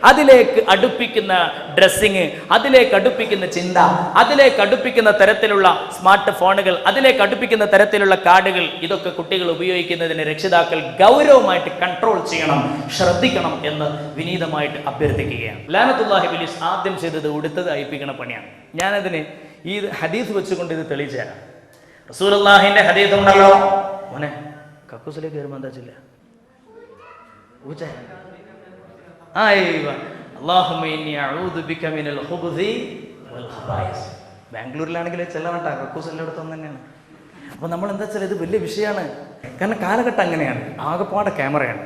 അതിലേക്ക് അടുപ്പിക്കുന്ന ഡ്രസ്സിങ്, അതിലേക്ക് അടുപ്പിക്കുന്ന ചിന്ത, അതിലേക്ക് അടുപ്പിക്കുന്ന തരത്തിലുള്ള സ്മാർട്ട് ഫോണുകൾ, അതിലേക്ക് അടുപ്പിക്കുന്ന തരത്തിലുള്ള കാർഡുകൾ, ഇതൊക്കെ കുട്ടികൾ ഉപയോഗിക്കുന്നതിന് രക്ഷിതാക്കൾ ഗൗരവമായിട്ട് കൺട്രോൾ ചെയ്യണം, ശ്രദ്ധിക്കണം എന്ന് വിനീതമായിട്ട് അഭ്യർത്ഥിക്കുകയാണ്. ലഅനത്തുല്ലാഹി ഇബ്ലീസ് ആദ്യം ചെയ്തത് ഉടുത്തത് അഴിപ്പിക്കണ പണിയാണ്. ഞാനതിന് ഈ ഹദീസ് വെച്ചുകൊണ്ട് ഇത് തെളിയിച്ചു തരാം. റസൂലുള്ളാഹിന്റെ ഹദീസ് ഉണ്ടല്ലോ, മോനെ കക്കൂസിലേക്ക് കയറുമ്പോൾ എന്താ ചില്ല ബാംഗ്ലൂരിലാണെങ്കിൽ ചെല്ലണട്ടാ, കക്കൂസ് എല്ലായിടത്തും തന്നെയാണ്. അപ്പൊ നമ്മൾ എന്താ വെച്ചാൽ ഇത് വലിയ വിഷയമാണ്. കാരണം കാലഘട്ടം അങ്ങനെയാണ്, ആകെപ്പാടെ ക്യാമറയാണ്.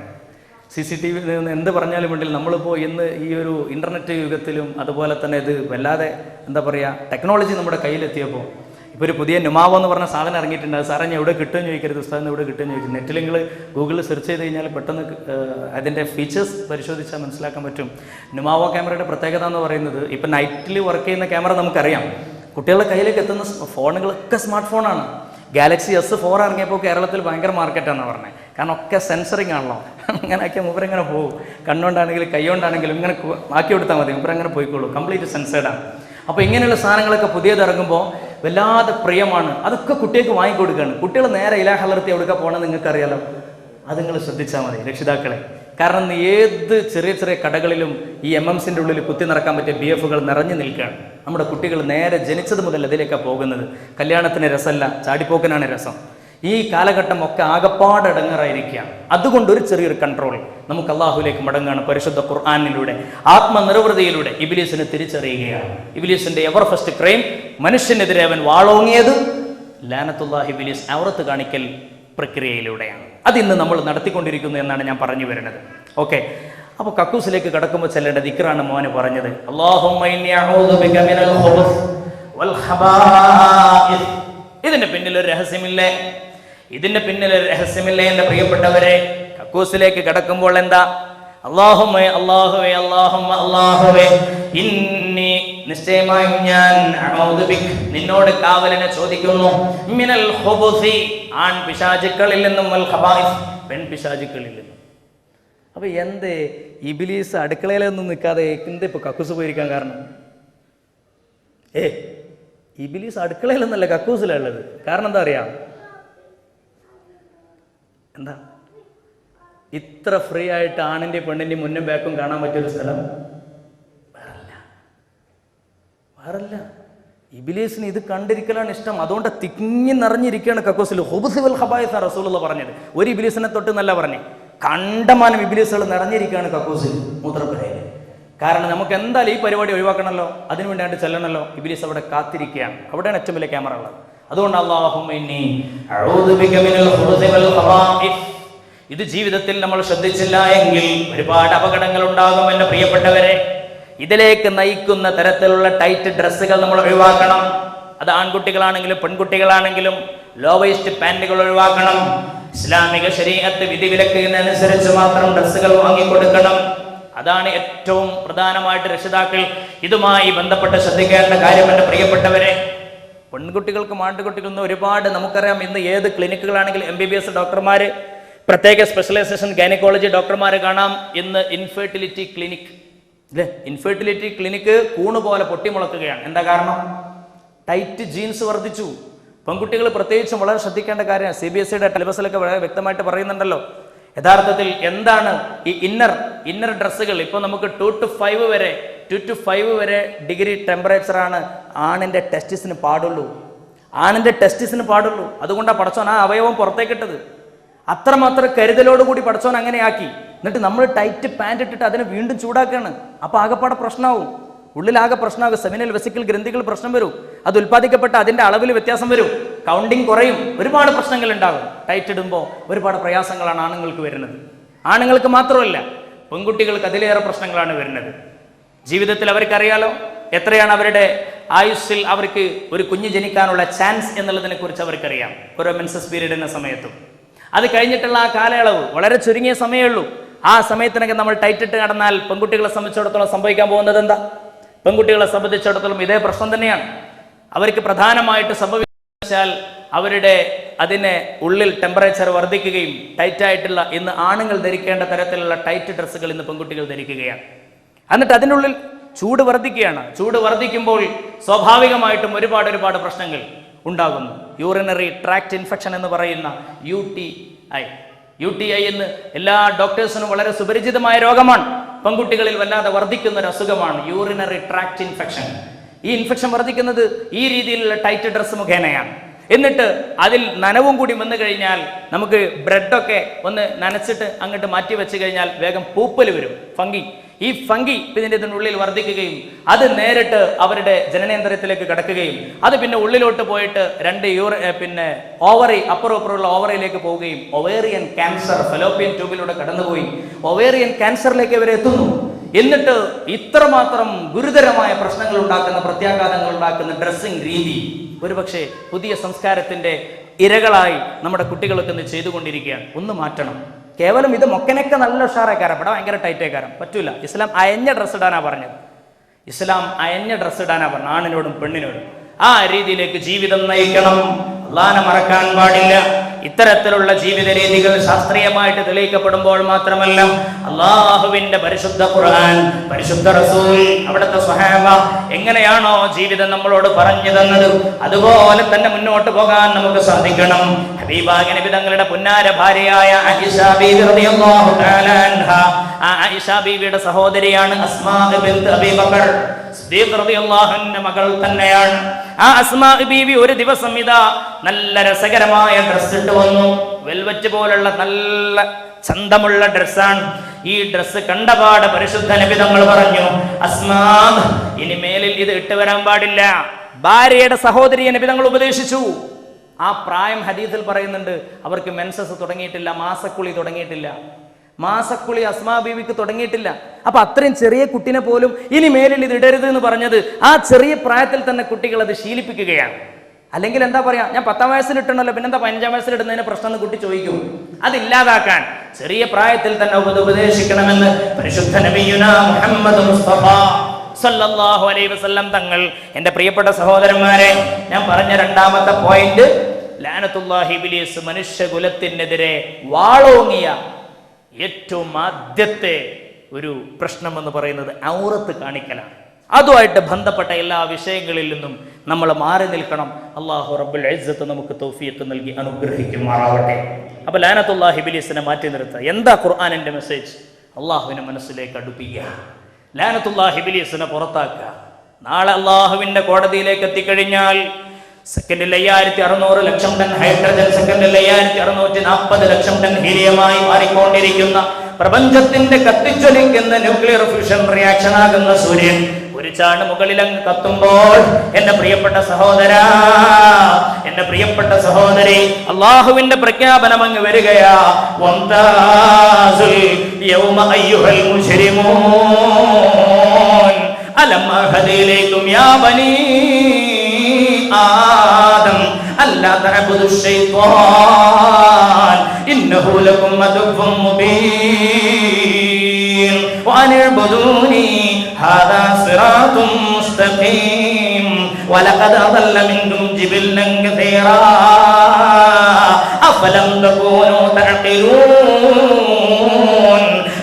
CCTV എന്ത് പറഞ്ഞാലും വേണ്ടില്ല. നമ്മളിപ്പോൾ ഇന്ന് ഈ ഒരു ഇന്റർനെറ്റ് യുഗത്തിലും അതുപോലെ തന്നെ ഇത് വല്ലാതെ എന്താ പറയുക, ടെക്നോളജി നമ്മുടെ കയ്യിലെത്തിയപ്പോൾ ഇപ്പോൾ ഒരു പുതിയ നുമാവോ എന്ന് പറഞ്ഞ സാധനം ഇറങ്ങിയിട്ടുണ്ട്. അത് സാറേ ഞാൻ എവിടെ കിട്ടുമെന്ന് ചോദിക്കരുത്, ഉസ്താദിന് എവിടെ കിട്ടുമെന്ന് ചോദിക്കും. നെറ്റിൽ നിങ്ങൾ ഗൂഗിളിൽ സെർച്ച് ചെയ്ത് കഴിഞ്ഞാൽ പെട്ടെന്ന് അതിൻ്റെ ഫീച്ചേഴ്സ് പരിശോധിച്ചാൽ മനസ്സിലാക്കാൻ പറ്റും. നുമാവോ ക്യാമറയുടെ പ്രത്യേകത എന്ന് പറയുന്നത്, ഇപ്പം നൈറ്റിൽ വർക്ക് ചെയ്യുന്ന ക്യാമറ നമുക്കറിയാം. കുട്ടികളുടെ കയ്യിലേക്ക് എത്തുന്ന ഫോണുകളൊക്കെ സ്മാർട്ട് ഫോണാണ്. ഗാലക്സി S4 ഇറങ്ങിയപ്പോൾ കേരളത്തിൽ ഭയങ്കര മാർക്കറ്റാണെന്ന് പറഞ്ഞത്. കാരണം ഒക്കെ സെൻസറിങ് ആണല്ലോ. അങ്ങനെയൊക്കെ മൂപ്പരങ്ങനെ പോകും. കണ്ണുകൊണ്ടാണെങ്കിലും കൈകൊണ്ടാണെങ്കിലും ഇങ്ങനെ ആക്കി കൊടുത്താൽ മതി, മൂപ്പരങ്ങനെ പോയിക്കോളൂ. കംപ്ലീറ്റ് സെൻസേർഡാണ്. അപ്പോൾ ഇങ്ങനെയുള്ള സാധനങ്ങളൊക്കെ പുതിയത് ഇറങ്ങുമ്പോൾ വല്ലാതെ പ്രിയമാണ്. അതൊക്കെ കുട്ടികൾക്ക് വാങ്ങിക്കൊടുക്കുകയാണ്. കുട്ടികൾ നേരെ ഇലാഹലർത്തി എവിടെയൊക്കെ പോകണമെന്ന് നിങ്ങൾക്കറിയാലോ. അത് നിങ്ങൾ ശ്രദ്ധിച്ചാൽ മതി രക്ഷിതാക്കളെ. കാരണം ഏത് ചെറിയ ചെറിയ കടകളിലും ഈ MMCൻ്റെ ഉള്ളിൽ കുത്തി നിറക്കാൻ പറ്റിയ BFകൾ നിറഞ്ഞു നിൽക്കുകയാണ്. നമ്മുടെ കുട്ടികൾ നേരെ ജനിച്ചത് മുതൽ അതിലേക്കാണ് പോകുന്നത്. കല്യാണത്തിന് രസമല്ല, ചാടിപ്പോക്കനാണ് രസം. ഈ കാലഘട്ടം ഒക്കെ ആകപ്പാട് ഇടങ്ങറായിരിക്കുകയാണ്. അതുകൊണ്ട് ഒരു ചെറിയൊരു കൺട്രോൾ നമുക്ക് അള്ളാഹുലേക്ക് മടങ്ങാണ്. പരിശുദ്ധ ഖുർആനിലൂടെ ആത്മനിർവൃതിയിലൂടെ ഇബ്ലീസിനെ തിരിച്ചറിയുകയാണ്. ഇബ്ലീസിന്റെ എവർ ഫസ്റ്റ് ക്രൈം, മനുഷ്യനെതിരെ അവൻ വാളോങ്ങിയത് ലാനത്തുല്ലാഹി ഇബ്ലീസ് ഔറത്ത് കാണിക്കൽ പ്രക്രിയയിലൂടെയാണ്. അതിന്ന് നമ്മൾ നടത്തിക്കൊണ്ടിരിക്കുന്നു എന്നാണ് ഞാൻ പറഞ്ഞു വരുന്നത്. ഓക്കെ, അപ്പോൾ കക്കൂസിലേക്ക് കടക്കുമ്പോൾ ചെല്ലേണ്ട ദിക്റാണ് മോന് പറഞ്ഞത്. അല്ലാഹുമ്മ ഇന്നി അഊദു ബിക മിനൽ ഖുബുസ് വൽ ഖബാഇസ്. ഇതിന്റെ പിന്നിൽ ഒരു രഹസ്യമില്ലേ? ഇതിന്റെ പിന്നിൽ ഒരു രഹസ്യമില്ലേ എൻ്റെ പ്രിയപ്പെട്ടവരെ? കക്കൂസിലേക്ക് കടക്കുമ്പോൾ എന്താ? അല്ലാഹുമ്മ അല്ലാഹുവേ അല്ലാഹുമ്മ അല്ലാഹുവേ ഇന്നി നിശ്ചയമായും ഞാൻ അഊദു ബിക നിന്നോട് കാവലിനെ ചോദിക്കുന്നു മിനൽ ഖുബുസി ആൺ പിശാചുക്കളിൽ നിന്നും വൽ ഖബായിസ് പെൺ പിശാചുക്കളിൽ നിന്നും. അപ്പൊ എന്ത് ഇബ്ലീസ് അടുക്കളയിലൊന്നും നിൽക്കാതെ എന്ത് ഇപ്പൊ കക്കൂസ് പോയിരിക്കാൻ കാരണം? ഇബ്ലീസ് അടുക്കളയിലൊന്നല്ല കക്കൂസിലുള്ളത്. കാരണം എന്താ അറിയാം? എന്താ ഇത്ര ഫ്രീ ആയിട്ട് ആണിന്റെ പെണ്ണിന്റെ മുന്നും ബാക്കും കാണാൻ പറ്റിയൊരു സ്ഥലം വേറല്ല. ഇബ്ലീസിന് ഇത് കണ്ടിരിക്കലാണ് ഇഷ്ടം. അതുകൊണ്ട് തിങ്ങി നിറഞ്ഞിരിക്കുകയാണ് കക്കൂസിൽ. ഖുബുസ് വൽ ഖബായിസ് റസൂലുള്ള പറഞ്ഞത്. ഒരു ഇബ്ലീസിനെ തൊട്ട് നല്ല പറഞ്ഞേ, കണ്ടമാനം ഇബ്ലീസുകൾ നിറഞ്ഞിരിക്കുകയാണ് കക്കൂസിൽ, മൂത്രപ്പുരയിൽ. കാരണം നമുക്ക് എന്തായാലും ഈ പരിപാടി ഒഴിവാക്കണമല്ലോ, അതിനു വേണ്ടിയാണ്ട് ചെല്ലണമല്ലോ. ഇബ്ലീസ് അവിടെ കാത്തിരിക്കുകയാണ്. അവിടെയാണ് ഏറ്റവും വലിയ ക്യാമറ ഉള്ളത്. അതുകൊണ്ട് അല്ലാഹുമ്മ ഇന്നി അഊദു ബിക മിനൽ ഖുബുസി വൽ ഖബായിസ്. ഇത് ജീവിതത്തിൽ നമ്മൾ ശ്രദ്ധിച്ചില്ല എങ്കിൽ ഒരുപാട് അപകടങ്ങൾ ഉണ്ടാകും എൻ്റെ പ്രിയപ്പെട്ടവരെ. ഇതിലേക്ക് നയിക്കുന്ന തരത്തിലുള്ള ടൈറ്റ് ഡ്രസ്സുകൾ നമ്മൾ ഒഴിവാക്കണം. അത് ആൺകുട്ടികളാണെങ്കിലും പെൺകുട്ടികളാണെങ്കിലും ലോ വേസ്റ്റ് പാൻറ്റുകൾ ഒഴിവാക്കണം. ഇസ്ലാമിക ശരീഅത്ത് വിധിവിലക്കിനനുസരിച്ച് മാത്രം ഡ്രസ്സുകൾ വാങ്ങിക്കൊടുക്കണം. അതാണ് ഏറ്റവും പ്രധാനമായിട്ട് രക്ഷിതാക്കൾ ഇതുമായി ബന്ധപ്പെട്ട് ശ്രദ്ധിക്കേണ്ട കാര്യം എൻ്റെ പ്രിയപ്പെട്ടവരെ. പെൺകുട്ടികൾക്കും ആൺകുട്ടികൾക്കും ഒരുപാട് നമുക്കറിയാം. ഇന്ന് ഏത് ക്ലിനിക്കുകളാണെങ്കിലും MBBS ഡോക്ടർമാർ, പ്രത്യേക സ്പെഷ്യലൈസേഷൻ ഗൈനക്കോളജി ഡോക്ടർമാർ കാണാം. ഇന്ന് ഇൻഫെർട്ടിലിറ്റി ക്ലിനിക് അല്ലേ, ഇൻഫെർട്ടിലിറ്റി ക്ലിനിക്ക് കൂണുപോലെ പൊട്ടിമുളക്കുകയാണ്. എന്താ കാരണം? ടൈറ്റ് ജീൻസ് വർദ്ധിച്ചു. പെൺകുട്ടികൾ പ്രത്യേകിച്ചും വളരെ ശ്രദ്ധിക്കേണ്ട കാര്യമാണ്. CBSEയുടെ സിലബസിലൊക്കെ വളരെ വ്യക്തമായിട്ട് പറയുന്നുണ്ടല്ലോ. യഥാർത്ഥത്തിൽ എന്താണ് ഈ ഇന്നർ ഡ്രസ്സുകൾ? ഇപ്പോൾ നമുക്ക് 2 to 5 വരെ ഡിഗ്രി ടെമ്പറേച്ചറാണ് ആണിൻ്റെ ടെസ്റ്റിസിന് പാടുള്ളൂ. അതുകൊണ്ടാണ് പടച്ചോൻ ആ അവയവം പുറത്തേക്കിട്ടത്. അത്രമാത്രം കരുതലോടുകൂടി പടച്ചോൻ അങ്ങനെയാക്കി. എന്നിട്ട് നമ്മൾ ടൈറ്റ് പാൻറ് ഇട്ടിട്ട് അതിനെ വീണ്ടും ചൂടാക്കുകയാണ്. അപ്പോൾ ആകെപ്പാടെ പ്രശ്നമാവും, ഉള്ളിലാകെ പ്രശ്നമാകും. സെമിനൽ വെസിക്കൽ ഗ്രന്ഥികൾ പ്രശ്നം വരും. അത് ഉൽപ്പാദിക്കപ്പെട്ട അതിൻ്റെ അളവിൽ വ്യത്യാസം വരും, കൗണ്ടിങ് കുറയും, ഒരുപാട് പ്രശ്നങ്ങൾ ഉണ്ടാകും. ടൈറ്റ് ഇടുമ്പോൾ ഒരുപാട് പ്രയാസങ്ങളാണ് ആണുങ്ങൾക്ക് വരുന്നത്. ആണുങ്ങൾക്ക് മാത്രമല്ല, പെൺകുട്ടികൾക്ക് അതിലേറെ പ്രശ്നങ്ങളാണ് വരുന്നത്. ജീവിതത്തിൽ അവർക്കറിയാലോ എത്രയാണ് അവരുടെ ആയുസ്സിൽ അവർക്ക് ഒരു കുഞ്ഞ് ജനിക്കാനുള്ള ചാൻസ് എന്നുള്ളതിനെ കുറിച്ച് അവർക്കറിയാം. ഓരോ മെൻസസ് പീരീഡിൻ്റെ സമയത്തും അത് കഴിഞ്ഞിട്ടുള്ള ആ കാലയളവ് വളരെ ചുരുങ്ങിയ സമയമേ ഉള്ളൂ. ആ സമയത്തിനൊക്കെ നമ്മൾ ടൈറ്റ് ഇട്ട് കടന്നാൽ പെൺകുട്ടികളെ സംബന്ധിച്ചിടത്തോളം സംഭവിക്കാൻ പോകുന്നത് എന്താ? പെൺകുട്ടികളെ സംബന്ധിച്ചിടത്തോളം ഇതേ പ്രശ്നം തന്നെയാണ്. അവർക്ക് പ്രധാനമായിട്ട് സംഭവിച്ചാൽ അവരുടെ അതിനെ ഉള്ളിൽ ടെമ്പറേച്ചർ വർദ്ധിക്കുകയും ടൈറ്റായിട്ടുള്ള ഇന്ന് ആണുങ്ങൾ ധരിക്കേണ്ട തരത്തിലുള്ള ടൈറ്റ് ഡ്രസ്സുകൾ ഇന്ന് പെൺകുട്ടികൾ ധരിക്കുകയാണ്. എന്നിട്ട് അതിനുള്ളിൽ ചൂട് വർദ്ധിക്കുകയാണ്. ചൂട് വർദ്ധിക്കുമ്പോൾ സ്വാഭാവികമായിട്ടും ഒരുപാട് പ്രശ്നങ്ങൾ ഉണ്ടാകുന്നു. യൂറിനറി ട്രാക്ട് ഇൻഫെക്ഷൻ എന്ന് പറയുന്ന UTI എന്ന് എല്ലാ ഡോക്ടേഴ്സിനും വളരെ സുപരിചിതമായ രോഗമാണ്. പെൺകുട്ടികളിൽ വല്ലാതെ വർദ്ധിക്കുന്ന ഒരു അസുഖമാണ് യൂറിനറി ട്രാക്ട് ഇൻഫെക്ഷൻ. ഈ ഇൻഫെക്ഷൻ വർദ്ധിക്കുന്നത് ഈ രീതിയിലുള്ള ടൈറ്റ് ഡ്രസ്സ് മുഖേനയാണ്. എന്നിട്ട് അതിൽ നനവും കൂടി വന്നു കഴിഞ്ഞാൽ നമുക്ക് ബ്രെഡൊക്കെ ഒന്ന് നനച്ചിട്ട് അങ്ങോട്ട് മാറ്റി വെച്ച് കഴിഞ്ഞാൽ വേഗം പൂപ്പൽ വരും, ഫംഗി. ഈ ഫംഗി ഇതിനുള്ളിൽ വർദ്ധിക്കുകയും അത് നേരിട്ട് അവരുടെ ജനനേന്ദ്രിയത്തിലേക്ക് കടക്കുകയും അത് പിന്നെ ഉള്ളിലോട്ട് പോയിട്ട് പിന്നെ ഓവറി അപ്പുറമുള്ള ഓവറിയിലേക്ക് പോവുകയും ഒവേറിയൻ ക്യാൻസർ ഫലോപ്പിയൻ ട്യൂബിലൂടെ കടന്നുപോയി ഒവേറിയൻ ക്യാൻസറിലേക്ക് ഇവരെ എത്തുന്നു. എന്നിട്ട് ഇത്രമാത്രം ഗുരുതരമായ പ്രശ്നങ്ങൾ ഉണ്ടാക്കുന്ന, പ്രത്യാഘാതങ്ങൾ ഉണ്ടാക്കുന്ന ഡ്രസ്സിംഗ് രീതി ഒരുപക്ഷെ പുതിയ സംസ്കാരത്തിന്റെ ഇരകളായി നമ്മുടെ കുട്ടികളൊക്കെ ഇന്ന് ചെയ്തുകൊണ്ടിരിക്കുകയാണ്. ഒന്ന് മാറ്റണം. കേവലം ഇത് മൊക്കനൊക്കെ നല്ല ഉഷാറേക്കാരം, ഇവിടെ ഭയങ്കര ടൈറ്റേക്കാരം, പറ്റൂല. ഇസ്ലാം അയഞ്ഞ ഡ്രസ്സ് ഇടാനാ പറഞ്ഞത്. ഇസ്ലാം അയഞ്ഞ ഡ്രസ്സ് ഇടാനാ പറഞ്ഞത്, ആണിനോടും പെണ്ണിനോടും. ആ രീതിയിലേക്ക് ജീവിതം നയിക്കണം. അള്ളാനെ മറക്കാൻ പാടില്ല. ഇത്തരത്തിലുള്ള ജീവിത രീതികൾ ശാസ്ത്രീയമായിട്ട് തെളിയിക്കപ്പെടുമ്പോൾ മാത്രമല്ല, അള്ളാഹുവിന്റെ പരിശുദ്ധ ഖുർആൻ, പരിശുദ്ധ റസൂൽ, അവിടുത്തെ സ്വഹാബ എങ്ങനെയാണോ ജീവിതം നമ്മളോട് പറഞ്ഞു തന്നത് അതുപോലെ തന്നെ മുന്നോട്ട് പോകാൻ നമുക്ക് സാധിക്കണം. ഹബീബായ നബി തങ്ങളുടെ പുന്നാര ഭാര്യയായ ആയിഷ ബീവി റളിയല്ലാഹു തആല അൻഹ, ആ ആയിഷ ബീവിയുടെ സഹോദരിയാണ് അസ്മാ ബിൻത് അബീ ബക്കർ സിദ്ദീഖ് റളിയല്ലാഹു അൻഹ മകൾ തന്നെയാണ്. ആ അസ്മാ ബീവി ഒരു ദിവസം ഇതാ നല്ല രസകരമായ ഡ്രസ്സ് ഇട്ട് വന്നു. വെൽവെറ്റ് പോലുള്ള നല്ല ചന്തമുള്ള ഡ്രസ്സാണ്. ഈ ഡ്രസ്സ് കണ്ടപാട് പരിശുദ്ധ നബി തങ്ങൾ പറഞ്ഞു, അസ്മാ, ഇനി മേലിൽ ഇത് ഇട്ട് വരാൻ പാടില്ല. ഭാര്യയുടെ സഹോദരിയെ നബി തങ്ങൾ ഉപദേശിച്ചു. ആ പ്രായം ഹദീസിൽ പറയുന്നുണ്ട്, അവർക്ക് മെൻസസ് തുടങ്ങിയിട്ടില്ല, മാസക്കുളി തുടങ്ങിയിട്ടില്ല. മാസക്കുളി അസ്മാ ബീവിക്ക് തുടങ്ങിയിട്ടില്ല. അപ്പൊ അത്രയും ചെറിയ കുട്ടിനെ പോലും ഇനി മേലിൽ ഇത് ഇടരുത് എന്ന് പറഞ്ഞത് ആ ചെറിയ പ്രായത്തിൽ തന്നെ കുട്ടികൾ അത് ശീലിപ്പിക്കുകയാണ്. അല്ലെങ്കിൽ എന്താ പറയാ, ഞാൻ 10ാം വയസ്സിൽ ഇട്ടണല്ലോ, പിന്നെന്താ 15ാം വയസ്സിൽ ഇടുന്നതിന് പ്രശ്നം എന്ന് കുട്ടി ചോദിക്കും. അതില്ലാതാക്കാൻ ചെറിയ പ്രായത്തിൽ തന്നെ ഉപദേശിക്കണമെന്ന് പരിശുദ്ധ നബിയുനാ മുഹമ്മദ് മുസ്തഫ സല്ലല്ലാഹു അലൈഹി വസല്ലം തങ്ങൾ. എന്റെ പ്രിയപ്പെട്ട സഹോദരന്മാരെ, ഞാൻ പറഞ്ഞ രണ്ടാമത്തെ പോയിന്റ്, ലഅനത്തുല്ലാഹി ഇബ്ലീസ് മനുഷ്യകുലത്തിനെതിരെ വാളോങ്ങിയ ഏറ്റവും ആദ്യത്തെ ഒരു പ്രശ്നം എന്ന് പറയുന്നത് ഔറത്ത് കാണിക്കലാണ്. അതുമായിട്ട് ബന്ധപ്പെട്ട എല്ലാ വിഷയങ്ങളിൽ നിന്നും നമ്മൾ മാറി നിൽക്കണം. അല്ലാഹു റബ്ബുൽ ഇസ്സത്ത് നമുക്ക് തൗഫീഖ് നൽകി അനുഗ്രഹിക്കുമാറാവട്ടെ. അപ്പൊ ലഅനത്തുല്ലാഹി ഇബ്ലീസിനെ മാറ്റി നിർത്തുക. എന്താ ഖുർആനിന്റെ മെസ്സേജ്? അള്ളാഹുവിനെ മനസ്സിലേക്ക് അടുപ്പിക്കുക, ലഅനത്തുല്ലാഹി ഇബ്ലീസിനെ പുറത്താക്കുക. നാളെ അള്ളാഹുവിന്റെ കോടതിയിലേക്ക് എത്തിക്കഴിഞ്ഞാൽ സെക്കൻഡിൽ 5600 ലക്ഷം ടൺ ഹൈഡ്രജൻ, സെക്കൻഡിൽ 5640 ലക്ഷം ടൺ ഹീലിയമായി മാറിക്കൊണ്ടിരിക്കുന്ന പ്രപഞ്ചത്തിന്റെ കത്തിജ്വലിക്കുന്ന ന്യൂക്ലിയർ ഫ്യൂഷൻ റിയാക്ഷൻ ആകുന്ന സൂര്യൻ ഒരു ചാണ് മുകളിലങ്ങ് കത്തുമ്പോൾ, എന്റെ പ്രിയപ്പെട്ട സഹോദര, എന്റെ പ്രിയപ്പെട്ട സഹോദരി, അള്ളാഹുവിന്റെ പ്രഖ്യാപനം അങ്ങ് വരികയാ, വംതാസുൽ യൗമ അയ്യുഹൽ മുജ്രിമൂൻ അലം അഹദ് ഇലൈക്കും യാ ബനീ ആദം അല്ലാ തഅബുദു ശൈത്വാൻ ഇന്നഹു ലകും അദുവ്വുൻ മുബീൻ വഅനിഅ്ബുദൂനി ഹാദാ സിറാത്തും മുസ്തഖീം വലഖദ് അദല്ല മിൻകും ജിബില്ലൻ കസീറാ അഫലം തകൂനൂ തഅഖിലൂൻ.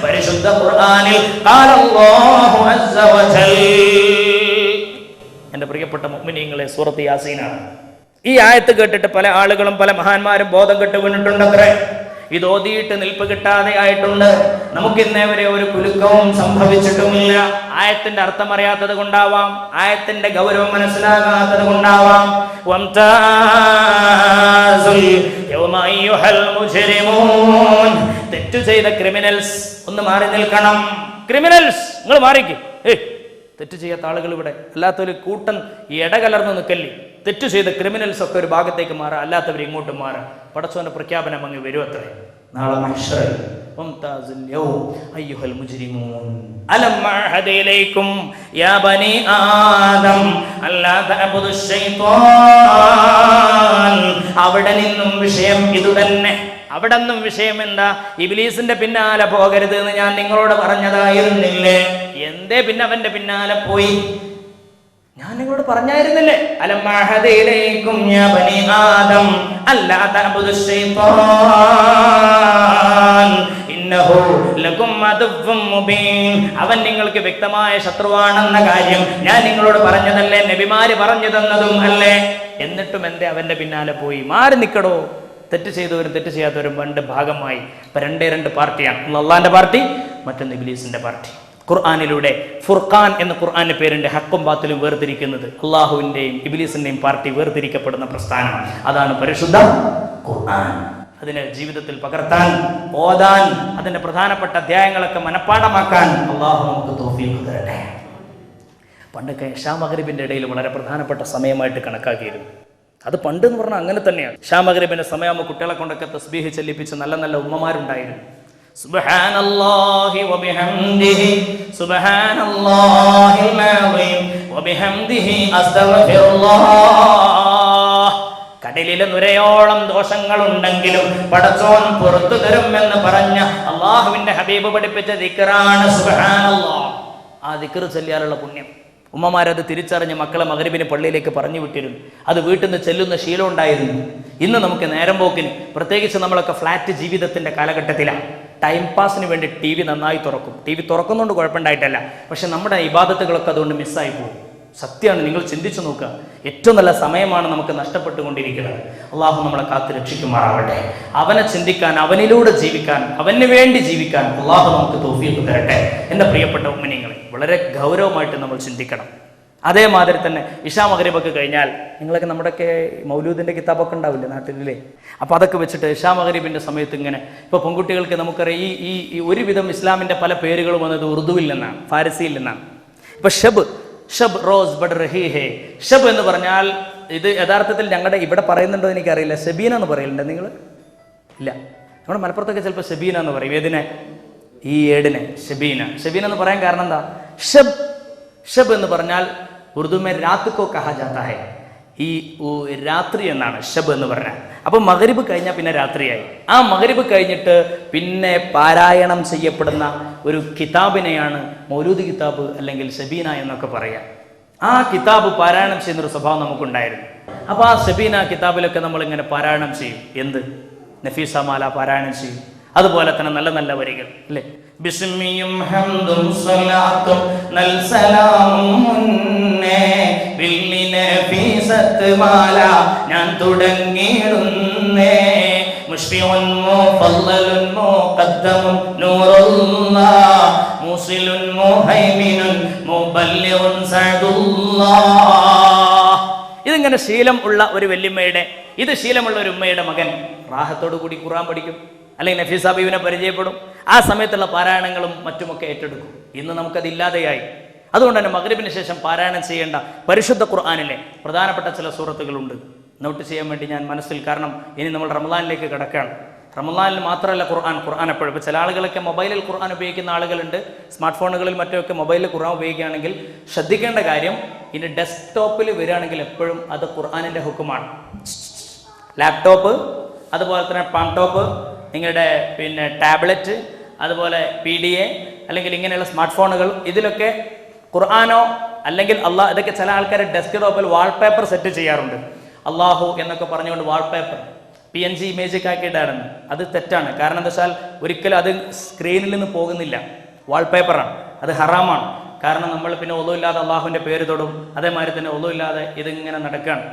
പരിശുദ്ധ ഖുർആനിൽ ഖാല അല്ലാഹു അസ്സ വജൽ. എന്റെ പ്രിയപ്പെട്ട മുഅ്മിനീങ്ങളെ, സൂറത്ത് യാസീനാണ്. ഈ ആയത്ത് കേട്ടിട്ട് പല ആളുകളും, പല മഹാന്മാരും ബോധം കെട്ട് വീണിട്ടുണ്ടത്രേ. ഇത് ഓതിയിട്ട് നിൽപ്പ് കിട്ടാതെ ആയിട്ടുണ്ട്. നമുക്ക് ഇന്നേ വരെ ഒരു കുലുക്കവും സംഭവിച്ചിട്ടുമില്ല. ആയത്തിന്റെ അർത്ഥം അറിയാത്തത് കൊണ്ടാവാം, ആയത്തിന്റെ ഗൗരവം മനസ്സിലാകാത്തത് കൊണ്ടാവാം. തെറ്റു ചെയ്ത ക്രിമിനൽസ് ഒന്ന് മാറി നിൽക്കണം. ക്രിമിനൽസ് നിങ്ങൾ മാറിക്ക്. തെറ്റ് ചെയ്യാത്ത ആളുകൾ ഇവിടെ, അല്ലാത്തൊരു കൂട്ടൻ ഇടകലർന്ന് നിൽക്കല്ലേ. തെറ്റു ചെയ്ത ക്രിമിനൽസ് ഒക്കെ ഒരു ഭാഗത്തേക്ക് മാറുക, അല്ലാത്തവർ ഇങ്ങോട്ട് മാറുക. പടച്ചവന്റെ പ്രഖ്യാപനം അങ്ങ് വരും അത്രേ. നാളെ മഹ്ശറിൽ വംതാസുൽ യൗം അയ്യുഹൽ മുജ്രിമൂൻ അലം അഅഹദ് ഇലൈക്കും യാ ബനി ആദം അല്ലാ തഅബുദു ശൈത്വാൻ. അവിടെ നിന്നും വിഷയം ഇതുതന്നെ. അവിടെ നിന്നും വിഷയം എന്താ? ഇബ്ലീസിന്റെ പിന്നാലെ പോകരുത് എന്ന് ഞാൻ നിങ്ങളോട് പറഞ്ഞതായിരുന്നില്ലേ? എന്തേ പിന്നെ അവന്റെ പിന്നാലെ പോയി? ഞാൻ നിങ്ങളോട് പറഞ്ഞായിരുന്നില്ലേ? അലം അഅഹദ് ഇലൈക്കും യാ ബനി ആദം അല്ലാ തഅബുദു ശൈത്വാൻ ഇന്നഹു ലകും അദുവ്വുൻ മുബീൻ. അവൻ നിങ്ങൾക്ക് വ്യക്തമായ ശത്രുവാണെന്ന കാര്യം ഞാൻ നിങ്ങളോട് പറഞ്ഞതല്ലേ? നബിമാര് പറഞ്ഞു തന്നതും അല്ലേ? എന്നിട്ടും എന്തേ അവന്റെ പിന്നാലെ പോയി? മാറി നിൽക്കടോ. തെറ്റ് ചെയ്തവരും തെറ്റ് ചെയ്യാത്തവരും രണ്ട് ഭാഗമായി. ഇപ്പൊ 2 പാർട്ടിയാണ്. ഒന്ന് അള്ളാന്റെ പാർട്ടി, മറ്റൊന്ന് ഇബ്ലീസിന്റെ പാർട്ടി. ഖുർആനിലൂടെ ഫുർഖാൻ എന്ന ഖുർആന്റെ പേരുണ്ട്. ഹക്കും ബാത്തിലും വേർതിരിക്കുന്നത്, അള്ളാഹുവിന്റെയും ഇബ്ലീസിന്റെയും പാർട്ടി വേർതിരിക്കപ്പെടുന്ന പ്രസ്ഥാനം, അതാണ് പരിശുദ്ധ ഖുർആൻ. അതിനെ ജീവിതത്തിൽ പകർത്താൻ, ഓതാൻ, അതിന്റെ പ്രധാനപ്പെട്ട അധ്യായങ്ങളൊക്കെ മനഃപ്പാഠമാക്കാൻ അള്ളാഹു നമുക്ക് തൗഫീഖ് തരട്ടെ. പണ്ടൊക്കെ ഇശാ മഗ്രിബിന്റെ ഇടയിൽ വളരെ പ്രധാനപ്പെട്ട സമയമായിട്ട് കണക്കാക്കിയിരുന്നു. അത് പണ്ട് എന്ന് പറഞ്ഞാൽ അങ്ങനെ തന്നെയാണ്. ഇശാ മഗ്രിബിന്റെ സമയമാകുമ്പോൾ കുട്ടികളെ കൊണ്ടൊക്കെ തസ്ബീഹ് ചെല്ലിപ്പിച്ച് നല്ല നല്ല ഉമ്മമാരുണ്ടായിരുന്നു. സുബ്ഹാനല്ലാഹി വബിഹംദിഹി സുബ്ഹാനല്ലാഹിൽ അസീം വബിഹംദിഹി അസ്തഗ്ഫിറുല്ലാഹ്. കടലിലെ നുരയോളം ദോഷങ്ങളുണ്ടെങ്കിലും പടച്ചോൻ പുറത്തു തരുമെന്ന് പറഞ്ഞ അള്ളാഹുവിന്റെ ഹബീബ് പഠിപ്പിച്ച ദിക്റാണ് സുബ്ഹാനല്ലാഹ്. ആ ദിക്ർ ചൊല്ലിയാലുള്ള പുണ്യം ഉമ്മമാരത് തിരിച്ചറിഞ്ഞ് മക്കളെ മഗ്രിബിന് പള്ളിയിലേക്ക് പറഞ്ഞു വിട്ടിരുന്നു. അത് വീട്ടിൽ നിന്ന് ചെല്ലുന്ന ശീലം ഉണ്ടായിരുന്നു. ഇന്ന് നമുക്ക് നേരം പോക്കിന്, പ്രത്യേകിച്ച് നമ്മളൊക്കെ ഫ്ലാറ്റ് ജീവിതത്തിന്റെ കാലഘട്ടത്തിലാണ്, ടൈം പാസിന് വേണ്ടി ടി വി നന്നായി തുറക്കും. ടി വി തുറക്കുന്നതുകൊണ്ട് കുഴപ്പമുണ്ടായിട്ടല്ല, പക്ഷെ നമ്മുടെ ഇബാദത്തുകളൊക്കെ അതുകൊണ്ട് മിസ്സായി പോകും. സത്യമാണ്, നിങ്ങൾ ചിന്തിച്ചു നോക്കുക. ഏറ്റവും നല്ല സമയമാണ് നമുക്ക് നഷ്ടപ്പെട്ടുകൊണ്ടിരിക്കുന്നത്. അള്ളാഹു നമ്മളെ കാത്ത് രക്ഷിക്കുമാറാവട്ടെ. അവനെ ചിന്തിക്കാൻ, അവനിലൂടെ ജീവിക്കാൻ, അവന് വേണ്ടി ജീവിക്കാൻ അള്ളാഹു നമുക്ക് തൗഫീഖ് തരട്ടെ. എൻ്റെ പ്രിയപ്പെട്ട ഉമ്മനീങ്ങളെ, വളരെ ഗൗരവമായിട്ട് നമ്മൾ ചിന്തിക്കണം. അതേമാതിരി തന്നെ ഇശാ മഗ്രിബൊക്കെ കഴിഞ്ഞാൽ, നിങ്ങളൊക്കെ നമ്മുടെയൊക്കെ മൗലൂദിൻ്റെ കിതാബൊക്കെ ഉണ്ടാവില്ലേ നാട്ടിലെ, അപ്പോൾ അതൊക്കെ വെച്ചിട്ട് ഇശാ മഗ്രിബിൻ്റെ സമയത്ത് ഇങ്ങനെ, ഇപ്പോൾ പെൺകുട്ടികൾക്ക് നമുക്കറിയാം ഈ ഒരുവിധം ഇസ്ലാമിൻ്റെ പല പേരുകളും വന്നത് ഉറുദുവിൽ നിന്നാണ്, ഫാരസിയിൽ നിന്നാണ്. ഇപ്പോൾ ഷബ് റോസ് ബഡ് റഹി ഹേ. ഷബ് എന്ന് പറഞ്ഞാൽ, ഇത് യഥാർത്ഥത്തിൽ ഞങ്ങളുടെ ഇവിടെ പറയുന്നുണ്ടോ എനിക്കറിയില്ല, ഷബീന എന്ന് പറയലുണ്ട് നിങ്ങൾ? ഇല്ല, നമ്മുടെ മലപ്പുറത്തൊക്കെ ചിലപ്പോൾ ഷബീന എന്ന് പറയും. ഏതിനെ? ഈ ഏടിനെ ഷബീന. ഷബീന എന്ന് പറയാൻ കാരണം എന്താ? ഷബ് എന്ന് പറഞ്ഞാൽ ഉറുദു മേ രാത് കോ കഹാ ജാതാ ഹൈ, ഈ രാത്രി എന്നാണ് ഷബ് എന്ന് പറഞ്ഞാൽ. അപ്പോൾ മഗ്രിബ് കഴിഞ്ഞാൽ പിന്നെ രാത്രിയായി. ആ മഗ്രിബ് കഴിഞ്ഞിട്ട് പിന്നെ പാരായണം ചെയ്യപ്പെടുന്ന ഒരു കിതാബിനെയാണ് മൗലൂദ് കിതാബ് അല്ലെങ്കിൽ ഷബീന എന്നൊക്കെ പറയാം. ആ കിതാബ് പാരായണം ചെയ്യുന്നൊരു സ്വഭാവം നമുക്കുണ്ടായിരുന്നു. അപ്പോൾ ആ ഷബീന കിതാബിലൊക്കെ നമ്മളിങ്ങനെ പാരായണം ചെയ്യും. എന്ത്? നഫീസ മാല പാരായണം ചെയ്യും. അതുപോലെ തന്നെ നല്ല നല്ല വരികൾ അല്ലേ? ബിസ്മിയും ഹംദും സ്വലാത്തും നൽ സലാമും മുന്നേ ബില്ലി നഫീസത്ത് മാല ഞാൻ തുടങ്ങിയിടുന്നേ. മുഷ്ഫിഉൻ മുഫല്ലലുൻ മുഖദ്ദമുൻ നൂറുല്ലാഹ് മുസിലുൻ മുഹൈമിനുൻ മുബല്ലിഗുൻ സഅദുല്ലാഹ്. ഇതിങ്ങനെ ശീലം ഉള്ള ഒരു വല്യമ്മയുടെ, ഇത് ശീലമുള്ള ഒരു ഉമ്മയുടെ മകൻ റാഹത്തോടു കൂടി ഖുർആൻ പഠിക്കും, അല്ലെങ്കിൽ നഫീസ ബീവിനെ പരിചയപ്പെടും. ആ സമയത്തുള്ള പാരായണങ്ങളും മറ്റുമൊക്കെ ഏറ്റെടുക്കും. ഇന്ന് നമുക്കതില്ലാതെയായി. അതുകൊണ്ട് തന്നെ മഗ്രിബിന് ശേഷം പാരായണം ചെയ്യേണ്ട പരിശുദ്ധ ഖുർആനിലെ പ്രധാനപ്പെട്ട ചില സൂറത്തുകളുണ്ട്. നോട്ട് ചെയ്യാൻ വേണ്ടി ഞാൻ മനസ്സിൽ, കാരണം ഇനി നമ്മൾ റമളാനിലേക്ക് കിടക്കുകയാണ്. റമളാനിൽ മാത്രമല്ല ഖുർആൻ എപ്പോഴും. ഇപ്പോൾ ചില ആളുകളൊക്കെ മൊബൈലിൽ ഖുർആൻ ഉപയോഗിക്കുന്ന ആളുകളുണ്ട്. സ്മാർട്ട് ഫോണുകളിൽ മറ്റൊക്കെ മൊബൈലിൽ ഖുർആൻ ഉപയോഗിക്കുകയാണെങ്കിൽ ശ്രദ്ധിക്കേണ്ട കാര്യം, ഇനി ഡെസ്ക്ടോപ്പിൽ വരികയാണെങ്കിൽ എപ്പോഴും അത് ഖുർആനിൻ്റെ ഹുക്കുമാണ്. ലാപ്ടോപ്പ്, അതുപോലെ തന്നെ പാംടോപ്പ്, നിങ്ങളുടെ പിന്നെ ടാബ്ലറ്റ്, അതുപോലെ PDA അല്ലെങ്കിൽ ഇങ്ങനെയുള്ള സ്മാർട്ട് ഫോണുകൾ, ഇതിലൊക്കെ ഖുർആനോ അല്ലെങ്കിൽ അള്ളാഹ്, ഇതൊക്കെ ചില ആൾക്കാർ ഡെസ്ക്ടോപ്പിൽ വാൾപേപ്പർ സെറ്റ് ചെയ്യാറുണ്ട്. അള്ളാഹു എന്നൊക്കെ പറഞ്ഞുകൊണ്ട് വാൾപേപ്പർ PNG ഇമേജൊക്കെ ആക്കിയിട്ടായിരുന്നു. അത് തെറ്റാണ്. കാരണം എന്താ വെച്ചാൽ ഒരിക്കലും അത് സ്ക്രീനിൽ നിന്ന് പോകുന്നില്ല, വാൾപേപ്പറാണ്. അത് ഹറാമാണ്. കാരണം നമ്മൾ പിന്നെ ഒന്നുമില്ലാതെ അള്ളാഹുവിൻ്റെ പേര് തൊടും. അതേമാതിരി തന്നെ ഒന്നുമില്ലാതെ ഇതിങ്ങനെ നടക്കുകയാണ്.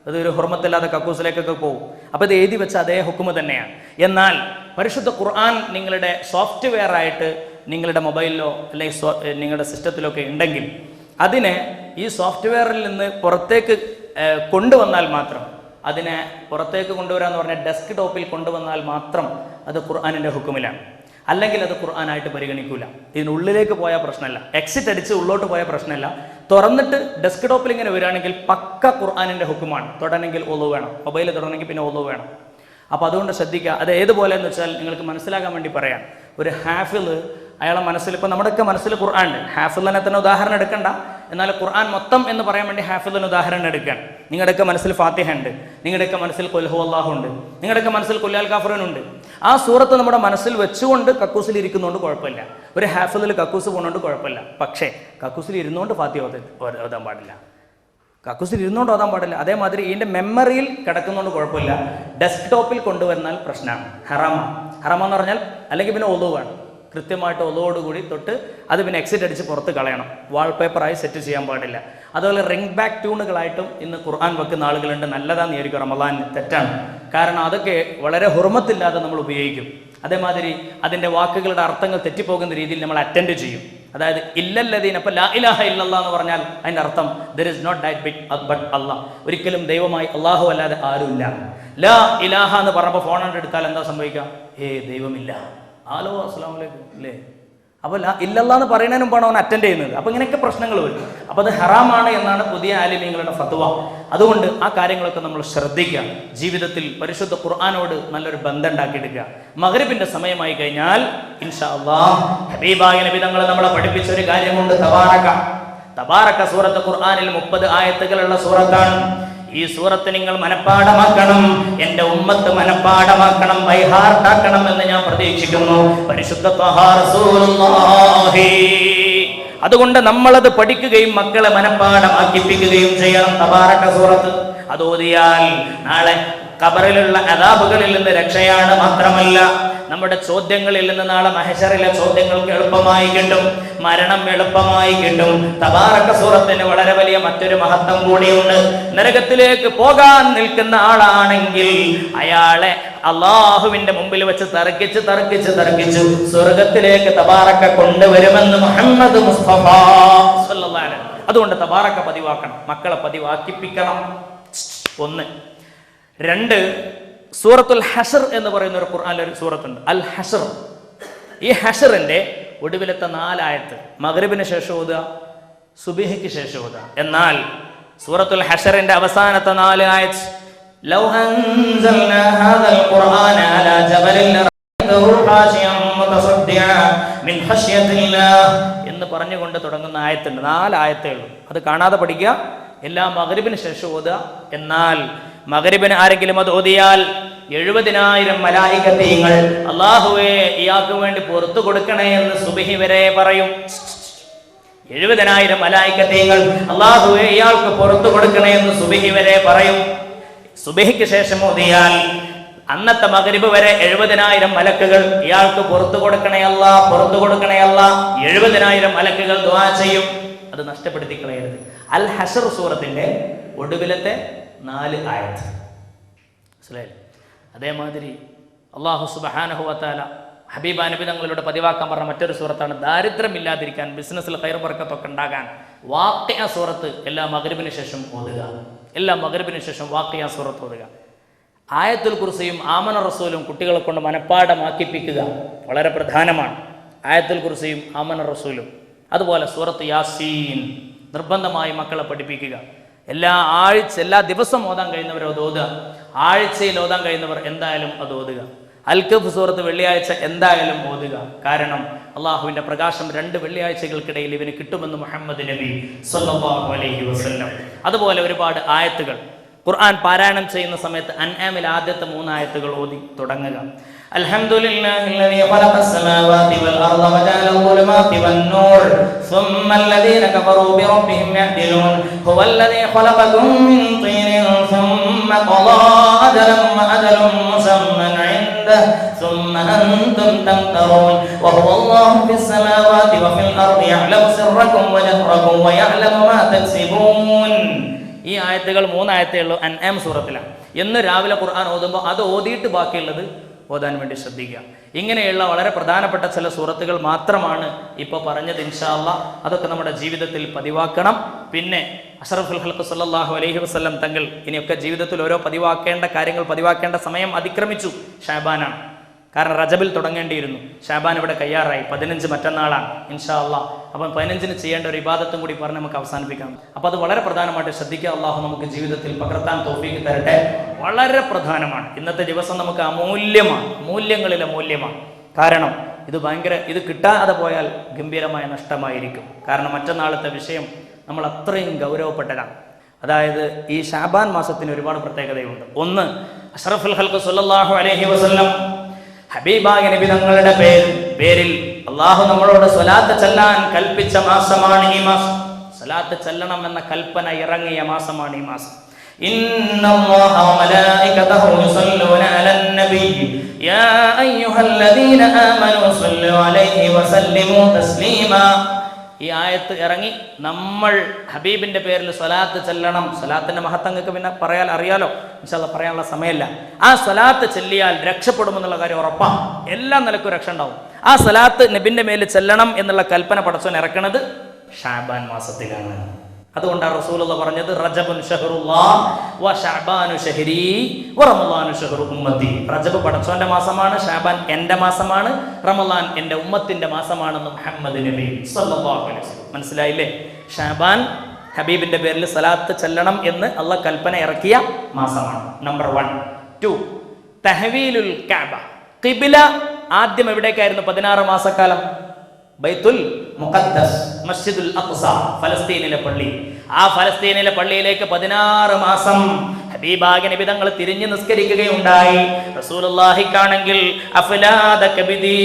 അതൊരു ഹുർമത്തില്ലാതെ കക്കൂസിലേക്കൊക്കെ പോകും. അപ്പോൾ ഇത് എഴുതി വെച്ച അതേ ഹുക്കുമ തന്നെയാണ്. എന്നാൽ പരിശുദ്ധ ഖുർആൻ നിങ്ങളുടെ സോഫ്റ്റ്വെയർ ആയിട്ട് നിങ്ങളുടെ മൊബൈലിലോ അല്ലെങ്കിൽ നിങ്ങളുടെ സിസ്റ്റത്തിലൊക്കെ ഉണ്ടെങ്കിൽ അതിനെ ഈ സോഫ്റ്റ്വെയറിൽ നിന്ന് പുറത്തേക്ക് കൊണ്ടുവന്നാൽ മാത്രം, അതിനെ പുറത്തേക്ക് കൊണ്ടുവരാന്ന് പറഞ്ഞാൽ ഡെസ്ക് ടോപ്പിൽ കൊണ്ടുവന്നാൽ മാത്രം അത് ഖുർആനിൻ്റെ ഹുക്കുമിലാണ്. അല്ലെങ്കിൽ അത് ഖുർആനായിട്ട് പരിഗണിക്കൂല. ഇതിനുള്ളിലേക്ക് പോയാൽ പ്രശ്നമല്ല, എക്സിറ്റ് അടിച്ച് ഉള്ളോട്ട് പോയാൽ പ്രശ്നമല്ല. തുറന്നിട്ട് ഡെസ്ക് ടോപ്പിൽ ഇങ്ങനെ വരികയാണെങ്കിൽ പക്ക ഖുർആനിൻ്റെ ഹുക്കുമാണ്. തൊടണമെങ്കിൽ ഒളു വേണം, മൊബൈൽ തൊടണമെങ്കിൽ പിന്നെ ഒളു വേണം. അപ്പോൾ അതുകൊണ്ട് ശ്രദ്ധിക്കുക. അത് ഏതുപോലെ എന്ന് വെച്ചാൽ നിങ്ങൾക്ക് മനസ്സിലാക്കാൻ വേണ്ടി പറയാം. ഒരു ഹാഫിൽ അയാളെ മനസ്സിൽ, ഇപ്പോൾ നമ്മുടെയൊക്കെ മനസ്സിൽ ഖുർആൻ ഉണ്ട്. ഹാഫിലിനെ തന്നെ ഉദാഹരണം എടുക്കണ്ട, എന്നാൽ ഖുർആൻ മൊത്തം എന്ന് പറയാൻ വേണ്ടി ഹാഫിലിന് ഉദാഹരണം എടുക്കുകയാണ്. നിങ്ങളുടെയൊക്കെ മനസ്സിൽ ഫാത്തിഹ ഉണ്ട്, നിങ്ങളുടെയൊക്കെ മനസ്സിൽ ഖുൽ ഹുവല്ലാഹു ഉണ്ട്, നിങ്ങളുടെയൊക്കെ മനസ്സിൽ ഖുൽ അൽ കാഫിറൂൻ ഉണ്ട്. ആ സൂറത്ത് നമ്മുടെ മനസ്സിൽ വെച്ചുകൊണ്ട് കക്കൂസിൽ ഇരിക്കുന്നതുകൊണ്ട് കുഴപ്പമില്ല. ഒരു ഹാഫിലിൽ കക്കൂസ് പോകുന്നതുകൊണ്ട് കുഴപ്പമില്ല. പക്ഷേ കക്കൂസിൽ ഇരുന്നുകൊണ്ട് ഫാത്തിഹ ഓതാൻ പാടില്ല, കക്കൂസിൽ ഇരുന്നുകൊണ്ട് ഓതാൻ പാടില്ല. അതേമാതിരി ഇതിൻ്റെ മെമ്മറിയിൽ കിടക്കുന്നതുകൊണ്ട് കുഴപ്പമില്ല. ഡെസ്ക് ടോപ്പിൽ കൊണ്ടുവന്നാൽ പ്രശ്നമാണ്, ഹറാമെന്ന് പറഞ്ഞാൽ. അല്ലെങ്കിൽ പിന്നെ ഒളു വേണം, കൃത്യമായിട്ട് ഒളോടുകൂടി തൊട്ട് അത് പിന്നെ എക്സിറ്റ് അടിച്ച് പുറത്ത് കളയണം. വാൾപേപ്പറായി സെറ്റ് ചെയ്യാൻ പാടില്ല. അതുപോലെ റിംഗ് ബാക്ക് ട്യൂണുകളായിട്ടും ഇന്ന് ഖുർആൻ വെക്കുന്ന ആളുകളുണ്ട്. നല്ലതാണെന്ന് വിചാരിക്കും റമളാനിന്, തെറ്റാണ്. കാരണം അതൊക്കെ വളരെ ഹുർമത്തില്ലാതെ നമ്മൾ ഉപയോഗിക്കും. അതേമാതിരി അതിൻ്റെ വാക്കുകളുടെ അർത്ഥങ്ങൾ തെറ്റിപ്പോകുന്ന രീതിയിൽ നമ്മൾ അറ്റൻഡ് ചെയ്യും. അതായത് ഇല്ലല്ലദീന, അപ്പോൾ ലാ ഇലാഹ ഇല്ലല്ലാഹ് എന്ന് പറഞ്ഞാൽ അതിൻ്റെ അർത്ഥം there is not that but അല്ലാഹ്, ഒരിക്കലും ദൈവമായി അള്ളാഹു അല്ലാതെ ആരുമില്ല. ലാ ഇലാഹ എന്ന് പറഞ്ഞപ്പോൾ ഫോൺ എടുത്താൽ എന്താ സംഭവിക്കുക? ദൈവമില്ല. ഹലോ അസ്സലാമു അലൈക്കും അല്ലേ? അപ്പോൾ ഇല്ലല്ലാഹ് എന്ന് പറയുന്നതിന് മുമ്പാണ് അവൻ അറ്റൻഡ് ചെയ്യുന്നത്. അപ്പോൾ ഇങ്ങനെയൊക്കെ പ്രശ്നങ്ങൾ വരും. അപ്പോൾ അത് ഹറാമാണ് എന്നാണ് പുതിയ ആലിമീങ്ങളുടെ ഫത്വ. അതുകൊണ്ട് ആ കാര്യങ്ങളൊക്കെ നമ്മൾ ശ്രദ്ധിക്കുക. ജീവിതത്തിൽ പരിശുദ്ധ ഖുർആനോട് നല്ലൊരു ബന്ധം ഉണ്ടാക്കിയെടുക്കുക. മഗ്രിബിന്റെ സമയമായി കഴിഞ്ഞാൽ ഇൻഷാ അല്ലാഹ് ഹബീബായ നബി തങ്ങൾ നമ്മളെ പഠിപ്പിച്ച ഒരു കാര്യമുണ്ട്. തബാറക സൂറത്ത് ഖുർആനിൽ 30 ആയത്തുകളുള്ള സൂറത്താണ്. ഈ സൂറത്ത് നിങ്ങൾ മനഃപ്പാഠമാക്കണം, എന്റെ ഉമ്മത്ത് മനഃപ്പാഠമാക്കണം, ബൈഹാർട്ടാക്കണം എന്ന് ഞാൻ പ്രതീക്ഷിക്കുന്നു. പരിശുദ്ധ ത്വഹാ റസൂലുള്ളാഹി. അതുകൊണ്ട് നമ്മളത് പഠിക്കുകയും മക്കളെ മനഃപ്പാഠമാക്കിപ്പിക്കുകയും ചെയ്യണം. തബാറക സൂറത്ത് അത് ഓതിയാൽ നാളെ ഖബറിലുള്ള അദാബുകളിൽ നിന്ന് രക്ഷയാണ്. മാത്രമല്ല നമ്മുടെ ചോദ്യങ്ങളിൽ നിന്ന് നാളെ മഹ്ശറിലെ ചോദ്യങ്ങൾക്ക് എളുപ്പമായി കിട്ടും, മരണം എളുപ്പമായി കിട്ടും. തബാറക സൂറത്തിന് വളരെ വലിയ മറ്റൊരു മഹത്വം കൂടിയുണ്ട്. നരകത്തിലേക്ക് പോകാൻ നിൽക്കുന്ന ആളാണെങ്കിൽ അയാളെ അള്ളാഹുവിന്റെ മുമ്പിൽ വെച്ച് തർക്കിച്ച് സ്വർഗത്തിലേക്ക് തബാറക കൊണ്ടുവരുമെന്ന് മുഹമ്മദ് മുസ്തഫ സ്വല്ലല്ലാഹു അലൈഹി വസല്ലം. അതുകൊണ്ട് തബാറക പതിവാക്കണം, മക്കളെ പതിവാക്കിപ്പിക്കണം. 1. 2, സൂറത്തുൽ ഹശർ എന്ന് പറയുന്ന ഒരു ഖുർആനിലെ ഒരു സൂറത്തുണ്ട്, അൽ ഹശർ. ഈ ഹശറിന്റെ ഒടുവിലത്തെ 4 ആയത്ത് മഗ്രിബിന് ശേഷം ഓതുക, സുബ്ഹിക്ക് ശേഷം ഓതുക. എന്നാൽ സൂറത്തുൽ ഹശറിന്റെ അവസാനത്തെ 4 ആയത്ത് ലൗ അൻസൽനാ ഹാദൽ ഖുർആന അലാ ജബലിൻ ലറഅയ്തഹു ഖാശിയൻ മുതസദ്ദിഅ മിൻ ഖശ്യത്തില്ലാഹ് എന്ന് പറഞ്ഞുകൊണ്ട് തുടങ്ങുന്ന ആയത്തുണ്ട്. 4 ആയത്തേ ഉള്ളൂ. അത് കാണാതെ പഠിക്കുക, എല്ലാ മഗ്രിബിന് ശേഷം ഓതുക. എന്നാൽ മഗ്രിബിന് ആരെങ്കിലും അത് ഓതിയാൽ 70,000 മലായികത്തീങ്ങൾ അല്ലാഹുവേ ഇയാൾക്ക് വേണ്ടി പുറത്തു കൊടുക്കണേ എന്ന് സുബ്ഹി വരെ പറയും. 70,000 മലായികത്തീങ്ങൾ അല്ലാഹുവേ ഇയാൾക്ക് പുറത്തു കൊടുക്കണേ എന്ന് സുബ്ഹി വരെ പറയും. സുബ്ഹിക്ക് ശേഷം ഓതിയാൽ അന്നത്തെ മഗ്രിബ് വരെ 70,000 മലക്കുകൾ ഇയാൾക്ക് പുറത്തു കൊടുക്കണേ അല്ലാഹ്, പുറത്തു കൊടുക്കണേ അല്ലാഹ്. 70,000 മലക്കുകൾ ദുആ ചെയ്യും. അത് നഷ്ടപ്പെടുത്തി കളയരുത്. അൽ ഹശർ സൂറത്തിന്റെ ഒടുവിലത്തെ 4 ആയത്ത് മനസ്സിലായില്ലേ? അതേമാതിരി അല്ലാഹു സുബ്ഹാനഹു വ തആല ഹബീബ നബി തങ്ങളിലൂടെ പതിവാക്കാൻ പറഞ്ഞ മറ്റൊരു സൂറത്താണ് ദാരിദ്ര്യമില്ലാതിരിക്കാൻ, ബിസിനസ്സിൽ ഖൈർ ബർക്കത്തൊക്കെ ഉണ്ടാകാൻ വാഖിഅ സൂറത്ത് എല്ലാ മഗ്രിബിന് ശേഷം ഓതുക. എല്ലാ മഗ്രിബിന് ശേഷം വാഖിഅ സൂറത്ത് ഓതുക. ആയത്തുൽ കുർസിയും ആമന റസൂലും കുട്ടികളെ കൊണ്ട് മനഃപ്പാഠമാക്കിപ്പിക്കുക വളരെ പ്രധാനമാണ്. ആയത്തുൽ കുർസിയും ആമന റസൂലും, അതുപോലെ സൂറത്ത് യാസീൻ നിർബന്ധമായി മക്കളെ പഠിപ്പിക്കുക. എല്ലാ ദിവസം ഓതാൻ കഴിയുന്നവർ അത് ഓതുക. ആഴ്ചയിൽ ഓതാൻ കഴിയുന്നവർ എന്തായാലും അത് ഓതുക. അൽ കഹ്ഫ് സൂറത്ത് വെള്ളിയാഴ്ച എന്തായാലും ഓതുക. കാരണം അള്ളാഹുവിന്റെ പ്രകാശം 2 വെള്ളിയാഴ്ചകൾക്കിടയിൽ ഇവന് കിട്ടുമെന്ന് മുഹമ്മദ് നബി സ്വല്ലല്ലാഹു അലൈഹി വസല്ലം. അതുപോലെ ഒരുപാട് ആയത്തുകൾ ഖുർആൻ പാരായണം ചെയ്യുന്ന സമയത്ത് അൻആമിൽ ആദ്യത്തെ 3 ആയത്തുകൾ ഓതി തുടങ്ങുക. അൽഹംദുലില്ലാഹില്ലദീ ഖലഖസ് സമാവാതി വൽ അർള വജഅല അൽ-ളുലുമാതി വൻ-നൂർ സുമ്മല്ലദീന കഫറൂ ബിറബ്ബിഹിം യഅ്ദിലൂൻ ഹുവല്ലദീ ഖലഖകും മിൻ തീനിൻ സുമ്മ ഖളാ അജലൻ മുസമ്മൻ ഇൻദഹു സുമ്മ അൻതും തംതറൂൻ വഹുവല്ലാഹു ഫിസ് സമാവാതി വഫിൽ അർളി യഅലമു സിർറകും വജഹറകും വയഅലമു മാ തക്സിബൂൻ. ഈ ആയത്തുകൾ 3 ആയത്തേ ഉള്ളൂ അൻആം സൂറത്തിലാണ്. എന്ന് രാവിലെ ഖുർആൻ ഓതുമ്പോൾ അത് ഓതിയിട്ട് ബാക്കിയുള്ളത് ഓതാൻ വേണ്ടി ശ്രദ്ധിക്കുക. ഇങ്ങനെയുള്ള വളരെ പ്രധാനപ്പെട്ട ചില സൂറത്തുകൾ മാത്രമാണ് ഇപ്പോൾ പറഞ്ഞത്. ഇൻഷാ അല്ലാഹ് അതൊക്കെ നമ്മുടെ ജീവിതത്തിൽ പതിവാക്കണം. പിന്നെ അഷ്റഫുൽ ഖൽഖ് സല്ലല്ലാഹു അലൈഹി വസല്ലം തങ്ങൾ ഇനിയൊക്കെ ജീവിതത്തിൽ ഓരോ പതിവാക്കേണ്ട കാര്യങ്ങൾ പതിവാക്കേണ്ട സമയം അതിക്രമിച്ചു. ഷാബാനാണ്. കാരണം റജബിൽ തുടങ്ങേണ്ടിയിരുന്നു. ഷാബാൻ ഇവിടെ കയ്യാറായി. 15 മറ്റന്നാളാണ് ഇൻഷാ അല്ലാഹ്. അപ്പം 15-ന് ചെയ്യേണ്ട ഒരു ഇബാദത്തും കൂടി പറഞ്ഞ് നമുക്ക് അവസാനിപ്പിക്കാം. അപ്പോൾ അത് വളരെ പ്രധാനമായിട്ട് ശ്രദ്ധിക്കുക. അള്ളാഹു നമുക്ക് ജീവിതത്തിൽ പകർത്താൻ തൗഫീഖ് തരട്ടെ. വളരെ പ്രധാനമാണ്. ഇന്നത്തെ ദിവസം നമുക്ക് അമൂല്യമാണ്, മൂല്യങ്ങളിലെ മൂല്യമാണ്. കാരണം ഇത് കിട്ടാതെ പോയാൽ ഗംഭീരമായ നഷ്ടമായിരിക്കും. കാരണം മറ്റന്നാളത്തെ വിഷയം നമ്മൾ അത്രയും ഗൗരവപ്പെട്ടതാണ്. അതായത് ഈ ഷാബാൻ മാസത്തിന് ഒരുപാട് പ്രത്യേകതയുണ്ട്. ഒന്ന്, അഷ്റഫുൽ ഖൽഖ് സല്ലല്ലാഹു അലൈഹി വസല്ലം ഹബീബായ നബി തങ്ങളുടെ പേരിൽ അള്ളാഹു നമ്മളോട് സ്വലാത്ത് ചൊല്ലാൻ കൽപ്പിച്ച മാസമാണ് ഈ മാസം. സ്വലാത്ത് ചൊല്ലണം എന്ന കൽപ്പന ഇറങ്ങിയ മാസമാണ് ഈ മാസം. ഇന്നല്ലാഹ വമലായികതഹു യുസല്ലൂന അലൻ നബി യാ അയ്യുഹല്ലദീന ആമനൂ സ്വല്ലു അലൈഹി വസല്ലിമൂ തസ്ലീമാ. ഈ ആയത്ത് ഇറങ്ങി നമ്മൾ ഹബീബിന്റെ പേരിൽ സ്വലാത്ത് ചൊല്ലണം. സ്വലാത്തിന്റെ മഹത്വങ്ങൾക്ക് പിന്നെ അറിയാലോ. ഇൻഷാ അല്ലാഹ് പറയാനുള്ള സമയമല്ല. ആ സ്വലാത്ത് ചൊല്ലിയാൽ രക്ഷപ്പെടുമെന്നുള്ള കാര്യം ഉറപ്പാണ്. എല്ലാ നിലക്കും രക്ഷ ഉണ്ടാവും. ആ സലാത്ത് നബിന്റെ മേൽ ചെല്ലണം എന്നുള്ള കൽപ്പന പടച്ചോൻ ഇറക്കണത് ഷാബാൻ മാസത്തിലാണ്. അതുകൊണ്ടാണ് റസൂലുള്ളാഹി പറഞ്ഞത് റജബുൻ ഷഹ്റുല്ലാഹ് വ ശഅബാനു ഷഹ്രി വ റമളാനു ഷഹ്റു ഉമ്മത്തി. റജബ് പടച്ചോന്റെ മാസമാണ്, ഷാബാൻ എൻ്റെ മാസമാണ്, റമളാൻ എൻ്റെ ഉമ്മത്തിന്റെ മാസമാണെന്ന് മുഹമ്മദ് നബി സല്ലല്ലാഹു അലൈഹി വസല്ലം. മനസ്സിലായില്ലേ? ഷാബാൻ ഹബീബിന്റെ പേരിൽ സലാത്ത് ചെല്ലണം എന്ന് അള്ളാഹ് കൽപ്പന ഇറക്കിയ മാസമാണ്. നമ്പർ 1. 2, തഹ്വീലുൽ കഅബ. ഖിബ്ല ആദ്യം എവിടേക്കായിരുന്നു 16 മാസക്കാലം? ബൈത്തുൽ മുഖദ്ദസ്, മസ്ജിദുൽ അഖ്സ, ഫലസ്തീനിലെ പള്ളി. ആ ഫലസ്തീനിലെ പള്ളിയിലേക്ക് 16 മാസം ഹബീബായ നബി തങ്ങൾ തിരിഞ്ഞു നിസ്കരിക്കുകയുണ്ടായി. റസൂലുള്ളാഹിക്കാണെങ്കിൽ അഫ്ലാദ കബിദി,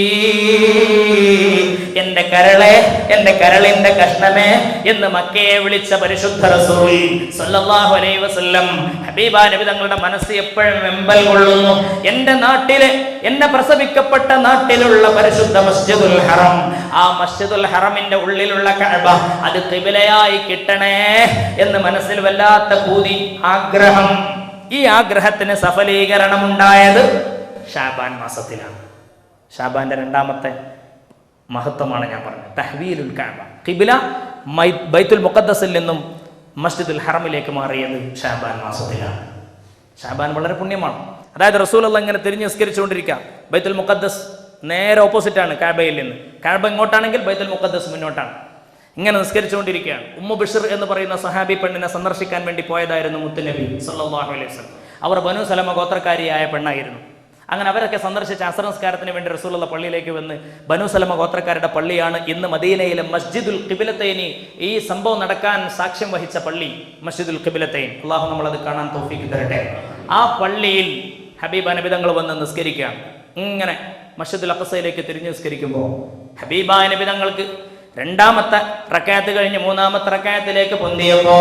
എന്റെ കരളെ, എന്റെ കരളിന്റെ കഷ്ണമേ എന്ന് മക്കയെ വിളിച്ച പരിശുദ്ധ റസൂൽ സല്ലല്ലാഹു അലൈഹി വസല്ലം ഹബീബായ നബി തങ്ങളുടെ മനസ്സ് എപ്പോഴും വെമ്പൽ കൊള്ളുന്നു. എന്റെ നാട്ടിലെ, എന്നെ പ്രസവിക്കപ്പെട്ട നാട്ടിലുള്ള പരിശുദ്ധ മസ്ജിദുൽ ഹറം, ആ മസ്ജിദുൽ ഹറമിന്റെ ഉള്ളിലുള്ള കഅബ അത് ഖിബ്ലയായി കിട്ടണേ എന്ന് മനസ്സിൽ വല്ലാത്ത പൂതി, ആഗ്രഹം. ഈ ആഗ്രഹത്തിന് സഫലീകരണം ഉണ്ടായത് ഷാബാൻ മാസത്തിലാണ്. ഷാബാന്റെ 2ാമത്തെ മഹത്വമാണ് ഞാൻ പറഞ്ഞത്. തഹ്വീലുൽ കഅബ, ഖിബ്ല ബൈത്തുൽ മുഖദ്ദസിൽ നിന്നും മസ്ജിദുൽ ഹറമിലേക്ക് മാറിയത് ഷാബാൻ മാസത്തിലാണ്. ഷാബാൻ വളരെ പുണ്യമാണ്. അതായത് റസൂലുള്ളാഹി ഇങ്ങനെ തിരിഞ്ഞ് നിസ്കരിച്ചുകൊണ്ടിരിക്കുക. ബൈത്തുൽ മുഖദ്ദസ് നേരെ ഓപ്പോസിറ്റാണ് കഅബയിൽ നിന്ന്. കഅബ ഇങ്ങോട്ടാണെങ്കിൽ ബൈത്തുൽ മുഖദ്ദസ് മുന്നോട്ടാണ്. ഇങ്ങനെ നിസ്കരിച്ചുകൊണ്ടിരിക്കുകയാണ്. ഉമ്മു ബിശ്ർ എന്ന് പറയുന്ന സഹാബി പെണ്ണിനെ സന്ദർശിക്കാൻ വേണ്ടി പോയതായിരുന്നു മുത്തുനബി സല്ലല്ലാഹു അലൈഹി വസല്ലം. അവർ ബനു സലമ ഗോത്രക്കാരിയായ പെണ്ണായിരുന്നു. അങ്ങനെ അവരൊക്കെ സന്ദർശിച്ച അസ്ർ നിസ്കാരത്തിന് വേണ്ടി റസൂലുള്ളാഹി പള്ളിയിലേക്ക് വന്ന്, ബനു സലമ ഗോത്രക്കാരുടെ പള്ളിയാണ് ഇന്ന് മദീനയിലെ മസ്ജിദുൽ ഖിബ്ലത്തൈനി, ഈ സംഭവം നടക്കാൻ സാക്ഷ്യം വഹിച്ച പള്ളി മസ്ജിദുൽ ഖിബ്ലത്തൈൻ. അല്ലാഹു നമ്മളത് കാണാൻ തൗഫീഖ് തരട്ടെ. ആ പള്ളിയിൽ ഹബീബ നബി തങ്ങൾ വന്ന് നിസ്കരിക്കുകയാണ്. ഇങ്ങനെ മസ്ജിദുൽ അഖ്സയിലേക്ക് തിരിഞ്ഞ് നിസ്കരിക്കുമ്പോൾ ഹബീബായ നബി തങ്ങൾക്ക് 2ാമത്തെ റക്അത്ത് കഴിഞ്ഞ് 3ാമത്തെ റക്അത്തിലേക്ക് പൊന്തിയപ്പോ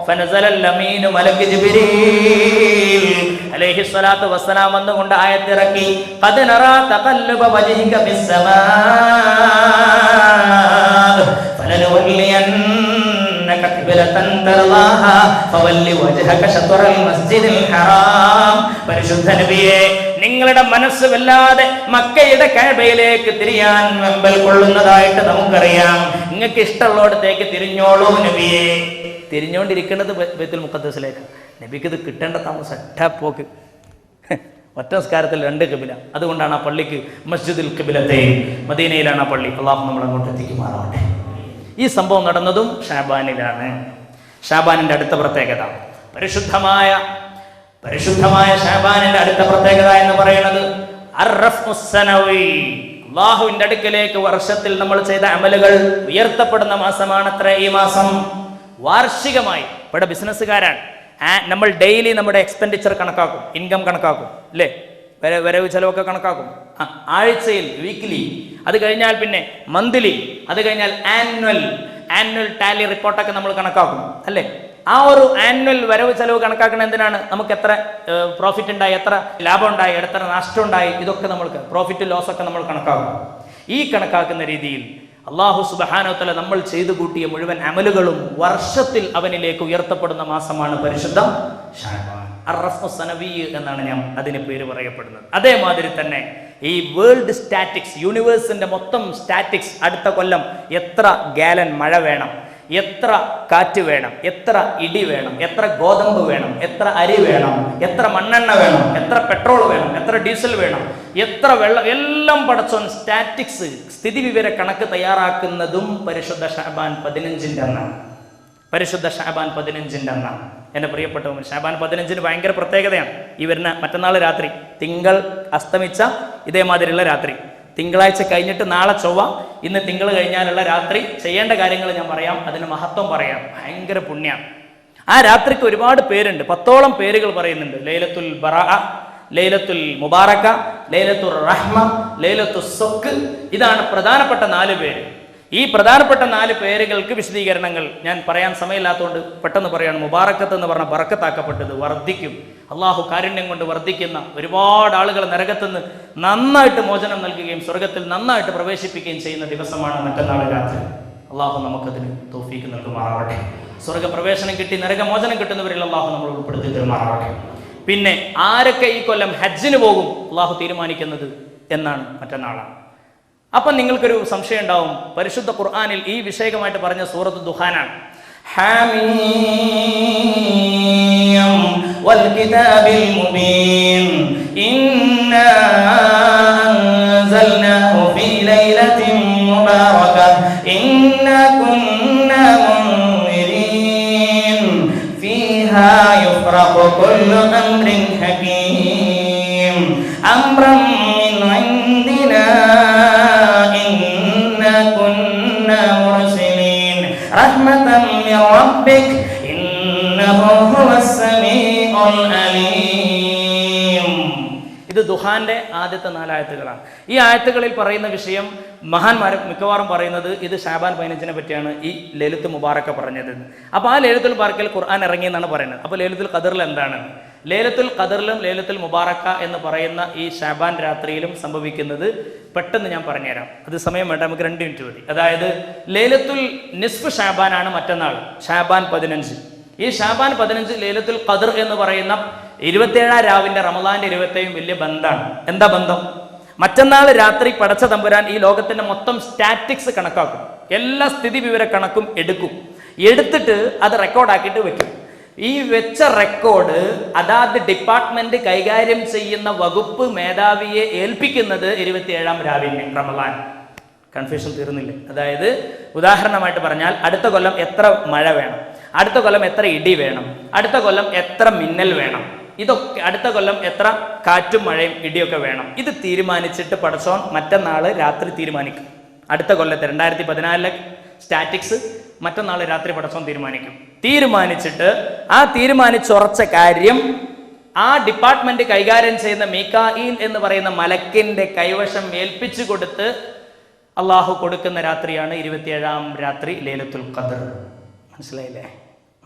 ഫനസലൽ അമീനു മലക്ക് ജിബ്രീൽ അലൈഹി സ്വലാത്തു വസ്സലാം വന്നുകൊണ്ട് ആയത്തിറക്കി, ഖദ് നറാ തഖല്ലുബ വജ്ഹിക ഫിസ്സമാ ഫലനുവല്ലിയന്നക ഖിബ്ലതൻ തർളാഹാ ഫവല്ലി വജ്ഹക ശത്റൽ മസ്ജിദിൽ ഹറാം. പരിശുദ്ധ നബിയെ, നിങ്ങളുടെ മനസ്സ് വല്ലാതെ മക്കയുടെ കഅബയിലേക്ക് തിരിയാൻ വെമ്പൽ കൊള്ളുന്നതായിട്ട് നമുക്കറിയാം. നിങ്ങൾക്ക് ഇഷ്ടമുള്ളിടത്തേക്ക് തിരിഞ്ഞോളൂ നബിയെ. തിരിഞ്ഞുകൊണ്ടിരിക്കേണ്ടത് ബൈത്തുൽ മുഖദ്ദസിലേക്ക്. നബിക്ക് ഇത് കിട്ടേണ്ട താമസം പോക്ക്. ഒറ്റ നിസ്കാരത്തിൽ 2 ഖിബ്ല. അതുകൊണ്ടാണ് ആ പള്ളിക്ക് മസ്ജിദുൽ ഖിബ്ലത്തൈൻ, മദീനയിലാണ് ആ പള്ളി. അല്ലാഹു നമ്മൾ അങ്ങോട്ട് എത്തിക്കുമാറാവട്ടെ. ഈ സംഭവം നടന്നതും ഷാബാനിലാണ്. ഷാബാനിന്റെ അടുത്ത പ്രത്യേകത, പരിശുദ്ധമായ ഷാബാനിന്റെ അടുത്ത പ്രത്യേകത എന്ന് പറയുന്നത് അല്ലാഹുവിന്റെ അടുക്കലേക്ക് വർഷത്തിൽ നമ്മൾ ചെയ്ത അമലുകൾ ഉയർത്തപ്പെടുന്ന മാസമാണത്രേ ഈ മാസം. വാർഷികമായി ഇവിടെ ബിസിനസ്സുകാരാണ്, നമ്മൾ ഡെയിലി നമ്മുടെ എക്സ്പെൻഡിച്ചർ കണക്കാക്കും, ഇൻകം കണക്കാക്കും, അല്ലേ? വരവ് ചെലവൊക്കെ കണക്കാക്കും. ആഴ്ചയിൽ, വീക്ക്ലി, അത് കഴിഞ്ഞാൽ പിന്നെ മന്ത്ലി, അത് കഴിഞ്ഞാൽ ആനുവൽ ടാലി റിപ്പോർട്ടൊക്കെ നമ്മൾ കണക്കാക്കും, അല്ലേ? ആ ഒരു ആനുവൽ വരവ് ചെലവ് കണക്കാക്കണം. എന്തിനാണ്? നമുക്ക് എത്ര പ്രോഫിറ്റ് ഉണ്ടായി, എത്ര ലാഭം ഉണ്ടായി, എത്ര നഷ്ടം ഉണ്ടായി, ഇതൊക്കെ നമ്മൾക്ക് പ്രോഫിറ്റ് ലോസ് ഒക്കെ നമ്മൾ കണക്കാക്കും. ഈ കണക്കാക്കുന്ന രീതിയിൽ അല്ലാഹു സുബ്ഹാനഹു വ തആല നമ്മൾ ചെയ്തു കൂട്ടിയ മുഴുവൻ അമലുകളും വർഷത്തിൽ അവനിലേക്ക് ഉയർത്തപ്പെടുന്ന മാസമാണ് പരിശുദ്ധ ഷഅബാൻ. അർറഫ്ഉ സനവി എന്നാണ് ഞാൻ അതിന് പേര് പറയപ്പെടുന്നത്. അതേമാതിരി തന്നെ ഈ വേൾഡ് സ്റ്റാറ്റിക്സ്, യൂണിവേഴ്സിന്റെ മൊത്തം സ്റ്റാറ്റിക്സ്, അടുത്ത കൊല്ലം എത്ര ഗാലൻ മഴ വേണം, എത്ര കാറ്റ് വേണം, എത്ര ഇടി വേണം, എത്ര ഗോതമ്പ് വേണം, എത്ര അരി വേണം, എത്ര മണ്ണെണ്ണ വേണം, എത്ര പെട്രോൾ വേണം, എത്ര ഡീസൽ വേണം, എത്ര വെള്ളം, എല്ലാം പടച്ചോൻ സ്റ്റാറ്റിക്സ്, സ്ഥിതിവിവര കണക്ക് തയ്യാറാക്കുന്നതും പരിശുദ്ധ ഷഅബാൻ 15-ന്റെ അന്നാണ്. പരിശുദ്ധ ഷഅബാൻ 15-ന്റെ അന്നാണ്. എൻ്റെ പ്രിയപ്പെട്ടവർ, ഷഅബാൻ 15-ന് ഭയങ്കര പ്രത്യേകതയാണ്. ഈ വരുന്ന മറ്റന്നാൾ രാത്രി, തിങ്കൾ അസ്തമിച്ച ഇതേമാതിരിയുള്ള രാത്രി, തിങ്കളാഴ്ച കഴിഞ്ഞിട്ട് നാളെ ചൊവ്വ, ഇന്ന് തിങ്കൾ കഴിഞ്ഞാലുള്ള രാത്രി ചെയ്യേണ്ട കാര്യങ്ങൾ ഞാൻ പറയാം, അതിന് മഹത്വം പറയാം. ഭയങ്കര പുണ്യാണ്. ആ രാത്രിക്ക് ഒരുപാട് പേരുണ്ട്, 10ഓളം പേരുകൾ പറയുന്നുണ്ട്. ലൈലത്തുൽ ബറാഅ, ലൈലത്തുൽ മുബാറക, ലൈലത്തുൽ റഹ്മ, ലൈലത്തുൽ സൊക്ക്. ഇതാണ് പ്രധാനപ്പെട്ട 4 പേര്. ഈ പ്രധാനപ്പെട്ട 4 പേരുകൾക്ക് വിശദീകരണങ്ങൾ ഞാൻ പറയാൻ സമയമില്ലാത്തതുകൊണ്ട് പെട്ടെന്ന് പറയാണ്. മുബാറക്കത്ത് എന്ന് പറഞ്ഞാൽ ബറക്കത്താക്കപ്പെട്ടത്, വർദ്ധിക്കും, അള്ളാഹു കാരുണ്യം കൊണ്ട് വർദ്ധിക്കുന്ന, ഒരുപാട് ആളുകൾ നരകത്തുനിന്ന് നന്നായിട്ട് മോചനം നൽകുകയും സ്വർഗത്തിൽ നന്നായിട്ട് പ്രവേശിപ്പിക്കുകയും ചെയ്യുന്ന ദിവസമാണ് മറ്റന്നാൾ രാത്രി. അള്ളാഹു നമുക്കതിന് തൗഫീഖ് നൽകുമാറാവട്ടെ. സ്വർഗപ്രവേശനം കിട്ടി നരകമോചനം കിട്ടുന്നവരിൽ അള്ളാഹു നമ്മൾ ഉൾപ്പെടുത്തി തരുമാറാവട്ടെ. പിന്നെ ആരൊക്കെ ഈ കൊല്ലം ഹജ്ജിന് പോകും അള്ളാഹു തീരുമാനിക്കുന്നത് എന്നാണ് മറ്റന്നാളാണ്. അപ്പം നിങ്ങൾക്കൊരു സംശയം ഉണ്ടാവും, പരിശുദ്ധ ഖുർആനിൽ ഈ വിഷയകമായിട്ട് പറഞ്ഞ സൂറത്ത് ദുഹാനാണ്. ഹാമീം വൽ കിതാബിൽ മുബീൻ ഇന്നാ അൻസൽനാഹു ഫീ ലൈലത്തിൻ മുബാറകഹ് ഇന്നാ കുന്നാ മുൻദിരീൻ ഫീഹാ യുഫ്റഖു കുല്ലു അംറിൻ ഹകീം അംറൻ മിൻ ഇൻദിനാ ഇന്നാ കുന്നാ മുർസിലീൻ റഹ്മതൻ മിൻ റബ്ബിക ഇന്നഹു ഹുവസ് സമീഉൽ അലീം. ഇത് ദുഹാന്റെ ആദ്യത്തെ 4 ആയത്തുകളാണ്. ഈ ആയത്തുകളിൽ പറയുന്ന വിഷയം മഹാന്മാർ മിക്കവാറും പറയുന്നത് ഇത് ഷാബാൻ 15-നെ പറ്റിയാണ് ഈ ലൈലത്തുൽ മുബാറക്ക പറഞ്ഞത്. അപ്പോൾ ആ ലൈലത്തുൽ മുബാറക്കയിൽ ഖുർആൻ ഇറങ്ങി എന്നാണ് പറയുന്നത്. അപ്പോൾ ലൈലത്തുൽ ഖദറിൽ എന്താണ്? ലൈലത്തുൽ ഖദറിലും ലൈലത്തുൽ മുബാറക്ക എന്ന് പറയുന്ന ഈ ഷാബാൻ രാത്രിയിലും സംഭവിക്കുന്നത് പെട്ടെന്ന് ഞാൻ പറഞ്ഞുതരാം. അത് സമയം വേണ്ട, നമുക്ക് 2 മിനിറ്റ് മതി. അതായത് ലൈലത്തുൽ നിസ്ഫ് ഷാബാനാണ് മറ്റന്നാൾ, ഷാബാൻ 15. ഈ ഷാബാൻ 15 ലൈലത്തുൽ ഖദർ എന്ന് പറയുന്ന 27-ാം രാവിന്റെ റമളാന്റെ 27 വലിയ ബന്ധമാണ്. എന്താ ബന്ധം? മറ്റന്നാൾ രാത്രി പടച്ച തമ്പുരാൻ ഈ ലോകത്തിന്റെ മൊത്തം സ്റ്റാറ്റിക്സ് കണക്കാക്കും, എല്ലാ സ്ഥിതി വിവര കണക്കും എടുത്തിട്ട് അത് റെക്കോർഡാക്കിയിട്ട് വെക്കും. ഈ വെച്ച റെക്കോർഡ് അതാത് ഡിപ്പാർട്ട്മെന്റ് കൈകാര്യം ചെയ്യുന്ന വകുപ്പ് മേധാവിയെ ഏൽപ്പിക്കുന്നത് 27-ാം രാവിന് റമളാൻ. കൺഫ്യൂഷൻ തീർന്നില്ലേ? അതായത് ഉദാഹരണമായിട്ട് പറഞ്ഞാൽ അടുത്ത കൊല്ലം എത്ര മഴ വേണം, അടുത്ത കൊല്ലം എത്ര ഇടി വേണം, അടുത്ത കൊല്ലം എത്ര മിന്നൽ വേണം, ഇതൊക്കെ അടുത്ത കൊല്ലം എത്ര കാറ്റും മഴയും ഇടിയൊക്കെ വേണം, ഇത് തീരുമാനിച്ചിട്ട് പടച്ചോൻ മറ്റന്നാള് രാത്രി തീരുമാനിക്കും. അടുത്ത കൊല്ലത്തെ 2014 സ്റ്റാറ്റിക്സ് മറ്റന്നാൾ രാത്രി പടച്ചോൻ തീരുമാനിച്ചിട്ട് ആ തീരുമാനിച്ചുറച്ച കാര്യം ആ ഡിപ്പാർട്ട്മെന്റ് കൈകാര്യം ചെയ്യുന്ന മീകായിൽ എന്ന് പറയുന്ന മലക്കിന്റെ കൈവശം ഏൽപ്പിച്ചു കൊടുത്ത് അള്ളാഹു കൊടുക്കുന്ന രാത്രിയാണ് 27-ാം രാത്രി ലൈലത്തുൽ ഖദർ. മനസ്സിലായില്ലേ?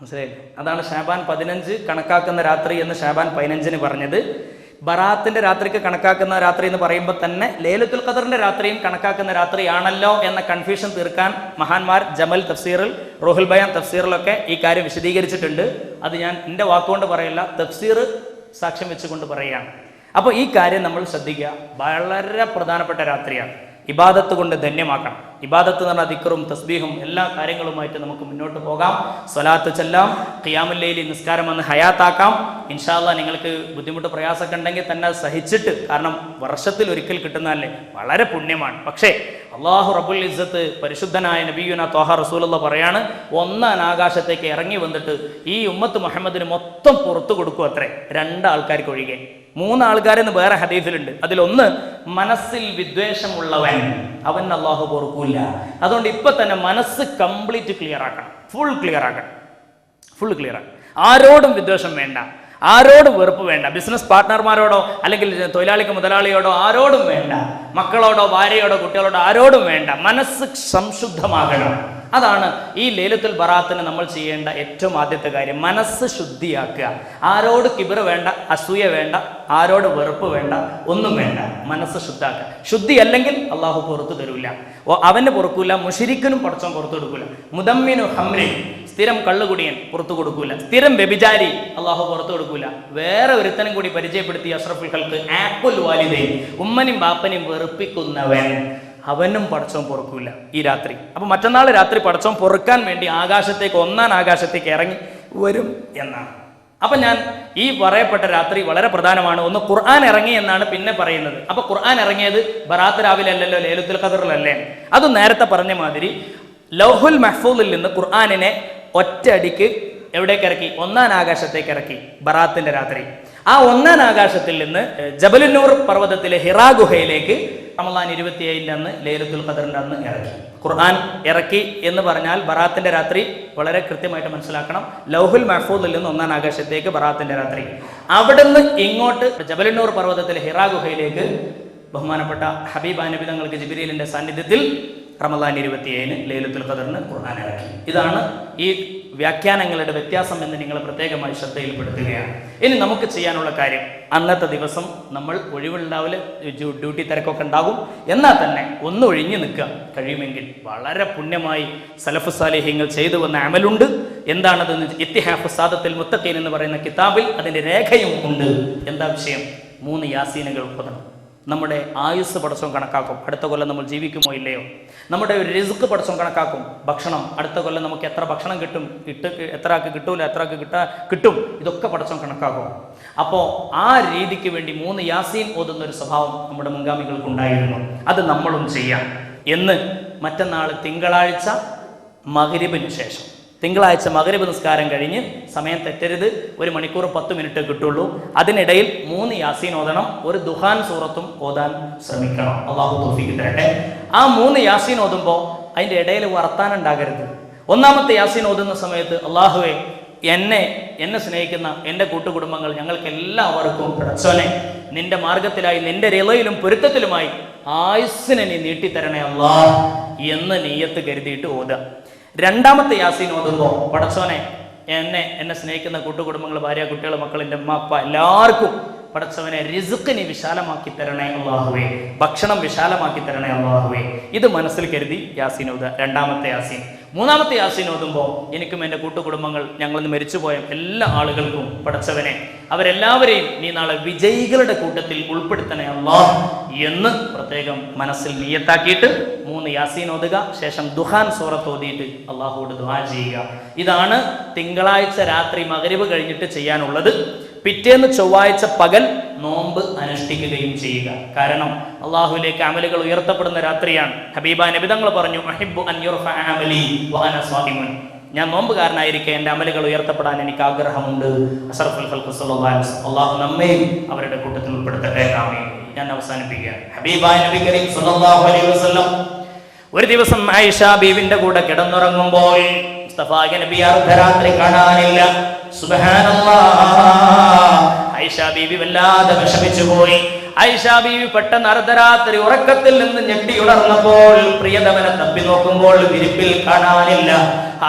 അതാണ് ഷാബാൻ 15 കണക്കാക്കുന്ന രാത്രി എന്ന് ഷാബാൻ 15-ന് പറഞ്ഞത്. ബറാത്തിന്റെ രാത്രിക്ക് കണക്കാക്കുന്ന രാത്രി എന്ന് പറയുമ്പോൾ തന്നെ ലൈലത്തുൽ ഖദറിന്റെ രാത്രിയും കണക്കാക്കുന്ന രാത്രിയാണല്ലോ എന്ന കൺഫ്യൂഷൻ തീർക്കാൻ മഹാന്മാർ ജമൽ തഫ്സീറിൽ, റൂഹുൽ ബയാൻ തഫ്സീറിലൊക്കെ ഈ കാര്യം വിശദീകരിച്ചിട്ടുണ്ട്. അത് ഞാൻ എൻ്റെ വാക്കുകൊണ്ട് പറയില്ല, തഫ്സീർ സാക്ഷ്യം വെച്ചുകൊണ്ട് പറയുകയാണ്. അപ്പോൾ ഈ കാര്യം നമ്മൾ ശ്രദ്ധിക്കുക, വളരെ പ്രധാനപ്പെട്ട രാത്രിയാണ്. ഇബാദത്ത് കൊണ്ട് ധന്യമാക്കണം. ഇബാദത്ത് എന്ന് പറഞ്ഞാൽ ദിക്റും തസ്ബീഹും എല്ലാ കാര്യങ്ങളുമായിട്ട് നമുക്ക് മുന്നോട്ട് പോകാം. സ്വലാത്ത് ചെല്ലാം, ഖിയാമുൽ ലൈലി നിസ്കാരം വന്ന് ഹയാത്താക്കാം. ഇൻഷാ അല്ലാഹ് നിങ്ങൾക്ക് ബുദ്ധിമുട്ട് പ്രയാസമൊക്കെ ഉണ്ടെങ്കിൽ തന്നെ സഹിച്ചിട്ട്, കാരണം വർഷത്തിൽ ഒരിക്കൽ കിട്ടുന്നതല്ലേ, വളരെ പുണ്യമാണ്. പക്ഷേ അള്ളാഹു റബ്ബുൽ ഇസ്സത്ത് പരിശുദ്ധനായ നബിയുന ത്വാഹ റസൂലുള്ളാഹി പറയാണ്, 1-ാം ആകാശത്തേക്ക് ഇറങ്ങി വന്നിട്ട് ഈ ഉമ്മത്ത് മുഹമ്മദിന് മൊത്തം പുറത്തു കൊടുക്കും അത്രേ, 2 ആൾക്കാർക്ക് ഒഴികെ. 3 ആൾക്കാരെന്ന് വേറെ ഹദീസിലുണ്ട്. അതിലൊന്ന് മനസ്സിൽ വിദ്വേഷമുള്ളവൻ, അവൻ അള്ളാഹു പൊറുക്കൂല. അതുകൊണ്ട് ഇപ്പൊ തന്നെ മനസ്സ് കംപ്ലീറ്റ് ക്ലിയർ ആക്കണം, ഫുൾ ക്ലിയർ ആക്കണം. ആരോടും വിദ്വേഷം വേണ്ട, ആരോടും വെറുപ്പ് വേണ്ട. ബിസിനസ് പാർട്ട്ണർമാരോടോ അല്ലെങ്കിൽ തൊഴിലാളിക്ക് മുതലാളിയോടോ ആരോടും വേണ്ട, മക്കളോടോ ഭാര്യയോടോ കുട്ടികളോടോ ആരോടും വേണ്ട. മനസ്സ് സംശുദ്ധമാകണം. അതാണ് ഈ ലൈലത്തുൽ ബറാത്തിന് നമ്മൾ ചെയ്യേണ്ട ഏറ്റവും ആദ്യത്തെ കാര്യം. മനസ്സ് ശുദ്ധിയാക്കുക. ആരോട് കിബിർ വേണ്ട, അസൂയ വേണ്ട, ആരോട് വെറുപ്പ് വേണ്ട, ഒന്നും വേണ്ട. മനസ്സ് ശുദ്ധാക്കുക. ശുദ്ധി അല്ലെങ്കിൽ അള്ളാഹു പുറത്തു തരൂല, അവന് പൊറുക്കൂല. മുശ്രിക്കിനും പടച്ചോൻ പുറത്തു കൊടുക്കൂല. മുദമ്മിനു ഹംറിൻ, സ്ഥിരം കള്ളുകുടിയൻ പുറത്തു കൊടുക്കൂല. സ്ഥിരം വ്യഭിചാരി അള്ളാഹു പുറത്തു കൊടുക്കൂല. വേറെ ഒരുത്തനും കൂടി പരിചയപ്പെടുത്തി അഷ്റഫുൽ ഖൽഖ്, ആഖുൽ വാലിദൈൻ, ഉമ്മനും ബാപ്പനും വെറുപ്പിക്കുന്നവൻ, അവനും പടച്ചോൻ പൊറുക്കൂല ഈ രാത്രി. അപ്പൊ മറ്റന്നാൾ രാത്രി പടച്ചോൻ പൊറുക്കാൻ വേണ്ടി ആകാശത്തേക്ക്, 1-ാം ആകാശത്തേക്ക് ഇറങ്ങി വരും എന്നാണ്. അപ്പൊ ഞാൻ ഈ പറയപ്പെട്ട രാത്രി വളരെ പ്രധാനമാണ്. ഒന്ന്, ഖുർആൻ ഇറങ്ങി എന്നാണ് പിന്നെ പറയുന്നത്. അപ്പൊ ഖുർആൻ ഇറങ്ങിയത് ബറാത്ത് രാവിലെ അല്ലല്ലോ, ലൈലത്തുൽ ഖദറിലല്ലേ. അത് നേരത്തെ പറഞ്ഞ മാതിരി ലൗഹുൽ മഹ്ഫൂദിൽ നിന്ന് ഖുർആനിനെ ഒറ്റയടിക്ക് എവിടേക്ക് ഇറക്കി? 1-ാം ആകാശത്തേക്ക് ഇറക്കി ബറാത്തിന്റെ രാത്രി. ആ 1-ാം ആകാശത്തിൽ നിന്ന് ജബലുന്നൂർ പർവ്വതത്തിലെ ഹിറാ ഗുഹയിലേക്ക് റമളാൻ 27-ന്റെ അന്ന് ലൈലത്തുൽ ഖദറിന്റെ അന്ന് ഇറക്കി. ഖുർആൻ ഇറക്കി എന്ന് പറഞ്ഞാൽ ബറാത്തിന്റെ രാത്രി വളരെ കൃത്യമായിട്ട് മനസ്സിലാക്കണം. ലൗഹുൽ മഹ്ഫൂദിൽ നിന്ന് 1-ാം ആകാശത്തേക്ക് ബറാത്തിന്റെ രാത്രി, അവിടുന്ന് ഇങ്ങോട്ട് ജബലുന്നൂർ പർവ്വതത്തിലെ ഹിറാ ഗുഹയിലേക്ക് ബഹുമാനപ്പെട്ട ഹബീബ നബി തങ്ങൾക്ക് ജിബ്രീലിന്റെ സാന്നിധ്യത്തിൽ റമളാൻ 27-ന് ലൈലത്തുൽ ഖദറിന് ഖുർആൻ ഇറക്കി. ഇതാണ് ഈ വ്യാഖ്യാനങ്ങളുടെ വ്യത്യാസം എന്ന് നിങ്ങൾ പ്രത്യേകമായി ശ്രദ്ധയിൽപ്പെടുത്തുകയാണ്. ഇനി നമുക്ക് ചെയ്യാനുള്ള കാര്യം, അന്നത്തെ ദിവസം നമ്മൾ ഒഴിവുണ്ടാവില്ല, ഡ്യൂട്ടി തിരക്കൊക്കെ ഉണ്ടാകും. എന്നാൽ തന്നെ ഒന്ന് ഒഴിഞ്ഞു നിൽക്കുക കഴിയുമെങ്കിൽ. വളരെ പുണ്യമായി സലഫ് സാലിഹ്യങ്ങൾ ചെയ്തു വന്ന അമലുണ്ട്. എന്താണതെന്ന് ഇത്തിഹാഫ് സാദത്തുൽ മുത്തഖീൻ എന്ന് പറയുന്ന കിതാബിൽ അതിന്റെ രേഖയും ഉണ്ട്. എന്താ വിഷയം? 3 യാസീനുകൾ ഓതണം. നമ്മുടെ ആയുസ് പടച്ചോൻ കണക്കാക്കും, അടുത്ത കൊല്ലം നമ്മൾ ജീവിക്കുമോ ഇല്ലയോ. നമ്മുടെ ഒരു റിസ്ക് പടച്ചോൻ കണക്കാക്കും, ഭക്ഷണം അടുത്ത കൊല്ലം നമുക്ക് എത്ര ഭക്ഷണം കിട്ടും, എത്ര ആൾക്ക് കിട്ടൂല, എത്ര ആൾക്ക് കിട്ടും, ഇതൊക്കെ പടച്ചോൻ കണക്കാക്കും. അപ്പോൾ ആ രീതിക്ക് വേണ്ടി 3 യാസീൻ ഓതുന്ന ഒരു സ്വഭാവം നമ്മുടെ മുൻഗാമികൾക്കുണ്ടായിരുന്നു. അത് നമ്മളും ചെയ്യാം. എന്ന് മറ്റന്നാൾ തിങ്കളാഴ്ച മഗ്‌രിബിന് ശേഷം, തിങ്കളാഴ്ച മഗ്‌രിബ് നിസ്കാരം കഴിഞ്ഞ്, സമയം തെറ്റരുത്, 1 മണിക്കൂർ 10 മിനിറ്റ് കിട്ടുള്ളൂ. അതിനിടയിൽ 3 യാസീൻ ഓതണം, ഒരു ദുഹാൻ സൂറത്തും ഓതാൻ ശ്രമിക്കണം. അള്ളാഹു തൗഫീഖ് തരട്ടെ. ആ 3 യാസീൻ ഓതുമ്പോൾ അതിൻ്റെ ഇടയിൽ വർത്താനം ഉണ്ടാകരുത്. 1-ാമത്തെ യാസീൻ ഓതുന്ന സമയത്ത് അള്ളാഹുവേ, എന്നെ സ്നേഹിക്കുന്ന എൻ്റെ കൂട്ടുകുടുംബങ്ങൾ ഞങ്ങൾക്ക് എല്ലാവർക്കും പടച്ചോനെ നിന്റെ മാർഗത്തിലായി, നിന്റെ റിളയിലും പൊരുത്തത്തിലുമായി ആയുസ്സിനെ നീ നീട്ടിത്തരണേ അല്ലാഹ് എന്ന് നിയ്യത്ത് കരുതിയിട്ട് ഓതുക. 2-ാമത്തെ യാസീൻ ഓതുമ്പോൾ പടച്ചോനെ എന്നെ സ്നേഹിക്കുന്ന കൂട്ടുകുടുംബങ്ങൾ, ഭാര്യ, കുട്ടികൾ, മക്കൾ, എൻ്റെ അമ്മ അപ്പ എല്ലാവർക്കും പടച്ചവനെ റിസ്ക് നീ വിശാലമാക്കി തരണേ അല്ലാഹുവേ, ഭക്ഷണം വിശാലമാക്കി തരണേ അല്ലാഹുവേ. ഇത് മനസ്സിൽ കരുതി യാസീൻ ഓതുക, 2-ാമത്തെ യാസീൻ. 3-ാമത്തെ യാസീൻ ഓതുമ്പോൾ എനിക്കും എൻ്റെ കൂട്ടുകുടുംബങ്ങൾ, ഞങ്ങളിന്ന് മരിച്ചുപോയ എല്ലാ ആളുകൾക്കും പടച്ചവനെ അവരെല്ലാവരെയും നീ നാളെ വിജയികളുടെ കൂട്ടത്തിൽ ഉൾപ്പെടുത്തണേ അല്ലാഹ് എന്ന് പ്രത്യേകം മനസ്സിൽ നിയ്യത്താക്കിയിട്ട് 3 യാസീൻ ഓതുക. ശേഷം ദുഹാൻ സൂറത്ത് ഓതിയിട്ട് അള്ളാഹുവോട് ദുആ ചെയ്യുക. ഇതാണ് തിങ്കളാഴ്ച രാത്രി മഗ്‌രിബ് കഴിഞ്ഞിട്ട് ചെയ്യാനുള്ളത്. പിറ്റേന്ന് ചൊവ്വാഴ്ച പകൽ നോമ്പ് അനുഷ്ഠിക്കുകയും ചെയ്യുക. കാരണം അള്ളാഹുവിലേക്ക് അമലുകൾ ഉയർത്തപ്പെടുന്ന രാത്രിയാണ്. ഹബീബ നബി തങ്ങൾ പറഞ്ഞു, അഹിബ്ബു അൻ യുർഫഅ അമലി വഅന സ്വാഇമുൻ, ഞാൻ നോമ്പുകാരനായിരിക്കെ എൻ്റെ അമലുകൾ ഉയർത്തപ്പെടാൻ എനിക്ക് ആഗ്രഹമുണ്ട്. അഷ്റഫുൽ ഖൽഖ് സ്വല്ലല്ലാഹു അലൈഹി വസല്ലം, അള്ളാഹു നമ്മയും അവരുടെ കൂട്ടത്തിൽ ഉൾപ്പെടുത്തട്ടെ. ആമീൻ. ഞാൻ അവസാനിപ്പിക്കുക. ഹബീബായ നബി കരീം സ്വല്ലല്ലാഹു അലൈഹി വസല്ലം ഒരു ദിവസം ആയിഷ ബീവിന്റെ കൂടെ കിടന്നുറങ്ങുമ്പോൾ മുസ്തഫ നബി അർദ്ധരാത്രി കാണാനില്ല. സുബ്ഹാനല്ലാഹ്, ആയിഷ ബീവി വല്ലാതെ വിഷമിച്ചു പോയി. ആയിഷ ബീവി പെട്ടെന്ന് അർദ്ധരാത്രി ഉറക്കത്തിൽ നിന്ന് ഞെട്ടിയുണർന്നപ്പോൾ പ്രിയതമനെ തപ്പി നോക്കുമ്പോൾ വിരിപ്പിൽ കാണാനില്ല.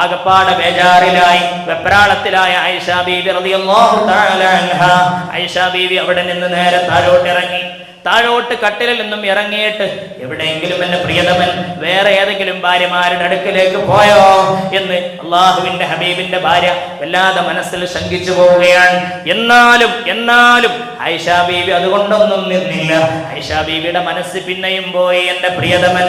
ആകപ്പാടെ ബേജാറിലായി, വെപ്രാളത്തിലായ ആയിഷ ബീവി റളിയല്ലാഹു തആല അൻഹാ, ആയിഷ ബീവി അവിടെ നിന്ന് നേരെ താഴോട്ടിറങ്ങി. താഴോട്ട് കട്ടിലിൽ നിന്നും ഇറങ്ങിയിട്ട് എവിടെയെങ്കിലും എന്റെ പ്രിയതമൻ വേറെ ഏതെങ്കിലും ഭാര്യമാരുടെ അടുക്കിലേക്ക് പോയോ എന്ന് അള്ളാഹുവിന്റെ ഹബീബിന്റെ ഭാര്യ വല്ലാതെ മനസ്സിൽ ശങ്കിച്ചു പോവുകയാണ്. എന്നാലും ആയിഷ ബീവി അതുകൊണ്ടൊന്നും നിന്നില്ല. ആയിഷ ബീവിയുടെ മനസ്സ് പിന്നെയും പോയി, എന്റെ പ്രിയതമൻ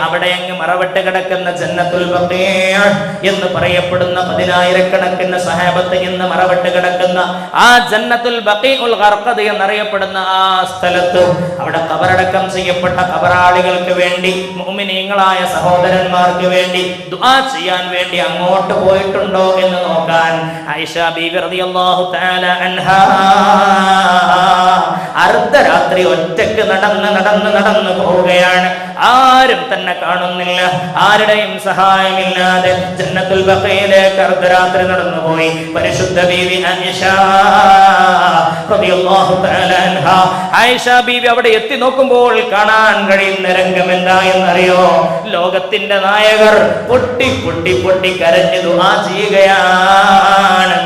അവിടെ അങ്ങ് മറവിട്ട് കിടക്കുന്ന ജന്നത്തുൽ ബഖീഅ് എന്ന് പറയപ്പെടുന്ന 10,000കണക്കിന് സഹാബത്ത് ഇന്ന് മറവിട്ട് കിടക്കുന്ന ആ ജന്നത്തുൽ ബഖീഉൽ ഗർഖദ് എന്നറിയപ്പെടുന്ന ആ സ്ഥലത്ത്, അവിടെ ഖബറടക്കം ചെയ്യപ്പെട്ട ഖബറാളികൾക്ക് വേണ്ടി, മുഅ്മിനീങ്ങളായ സഹോദരന്മാർക്ക് വേണ്ടി ദുആ ചെയ്യാൻ വേണ്ടി അങ്ങോട്ട് പോയിട്ടുണ്ടോ എന്ന് നോക്കാൻ ആയിഷ ബീവി റളിയല്ലാഹു തആല അൻഹാ അർദ്ധരാത്രി ഒറ്റയ്ക്ക് നടന്ന് പോവുകയാണ്. ആരും തന്നെ കാണുന്നില്ല, ആരുടെയും സഹായമില്ലാതെ ജന്നത്തുൽ ബഖീയിലേക്ക് അർദ്ധരാത്രി നടന്നുപോയി. പരിശുദ്ധ ബീവി ആയിഷ റളിയല്ലാഹു തആല അൻഹാ, ആയിഷ ബീവി അവിടെ എത്തി നോക്കുമ്പോൾ കാണാൻ കഴിയുന്ന രംഗം എന്താ എന്നറിയോ? ലോകത്തിന്റെ നായകർ പൊട്ടി കരഞ്ഞു ദുആ ചെയ്യുകയാണ്.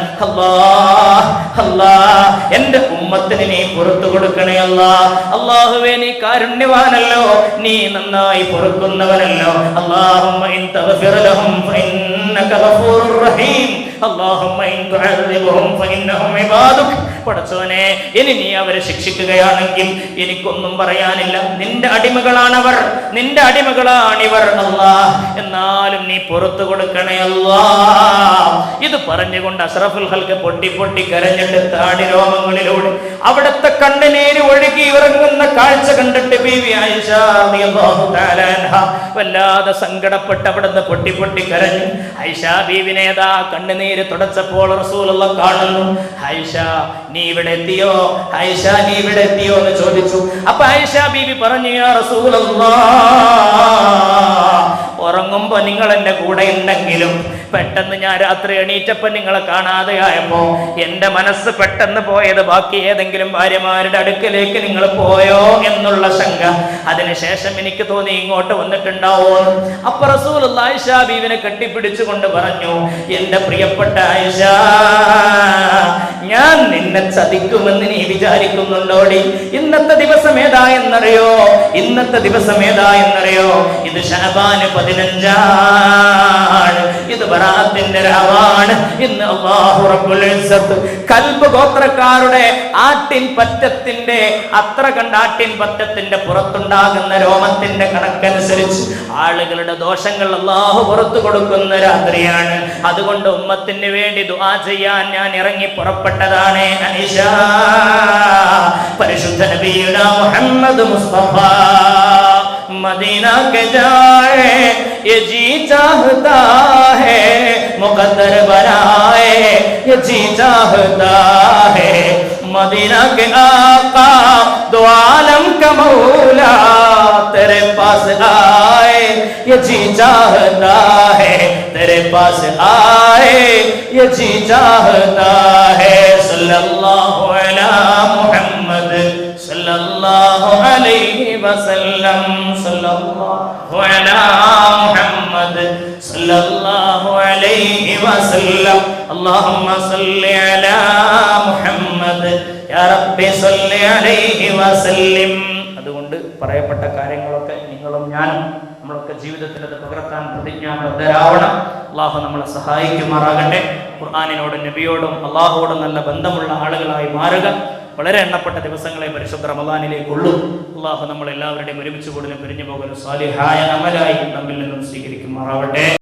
അല്ലാഹ്, എന്റെ ഉമ്മത്തിന് നീ പുറത്തു കൊടുക്കണേ അല്ലാഹ്. അല്ലാഹുവേ, നീ കാരുണ്യവാനല്ലോ, നീ നന്നായി പൊറുക്കുന്നവനല്ലോ. അല്ലാഹുമ്മ ഇൻ തഗ്ഫിർ ലഹും ഫഇന്നക ഗഫൂറുർ റഹീം. അല്ലാഹുമ്മ ഇൻ തുഅദ്ദിബുഹും ഫഇന്നഹും ഇബാദുക. പടച്ചോനെ, ഇനി നീ അവരെ ശിക്ഷിക്കുകയാണെങ്കിൽ എനിക്കൊന്നും പറയാനില്ല. നിന്റെ അടിമകളാണവർ, നിന്റെ അടിമകളാണിവർ അല്ലാഹ്. എന്നാലും നീ പുറത്തു കൊടുക്കണേ അല്ലാഹ്. ഇത് പറഞ്ഞുകൊണ്ട് അഷ്റഫുൽ ഖൽഖ് പൊട്ടി കരഞ്ഞിട്ട് താടി രോമങ്ങളിലൂടെ അവിടുത്തെ കണ്ണുനീര് ഒഴുകി ഇറങ്ങുന്ന കാഴ്ച കണ്ടിട്ട് ബീവി ആയിഷ റളിയല്ലാഹു തആല അൻഹാ വല്ലാതെ സങ്കടപ്പെട്ട് അവിടുന്ന് പൊട്ടി കരഞ്ഞു. ആയിഷ ബീവിനേതാ കണ്ണുനീര് തുടച്ചപ്പോൾ റസൂലുള്ളാഹ് കാണുന്നു. ആയിഷ, നീ ഇവിടെ എത്തിയോ? ആയിഷ, നീ ഇവിടെ എത്തിയോ എന്ന് ചോദിച്ചു. അപ്പൊ ആയിഷ ബീവി പറഞ്ഞു, യാ റസൂലല്ലാഹ്, ഉറങ്ങുമ്പോ നിങ്ങൾ എന്റെ കൂടെ ഉണ്ടെങ്കിലും പെട്ടെന്ന് ഞാൻ രാത്രി എണീറ്റപ്പോ നിങ്ങളെ കാണാതെയായപ്പോ എന്റെ മനസ്സ് പെട്ടെന്ന് പോയത് ബാക്കി ഏതെങ്കിലും ഭാര്യമാരുടെ അടുക്കലേക്ക് നിങ്ങൾ പോയോ എന്നുള്ള ശങ്ക. അതിനുശേഷം എനിക്ക് തോന്നി ഇങ്ങോട്ട് വന്നിട്ടുണ്ടാവോ. അപ്പൊ റസൂലുള്ളാഹി ആയിഷ ബീവിനെ കെട്ടിപ്പിടിച്ചുകൊണ്ട് പറഞ്ഞു, എന്റെ പ്രിയപ്പെട്ട ആയിഷ, ഞാൻ നിന്നെ ചതിക്കുമെന്ന് നീ വിചാരിക്കുന്നുണ്ടോടി? ഇന്നത്തെ ദിവസം ഏതാ എന്നറിയോ? ഇത് ശഅബാൻ 15 ഇത് ബറാഅത്തിന്റെ രാവാണ്. ഇന്ന് അല്ലാഹു റബ്ബുൽ ഇസ്സത്ത് കൽബ് ഗോത്രക്കാരുടെ ആട്ടിൻ പറ്റത്തിന്റെ അത്ര കണ്ട ആട്ടിൻ പറ്റത്തിന്റെ പുറത്തുണ്ടാകുന്ന രോമത്തിന്റെ കണക്കനുസരിച്ച് ആളുകളുടെ ദോഷങ്ങൾ അല്ലാഹു പുറത്തു കൊടുക്കുന്ന രാത്രിയാണ്. അതുകൊണ്ട് ഉമ്മത്തിന് വേണ്ടി ദുആ ചെയ്യാൻ ഞാൻ ഇറങ്ങി പുറപ്പെട്ടതാണ്. അനിഷ പരിശുദ്ധ നബിയുനാ മുഹമ്മദ് മുസ്തഫ मदीना के जाए ये जी चाहता है, मुकद्दर बनाए ये जी चाहता है, मदीना के आका दो आलम का मौला तेरे पास आए ये जी चाहता है, तेरे पास आए ये जी चाहता है. सल्लल्लाहु अलैहि मुहम्मद सल्लल्लाहु अलैहि वसल्लम, सल्लल्लाहु अलैहि मुहम्मद सल्लल्लाहु अलैहि वसल्लम. अल्लाहुम्मा सल्लि अला मुहम्मद या रब्बി സല്ലി അലൈഹി വസല്ലിം. അതുകൊണ്ട് പറയപ്പെട്ട കാര്യങ്ങളൊക്കെ നിങ്ങളും ഞാനും നമ്മളൊക്കെ ജീവിതത്തിൽ അത് പകർത്താൻ പ്രതിജ്ഞാബദ്ധരാവണം. അള്ളാഹു നമ്മളെ സഹായിക്കുമാറാകട്ടെ. ഖുർആനിനോടും നബിയോടും അള്ളാഹുവോടും നല്ല ബന്ധമുള്ള ആളുകളായി മാറുക. വളരെ എണ്ണപ്പെട്ട ദിവസങ്ങളെ പരിശുദ്ധ റമദാനിലേക്കുള്ളൂ. അള്ളാഹു നമ്മളെല്ലാവരുടെയും ഒരുമിച്ച് കൂടുതലും പിരിഞ്ഞു പോകുന്ന സാലിഹായ അമലായി നമ്മിൽ നിന്നും സ്വീകരിക്കുമാറാവട്ടെ.